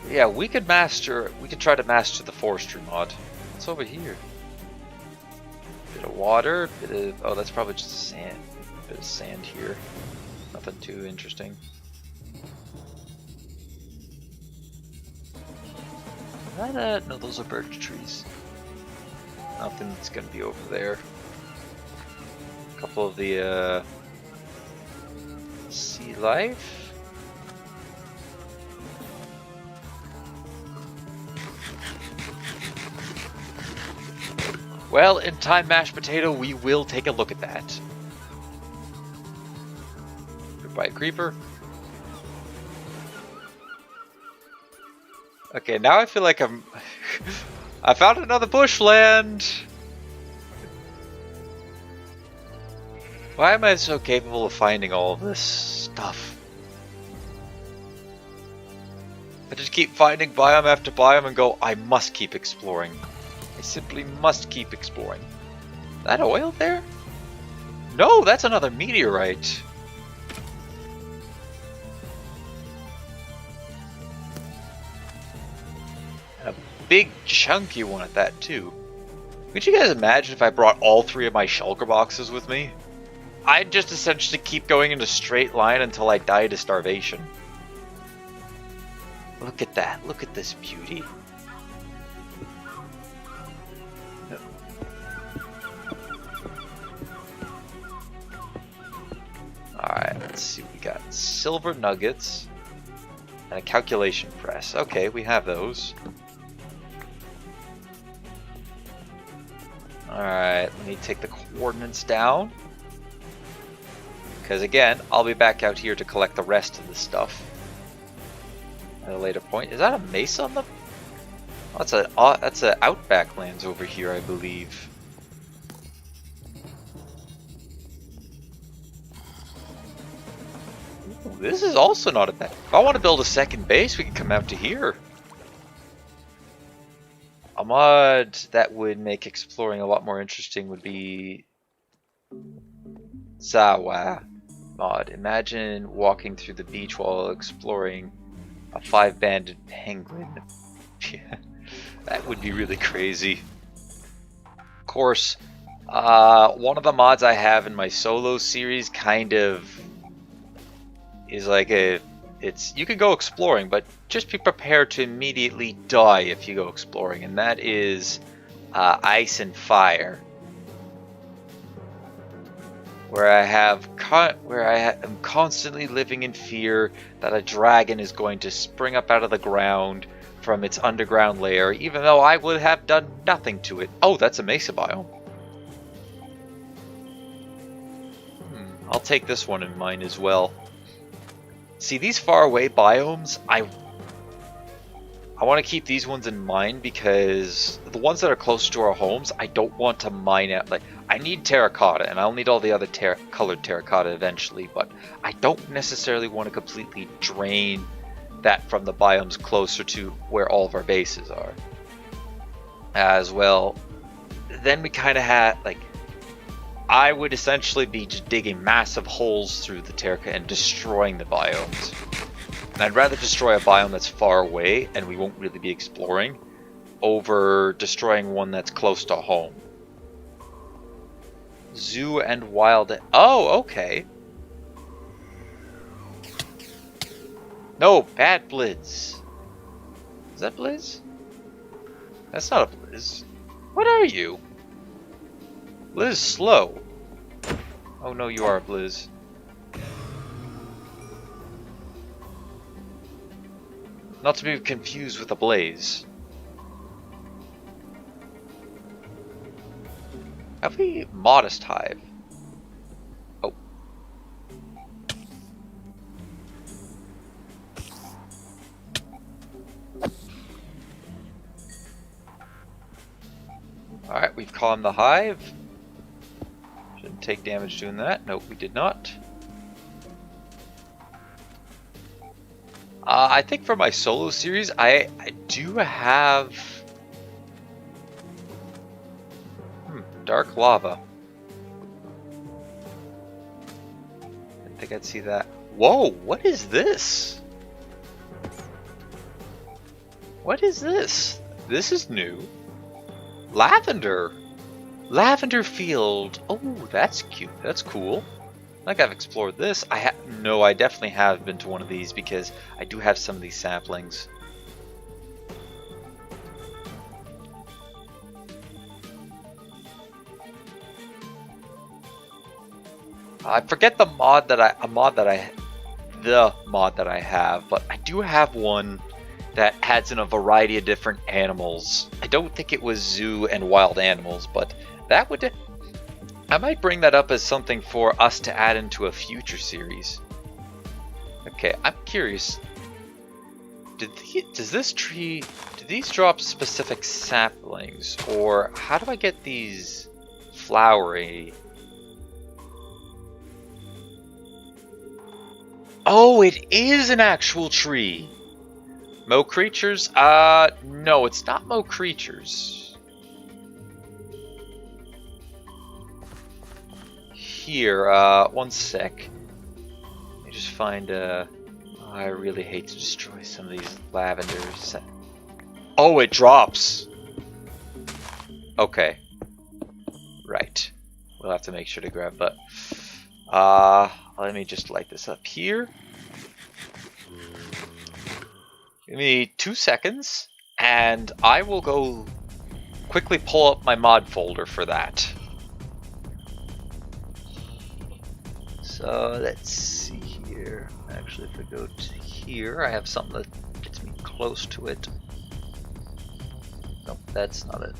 Speaker 1: Yeah, we could try to master the forestry mod. What's over here? Bit of water, oh, that's probably just sand. Bit of sand here. Nothing too interesting. No, those are birch trees. Nothing's gonna be over there. A couple of the sea life. Well, in time, mashed potato, we will take a look at that. Goodbye, creeper. Okay, now I feel like I found another bushland! Why am I so capable of finding all of this stuff? I just keep finding biome after biome and go, I must keep exploring. I simply must keep exploring. Is that oil there? No, that's another meteorite. And a big chunky one at that too. Could you guys imagine if I brought all three of my shulker boxes with me? I'd just essentially keep going in a straight line until I died of starvation. Look at that. Look at this beauty. Alright, let's see. We got silver nuggets and a calculation press. Okay, we have those. Alright, let me take the coordinates down. Because again, I'll be back out here to collect the rest of the stuff at a later point. Is that a mace on the That's a outback lands over here, I believe. Ooh, this is also not a bad. If I want to build a second base, we can come out to here. A mod that would make exploring a lot more interesting would be Zawa mod. Imagine walking through the beach while exploring a 5-banded penguin. Yeah, that would be really crazy. Of course, one of the mods I have in my solo series kind of is like you can go exploring, but just be prepared to immediately die if you go exploring, and that is Ice and Fire, where I am constantly living in fear that a dragon is going to spring up out of the ground from its underground lair, even though I would have done nothing to it. Oh, that's a mesa biome. I'll take this one in mind as well. See, these far away biomes, I want to keep these ones in mind because the ones that are close to our homes, I don't want to mine out. Like, I need terracotta, and I'll need all the other colored terracotta eventually, but I don't necessarily want to completely drain that from the biomes closer to where all of our bases are. As well, then we kind of had, like, I would essentially be just digging massive holes through the terracotta and destroying the biomes. And I'd rather destroy a biome that's far away and we won't really be exploring over destroying one that's close to home. Zoo and wild. Oh, okay. No, bad Blizz. Is that Blizz? That's not a Blizz. What are you? Blizz slow. Oh no, you are a Blizz. Not to be confused with a Blaze. Have we Modest Hive? Oh. Alright, we've calmed the hive. Shouldn't take damage doing that. Nope, we did not. I think for my solo series, I do have dark lava. Didn't think I'd see that. Whoa, what is this? What is this? This is new. Lavender. Lavender field. Oh, that's cute. That's cool. Like I've explored this. No, I definitely have been to one of these because I do have some of these saplings. I forget the mod that I have, but I do have one that adds in a variety of different animals. I don't think it was zoo and wild animals, but that would. I might bring that up as something for us to add into a future series. Okay, I'm curious. Does this tree? Do these drop specific saplings, or how do I get these flowery? Oh, it is an actual tree. Mo creatures? No, it's not Mo creatures. Here, one sec. Let me just find I really hate to destroy some of these lavenders. Oh, it drops. Okay. Right. We'll have to make sure to grab that. Let me just light this up here. Give me 2 seconds, and I will go quickly pull up my mod folder for that. So let's see here. Actually, if I go to here, I have something that gets me close to it. Nope, that's not it.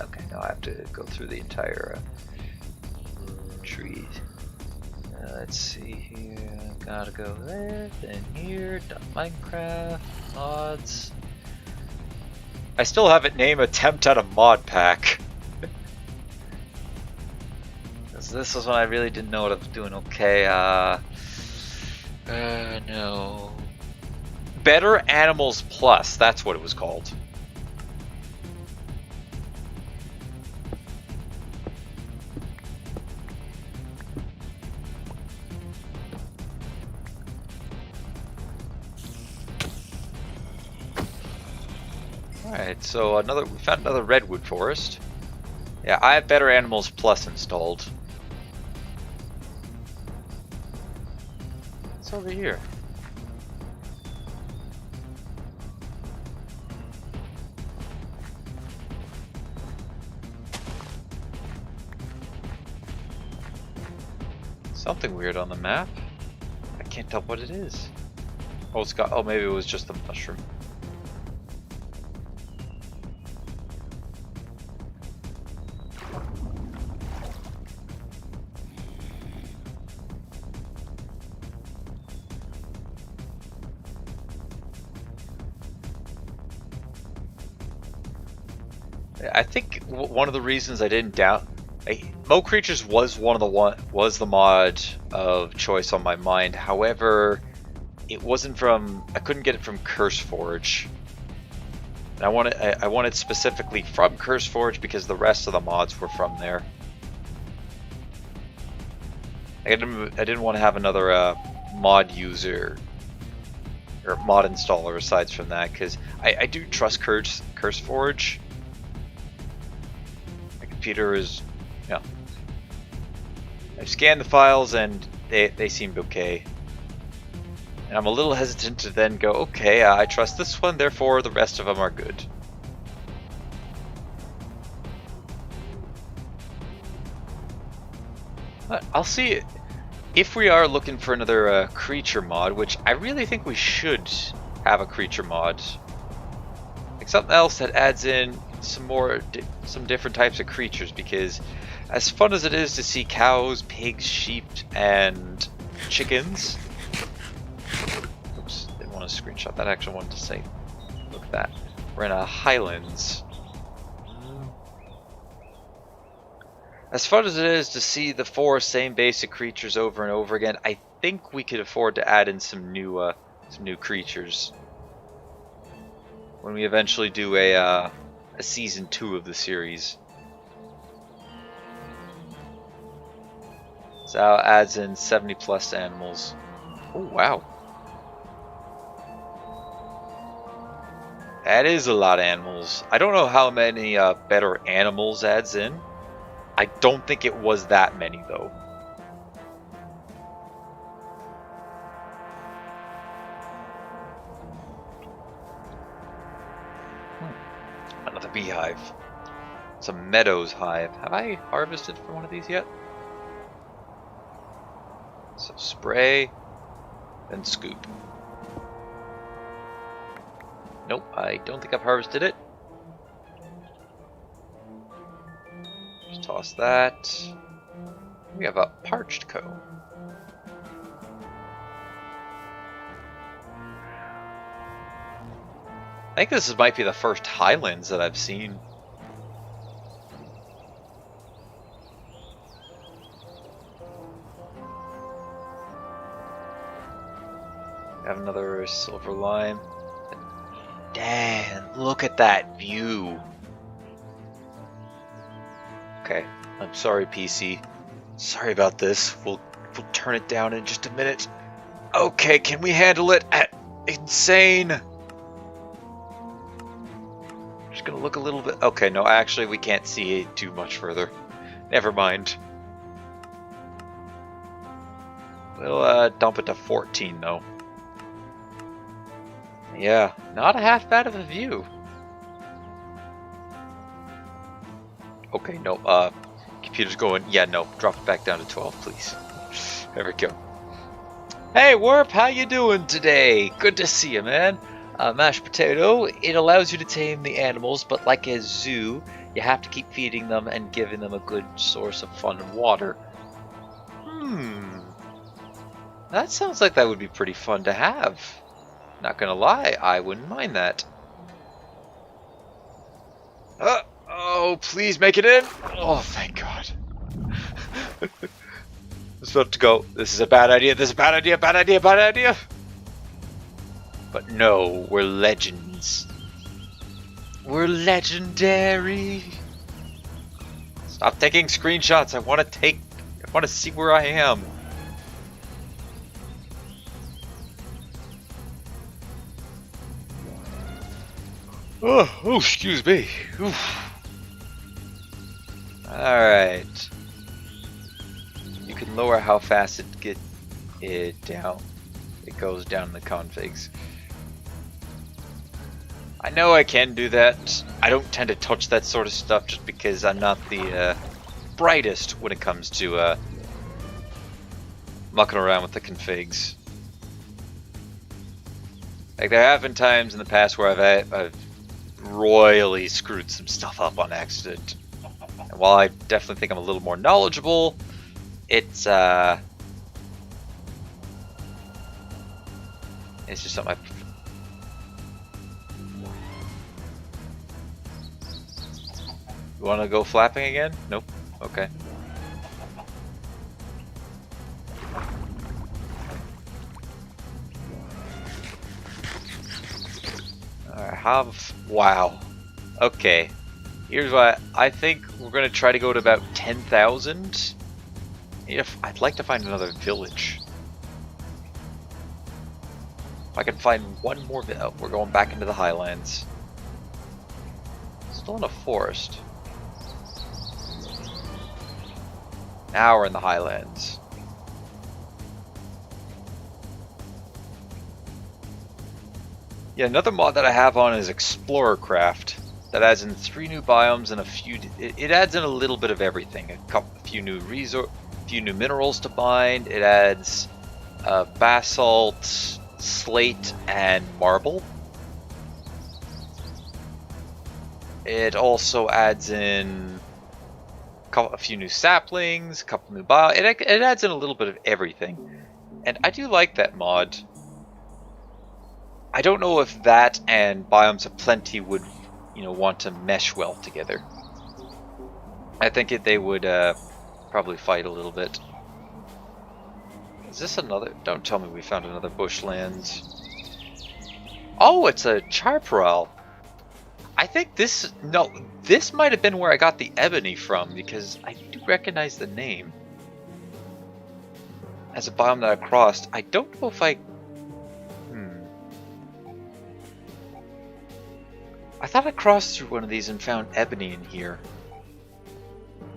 Speaker 1: Okay, now I have to go through the entire tree. Let's see here. Gotta go there, then here. Minecraft mods. I still haven't named attempt at a mod pack. This was when I really didn't know what I was doing. Okay, no. Better Animals Plus, that's what it was called. Alright, so we found another redwood forest. Yeah, I have Better Animals Plus installed. What's over here? Something weird on the map. I can't tell what it is. Oh, it's got. Oh, maybe it was just the mushroom. I think one of the reasons I didn't Mo Creatures was the mod of choice on my mind. However, it wasn't from. I couldn't get it from CurseForge. And I wanted specifically from CurseForge because the rest of the mods were from there. I didn't want to have another mod user or mod installer aside from that, because I do trust CurseForge. My computer is, yeah. I've scanned the files and they seemed okay. And I'm a little hesitant to then go, okay, I trust this one, therefore the rest of them are good. But I'll see if we are looking for another creature mod, which I really think we should have a creature mod. Like something else that adds in some different types of creatures, because as fun as it is to see cows, pigs, sheep, and chickens. Oops, didn't want to screenshot that. I actually wanted to say, look at that. We're in a highlands. As fun as it is to see the four same basic creatures over and over again, I think we could afford to add in some new creatures when we eventually do a season 2 of the series. So that adds in 70 plus animals. Oh wow, that is a lot of animals. I don't know how many better animals adds in. I don't think it was that many though. Another beehive. It's a meadows hive. Have I harvested from one of these yet? So spray, then scoop. Nope, I don't think I've harvested it. Just toss that. We have a parched comb. I think this might be the first highlands that I've seen. Have another silver lime. Damn, look at that view. Okay, I'm sorry, PC. Sorry about this. We'll turn it down in just a minute. Okay, can we handle it at insane? Just gonna look a little bit. Okay, no, actually, we can't see it too much further. Never mind. We'll dump it to 14 though. Yeah, not a half bad of a view. Okay, no, computer's going, yeah, no, drop it back down to 12, please. There we go. Hey, Warp, how you doing today? Good to see you, man. Mashed potato, it allows you to tame the animals, but like a zoo, you have to keep feeding them and giving them a good source of fun and water. That sounds like that would be pretty fun to have. Not gonna lie, I wouldn't mind that. Oh, please make it in! Oh, thank God. It's about to go. This is a bad idea, this is a bad idea, bad idea, bad idea! But no, we're legends. We're legendary! Stop taking screenshots, I want to see where I am. Oh, excuse me. Alright. You can lower how fast it goes down in the configs. I know I can do that. I don't tend to touch that sort of stuff just because I'm not the brightest when it comes to mucking around with the configs. Like, there have been times in the past where I've royally screwed some stuff up on accident. And while I definitely think I'm a little more knowledgeable, it's just something You want to go flapping again? Nope. Okay. Wow. Okay. Here's what I think we're gonna try to go to about 10,000. I'd like to find another village. If I can find one more village, we're going back into the highlands. Still in a forest. Now we're in the highlands. Yeah, another mod that I have on is Explorer Craft. That adds in 3 new biomes and a few. It adds in a little bit of everything. A few new minerals to bind. It adds basalt, slate, and marble. It also adds in a few new saplings, a couple new biomes. It adds in a little bit of everything, and I do like that mod. I don't know if that and Biomes of Plenty would, want to mesh well together. I think they would probably fight a little bit. Is this another? Don't tell me we found another bushlands. Oh, it's a charparal. I think this might have been where I got the ebony from, because I do recognize the name as a biome that I crossed. I don't know if I thought I crossed through one of these and found ebony in here.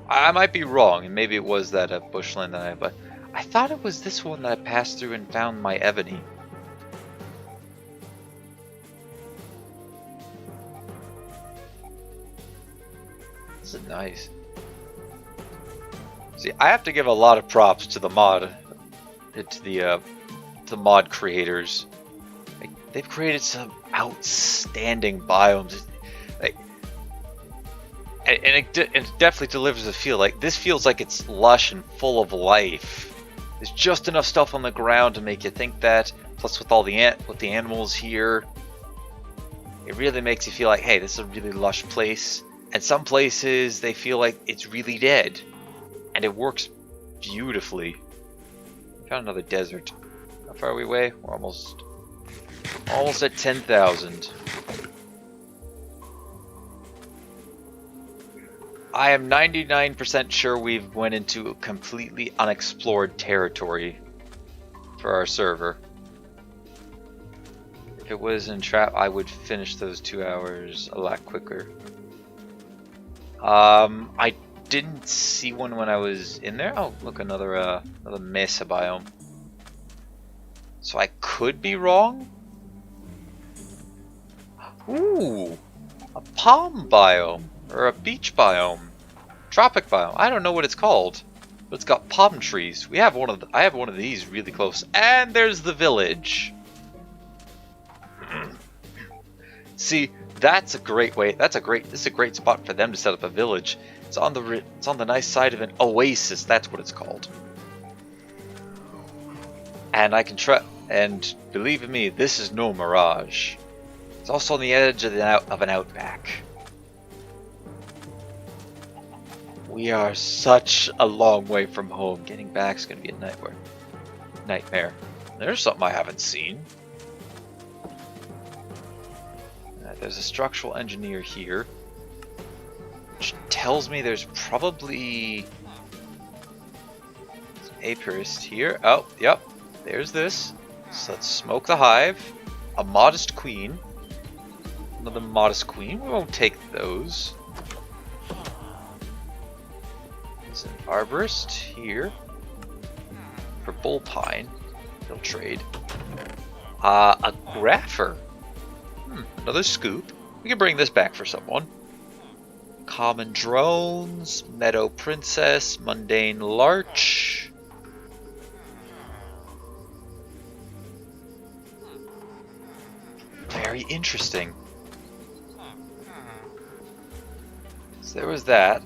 Speaker 1: I might be wrong, and maybe it was that bushland but I thought it was this one that I passed through and found my ebony. This is nice. See, I have to give a lot of props to the mod, to the mod creators. They've created some outstanding biomes, and it definitely delivers a feel. Like, this feels like it's lush and full of life. There's just enough stuff on the ground to make you think that. Plus, with all the animals here, it really makes you feel like, hey, this is a really lush place. And some places they feel like it's really dead, and it works beautifully. Found another desert. How far are we away? We're almost at 10,000. I am 99% sure we've went into a completely unexplored territory for our server. If it was in trap, I would finish those 2 hours a lot quicker. I didn't see one when I was in there. Oh, look, another mesa biome. So I could be wrong. Ooh, a palm biome, or a beach biome, tropic biome. I don't know what it's called, but it's got palm trees. I have one of these really close, and there's the village. See, that's a great way. This is a great spot for them to set up a village. It's on the nice side of an oasis. That's what it's called. And I can try. And believe me, this is no mirage. It's also on the edge of an outback. We are such a long way from home. Getting back is going to be a nightmare. There's something I haven't seen. There's a structural engineer here, which tells me there's probably some apiarist here. Oh, yep. There's this. So let's smoke the hive. A modest queen. Another modest queen. We won't take those. There's an arborist here. For bullpine. They'll trade. A grapher. Another scoop. We can bring this back for someone. Common drones. Meadow princess. Mundane larch. Very interesting. So there was that.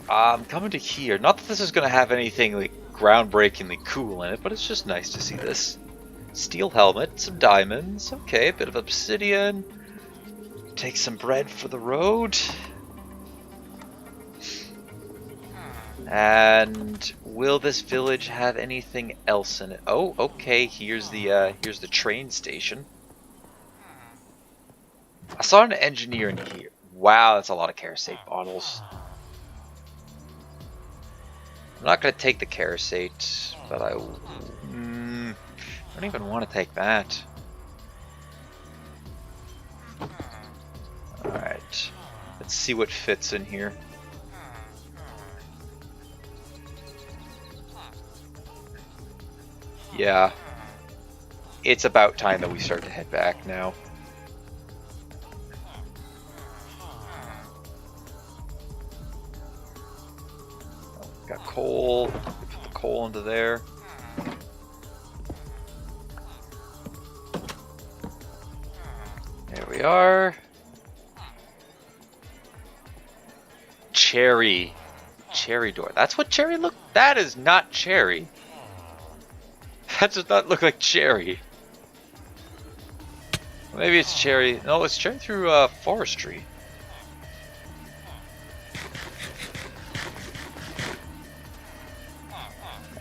Speaker 1: Coming to here. Not that this is going to have anything like groundbreakingly cool in it, but it's just nice to see this. Steel helmet, some diamonds. Okay, a bit of obsidian. Take some bread for the road. And will this village have anything else in it? Oh, okay. Here's the train station. I saw an engineer in here. Wow, that's a lot of Carasate bottles. I'm not going to take the Carasate, but I don't even want to take that. Alright, let's see what fits in here. Yeah, it's about time that we start to head back now. Got coal. Put the coal into there. There we are. Cherry. Cherry door. That's what cherry look. That is not cherry. That does not look like cherry. Maybe it's cherry. No, it's cherry through forestry.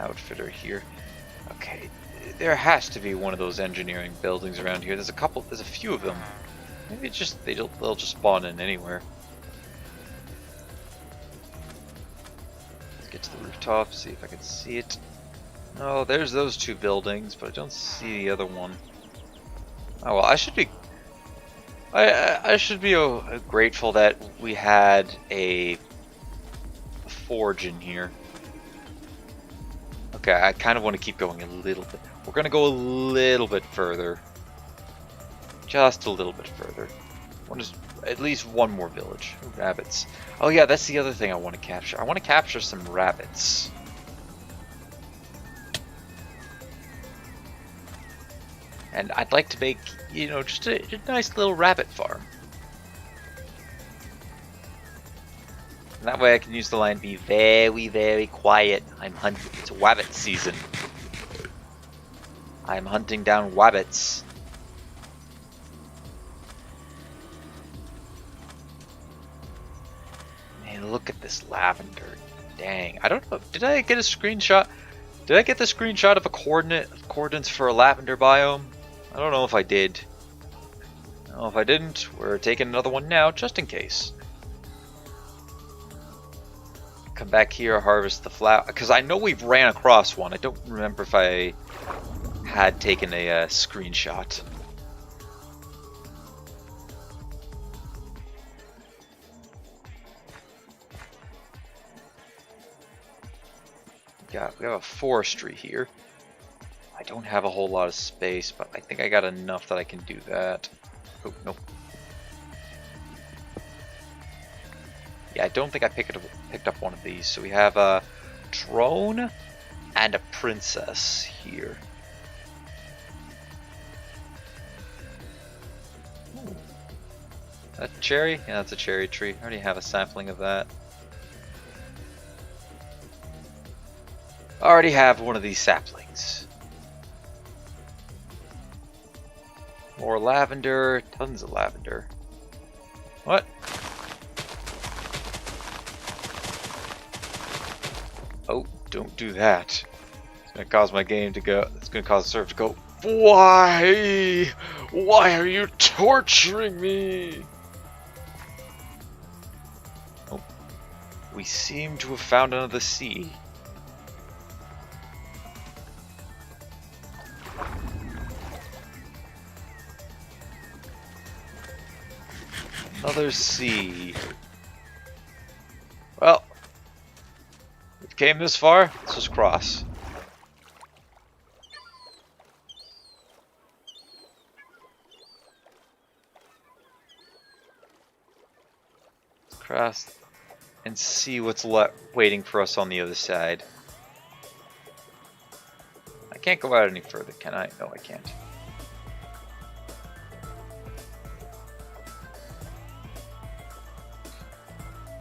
Speaker 1: Outfitter here. Okay, there has to be one of those engineering buildings around here. There's a few of them. Maybe it's just they'll just spawn in anywhere. Let's get to the rooftop, see if I can see it. No, there's those two buildings, but I don't see the other one. Oh well, I should be grateful that we had a forge in here. Okay, I kind of want to keep going a little bit. We're going to go a little bit further. Just a little bit further. At least one more village. Rabbits. Oh yeah, that's the other thing I want to capture. I want to capture some rabbits. And I'd like to make, you know, just a nice little rabbit farm. And that way I can use the line, be very, very quiet. I'm hunting. It's wabbit season. I'm hunting down wabbits. Man, look at this lavender. Dang. I don't know. Did I get a screenshot? Did I get the screenshot of coordinates for a lavender biome? I don't know if I did. Oh, if I didn't, we're taking another one now, just in case. Come back here, harvest the flower, because I know we've ran across one. I don't remember if I had taken a screenshot. Yeah, we have a forestry here. I don't have a whole lot of space, but I think I got enough that I can do that. Oh, no. Yeah, I don't think I picked up one of these. So we have a drone and a princess here. Ooh. That cherry? Yeah, that's a cherry tree. I already have a sapling of that. I already have one of these saplings. More lavender. Tons of lavender. What? Oh, don't do that. It's gonna cause my game to go. It's gonna cause the server to go. Why? Why are you torturing me? Oh, we seem to have found another sea. Another sea. Well, it came this far. Let's just cross. Cross and see what's waiting for us on the other side. I can't go out any further, can I? No, I can't.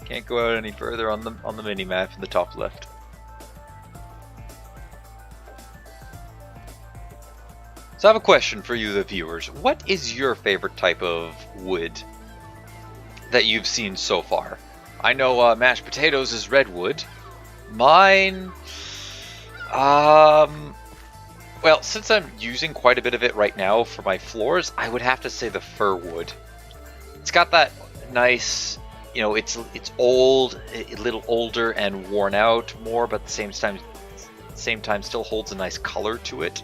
Speaker 1: Can't go out any further on the mini map in the top left. So I have a question for you, the viewers. What is your favorite type of wood that you've seen so far? I know mashed potatoes is redwood. Mine, well, since I'm using quite a bit of it right now for my floors, I would have to say the fir wood. It's got that nice, you know, it's old, a little older and worn out more, but at the same time still holds a nice color to it.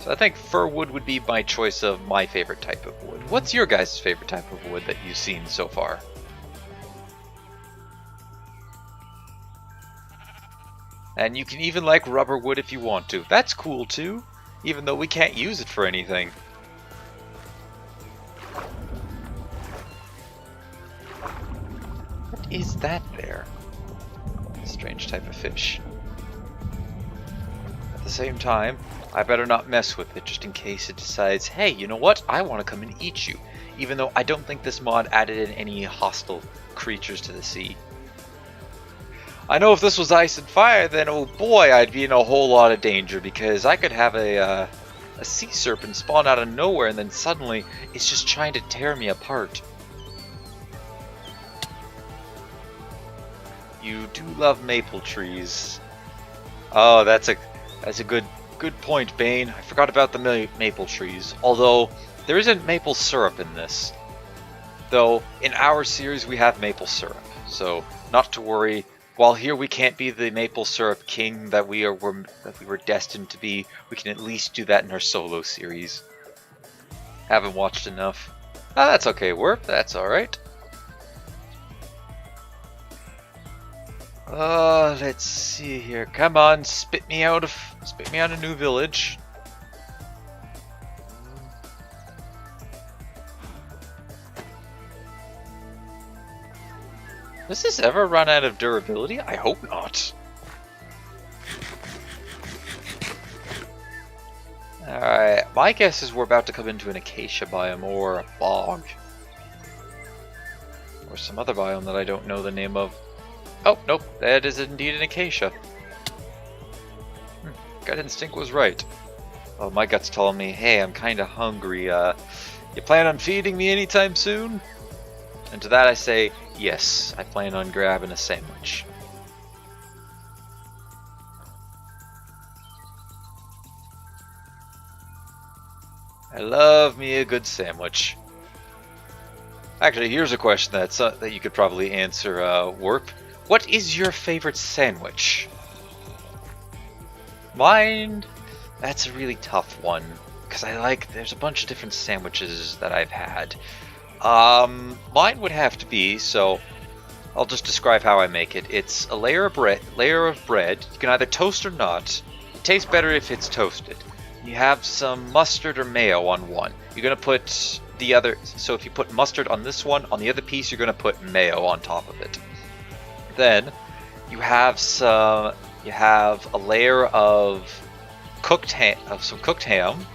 Speaker 1: So I think fir wood would be my choice of my favorite type of wood. What's your guys' favorite type of wood that you've seen so far? And you can even like rubber wood if you want to. That's cool too, even though we can't use it for anything. What is that there? Strange type of fish. At the same time, I better not mess with it just in case it decides, hey, you know what? I want to come and eat you. Even though I don't think this mod added in any hostile creatures to the sea. I know if this was ice and fire, then oh boy, I'd be in a whole lot of danger, because I could have a sea serpent spawn out of nowhere and then suddenly it's just trying to tear me apart. You do love maple trees. Oh, that's a good point, Bane. I forgot about the maple trees. Although there isn't maple syrup in this. Though in our series we have maple syrup, so not to worry. While here we can't be the maple syrup king that we were destined to be, we can at least do that in our solo series. Haven't watched enough. Ah, that's okay, Warp. That's all right. Let's see here. Come on, spit me out a new village. Does this ever run out of durability? I hope not. Alright, my guess is we're about to come into an acacia biome or a bog. Or some other biome that I don't know the name of. Oh, nope, that is indeed an acacia. Gut instinct was right. Oh, my gut's telling me, hey, I'm kinda hungry, you plan on feeding me anytime soon? And to that I say, yes, I plan on grabbing a sandwich. I love me a good sandwich. Actually, here's a question that you could probably answer, Warp. What is your favorite sandwich? Mine? That's a really tough one, because there's a bunch of different sandwiches that I've had. Mine would have to be, so I'll just describe how I make it. It's a layer of bread. You can either toast or not. It tastes better if it's toasted. You have some mustard or mayo on one. You're gonna put the other. So if you put mustard on this one, on the other piece, you're gonna put mayo on top of it. Then you have a layer of some cooked ham.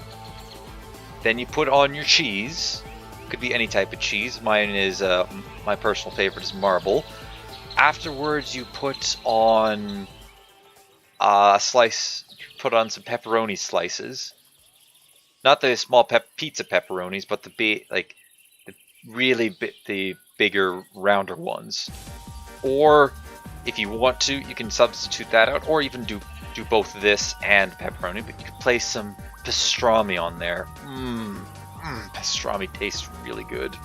Speaker 1: Then you put on your cheese. Could be any type of cheese. Mine is my personal favorite is marble. Afterwards, you put on a slice. Put on some pepperoni slices. not the small pizza pepperonis, but the the bigger, rounder ones. Or if you want to, you can substitute that out, or even do both this and pepperoni, but you can place some pastrami on there. Pastrami tastes really good.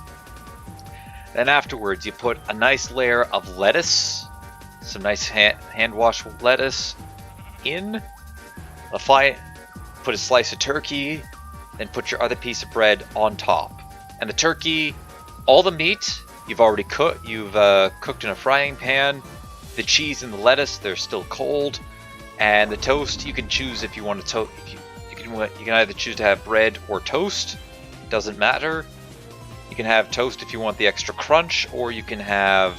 Speaker 1: Then afterwards, you put a nice layer of lettuce, some nice hand washed lettuce in. Put a slice of turkey, then put your other piece of bread on top. And the turkey, all the meat you've already cooked. You've cooked in a frying pan. The cheese and the lettuce, they're still cold. And the toast, you can choose if you want to you can either choose to have bread or toast. Doesn't matter. You can have toast if you want the extra crunch, or you can have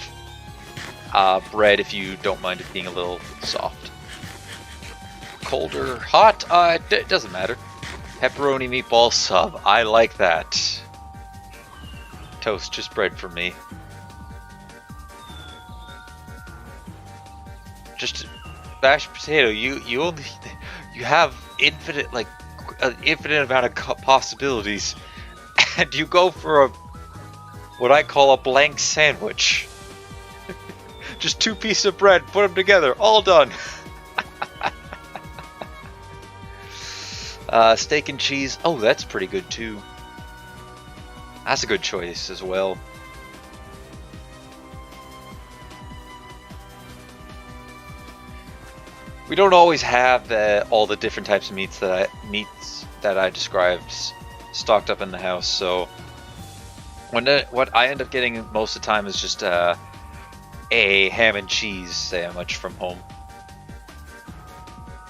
Speaker 1: bread if you don't mind it being a little soft. Cold or hot, it doesn't matter. Pepperoni meatball sub, I like that. Toast, just bread for me. Just mashed potato. You have infinite an infinite amount of possibilities, and you go for what I call a blank sandwich. Just 2 pieces of bread, put them together, all done. Steak and cheese. Oh, that's pretty good too. That's a good choice as well. We don't always have all the different types of meats that I described stocked up in the house, so what I end up getting most of the time is just a ham and cheese sandwich from home.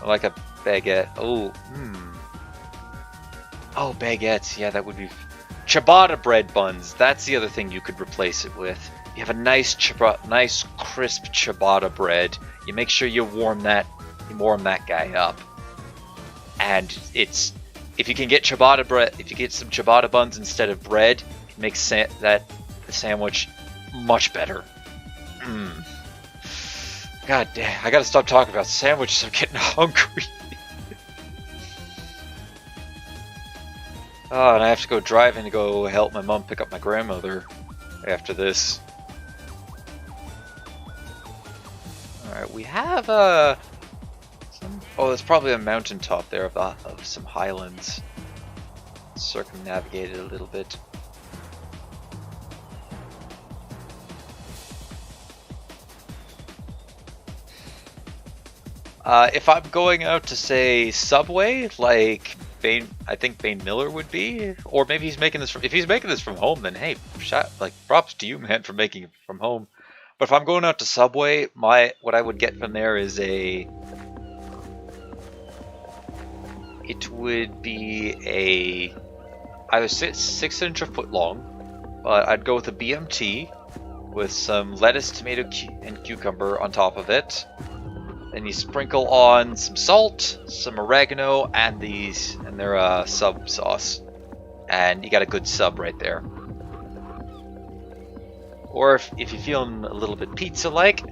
Speaker 1: I like a baguette. Oh, baguettes. Yeah, that would be ciabatta bread buns. That's the other thing you could replace it with. You have a nice crisp ciabatta bread. You make sure you warm that guy up. And if you can get ciabatta bread, if you get some ciabatta buns instead of bread, it makes the sandwich much better. God damn, I gotta stop talking about sandwiches. I'm getting hungry. Oh, and I have to go driving to go help my mom pick up my grandmother after this. Alright, we have oh, there's probably a mountaintop there of some highlands. Circumnavigate it a little bit. If I'm going out to, say, Subway, like I think Bane Miller would be, or maybe he's making this if he's making this from home, then hey, props to you, man, for making it from home. But if I'm going out to Subway, what I would get from there is it would be either 6" or foot long, but I'd go with a BMT with some lettuce, tomato, and cucumber on top of it. Then you sprinkle on some salt, some oregano, and their sub sauce, and you got a good sub right there. Or if you're feeling a little bit pizza-like,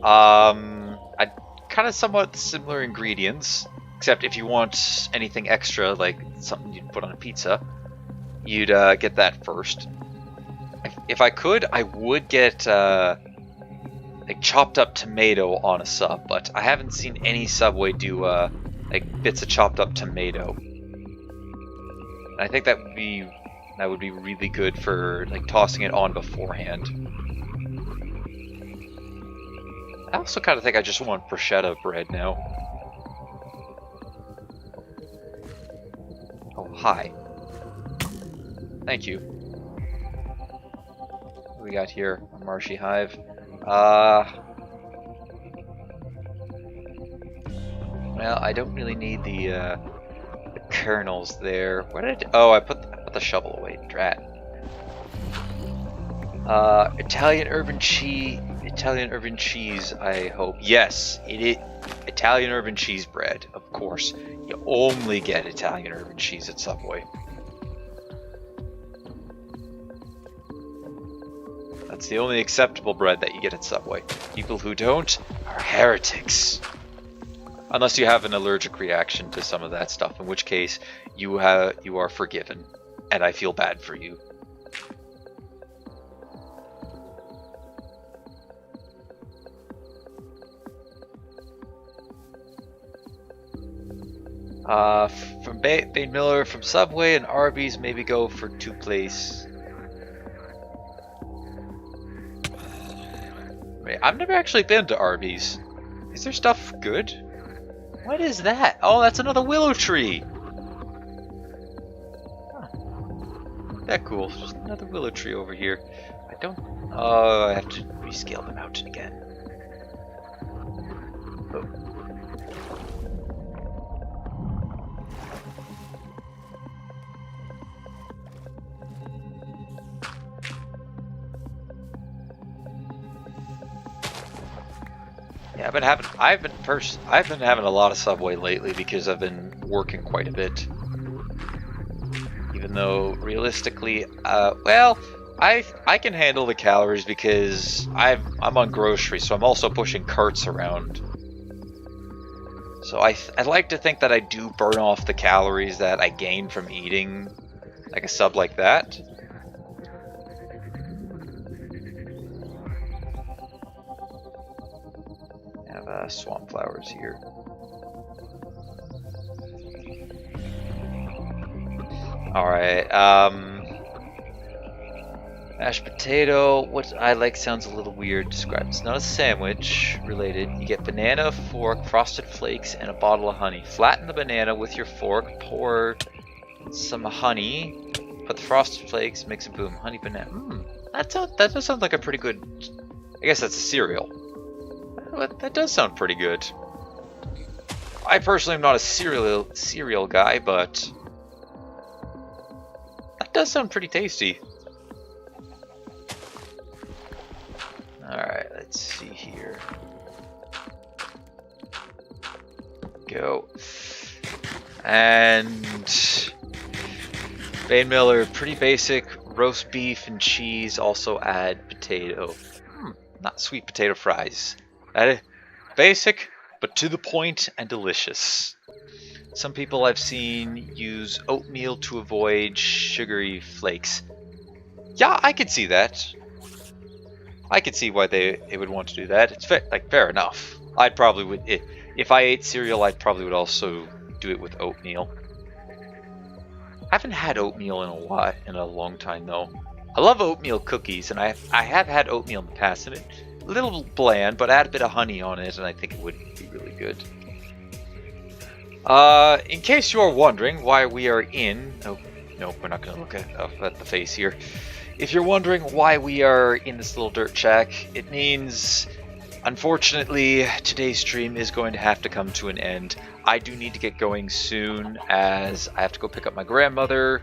Speaker 1: I'd kind of somewhat similar ingredients, except if you want anything extra, like something you'd put on a pizza, you'd get that first. If I could, I would get like chopped up tomato on a sub, but I haven't seen any Subway do like bits of chopped up tomato. And I think that would be really good for like tossing it on beforehand. I also kind of think I just want bruschetta bread now. Oh, hi. Thank you. What do we got here? A marshy hive. Well, I don't really need the kernels there. Where did I put the shovel away, drat. Italian urban cheese, I hope. Yes, it is Italian urban cheese bread, of course. You only get Italian urban cheese at Subway. That's the only acceptable bread that you get at Subway. People who don't are heretics. Unless you have an allergic reaction to some of that stuff, in which case you are forgiven, and I feel bad for you. From Bane Miller, from Subway and Arby's, maybe go for 2 place. Wait, I've never actually been to Arby's. Is their stuff good? What is that? Oh, that's another willow tree. Huh. That cool. Just another willow tree over here. I don't. Oh, I have to rescale the mountain again. Oh. Yeah, I've been having a lot of Subway lately because I've been working quite a bit. Even though realistically, well, I can handle the calories because I'm on groceries, so I'm also pushing carts around. So I'd like to think that I do burn off the calories that I gain from eating like a sub like that. Swamp flowers here. Alright, mashed potato, what I like sounds a little weird. Describe. It's not a sandwich related. You get banana, fork, frosted flakes, and a bottle of honey. Flatten the banana with your fork, pour some honey, put the frosted flakes, mix it, boom. Honey banana. That does sound like a pretty good, I guess that's a cereal. That does sound pretty good. I personally am not a cereal guy, but that does sound pretty tasty. Alright, let's see here. Go. And Bane Miller, pretty basic. Roast beef and cheese, also add potato. Not sweet potato fries. That is basic, but to the point and delicious. Some people I've seen use oatmeal to avoid sugary flakes. Yeah, I could see that. I could see why they would want to do that. It's fair enough. I'd probably would if I ate cereal. I'd probably would also do it with oatmeal. I haven't had oatmeal in a long time though. I love oatmeal cookies, and I have had oatmeal in the past, and it's a little bland, but add a bit of honey on it, and I think it would be really good. In case you are wondering why we are in... Oh, no, we're not going to look at the face here. If you're wondering why we are in this little dirt shack, it means, unfortunately, today's stream is going to have to come to an end. I do need to get going soon, as I have to go pick up my grandmother,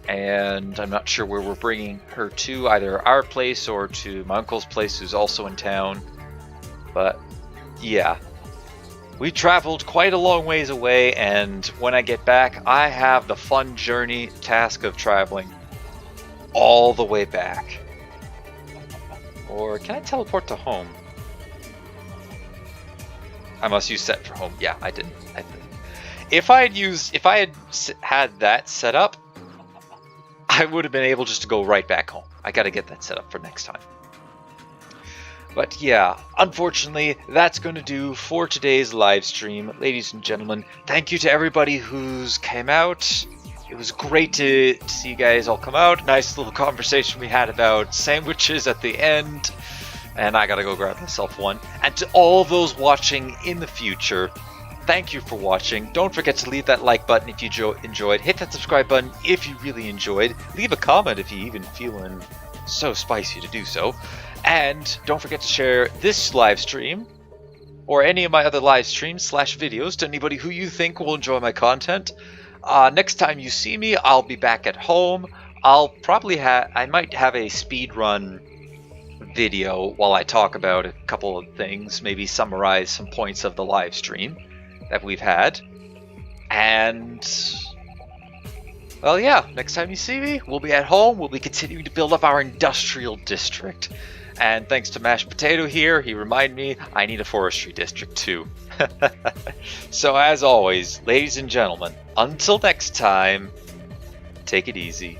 Speaker 1: and I'm not sure where we're bringing her to, either our place or to my uncle's place, who's also in town. But yeah, we traveled quite a long ways away, and when I get back, I have the fun journey task of traveling all the way back. Or can I teleport to home? I must use set for home. Yeah, I didn't. If I had that set up, I would have been able just to go right back home. I gotta get that set up for next time. But yeah, unfortunately, that's going to do for today's live stream. Ladies and gentlemen, thank you to everybody who's came out. It was great to see you guys all come out. Nice little conversation we had about sandwiches at the end. And I gotta go grab myself one. And to all of those watching in the future, thank you for watching. Don't forget to leave that like button if you enjoyed. Hit that subscribe button if you really enjoyed. Leave a comment if you even feeling so spicy to do so. And don't forget to share this live stream or any of my other live streams / videos to anybody who you think will enjoy my content. Next time you see me, I'll be back at home. I might have a speed run video while I talk about a couple of things, maybe summarize some points of the live stream that we've had. And well, yeah, next time you see me, we'll be at home. We'll be continuing to build up our industrial district. And thanks to Mashed Potato here, he reminded me I need a forestry district too. So as always, ladies and gentlemen, until next time, take it easy.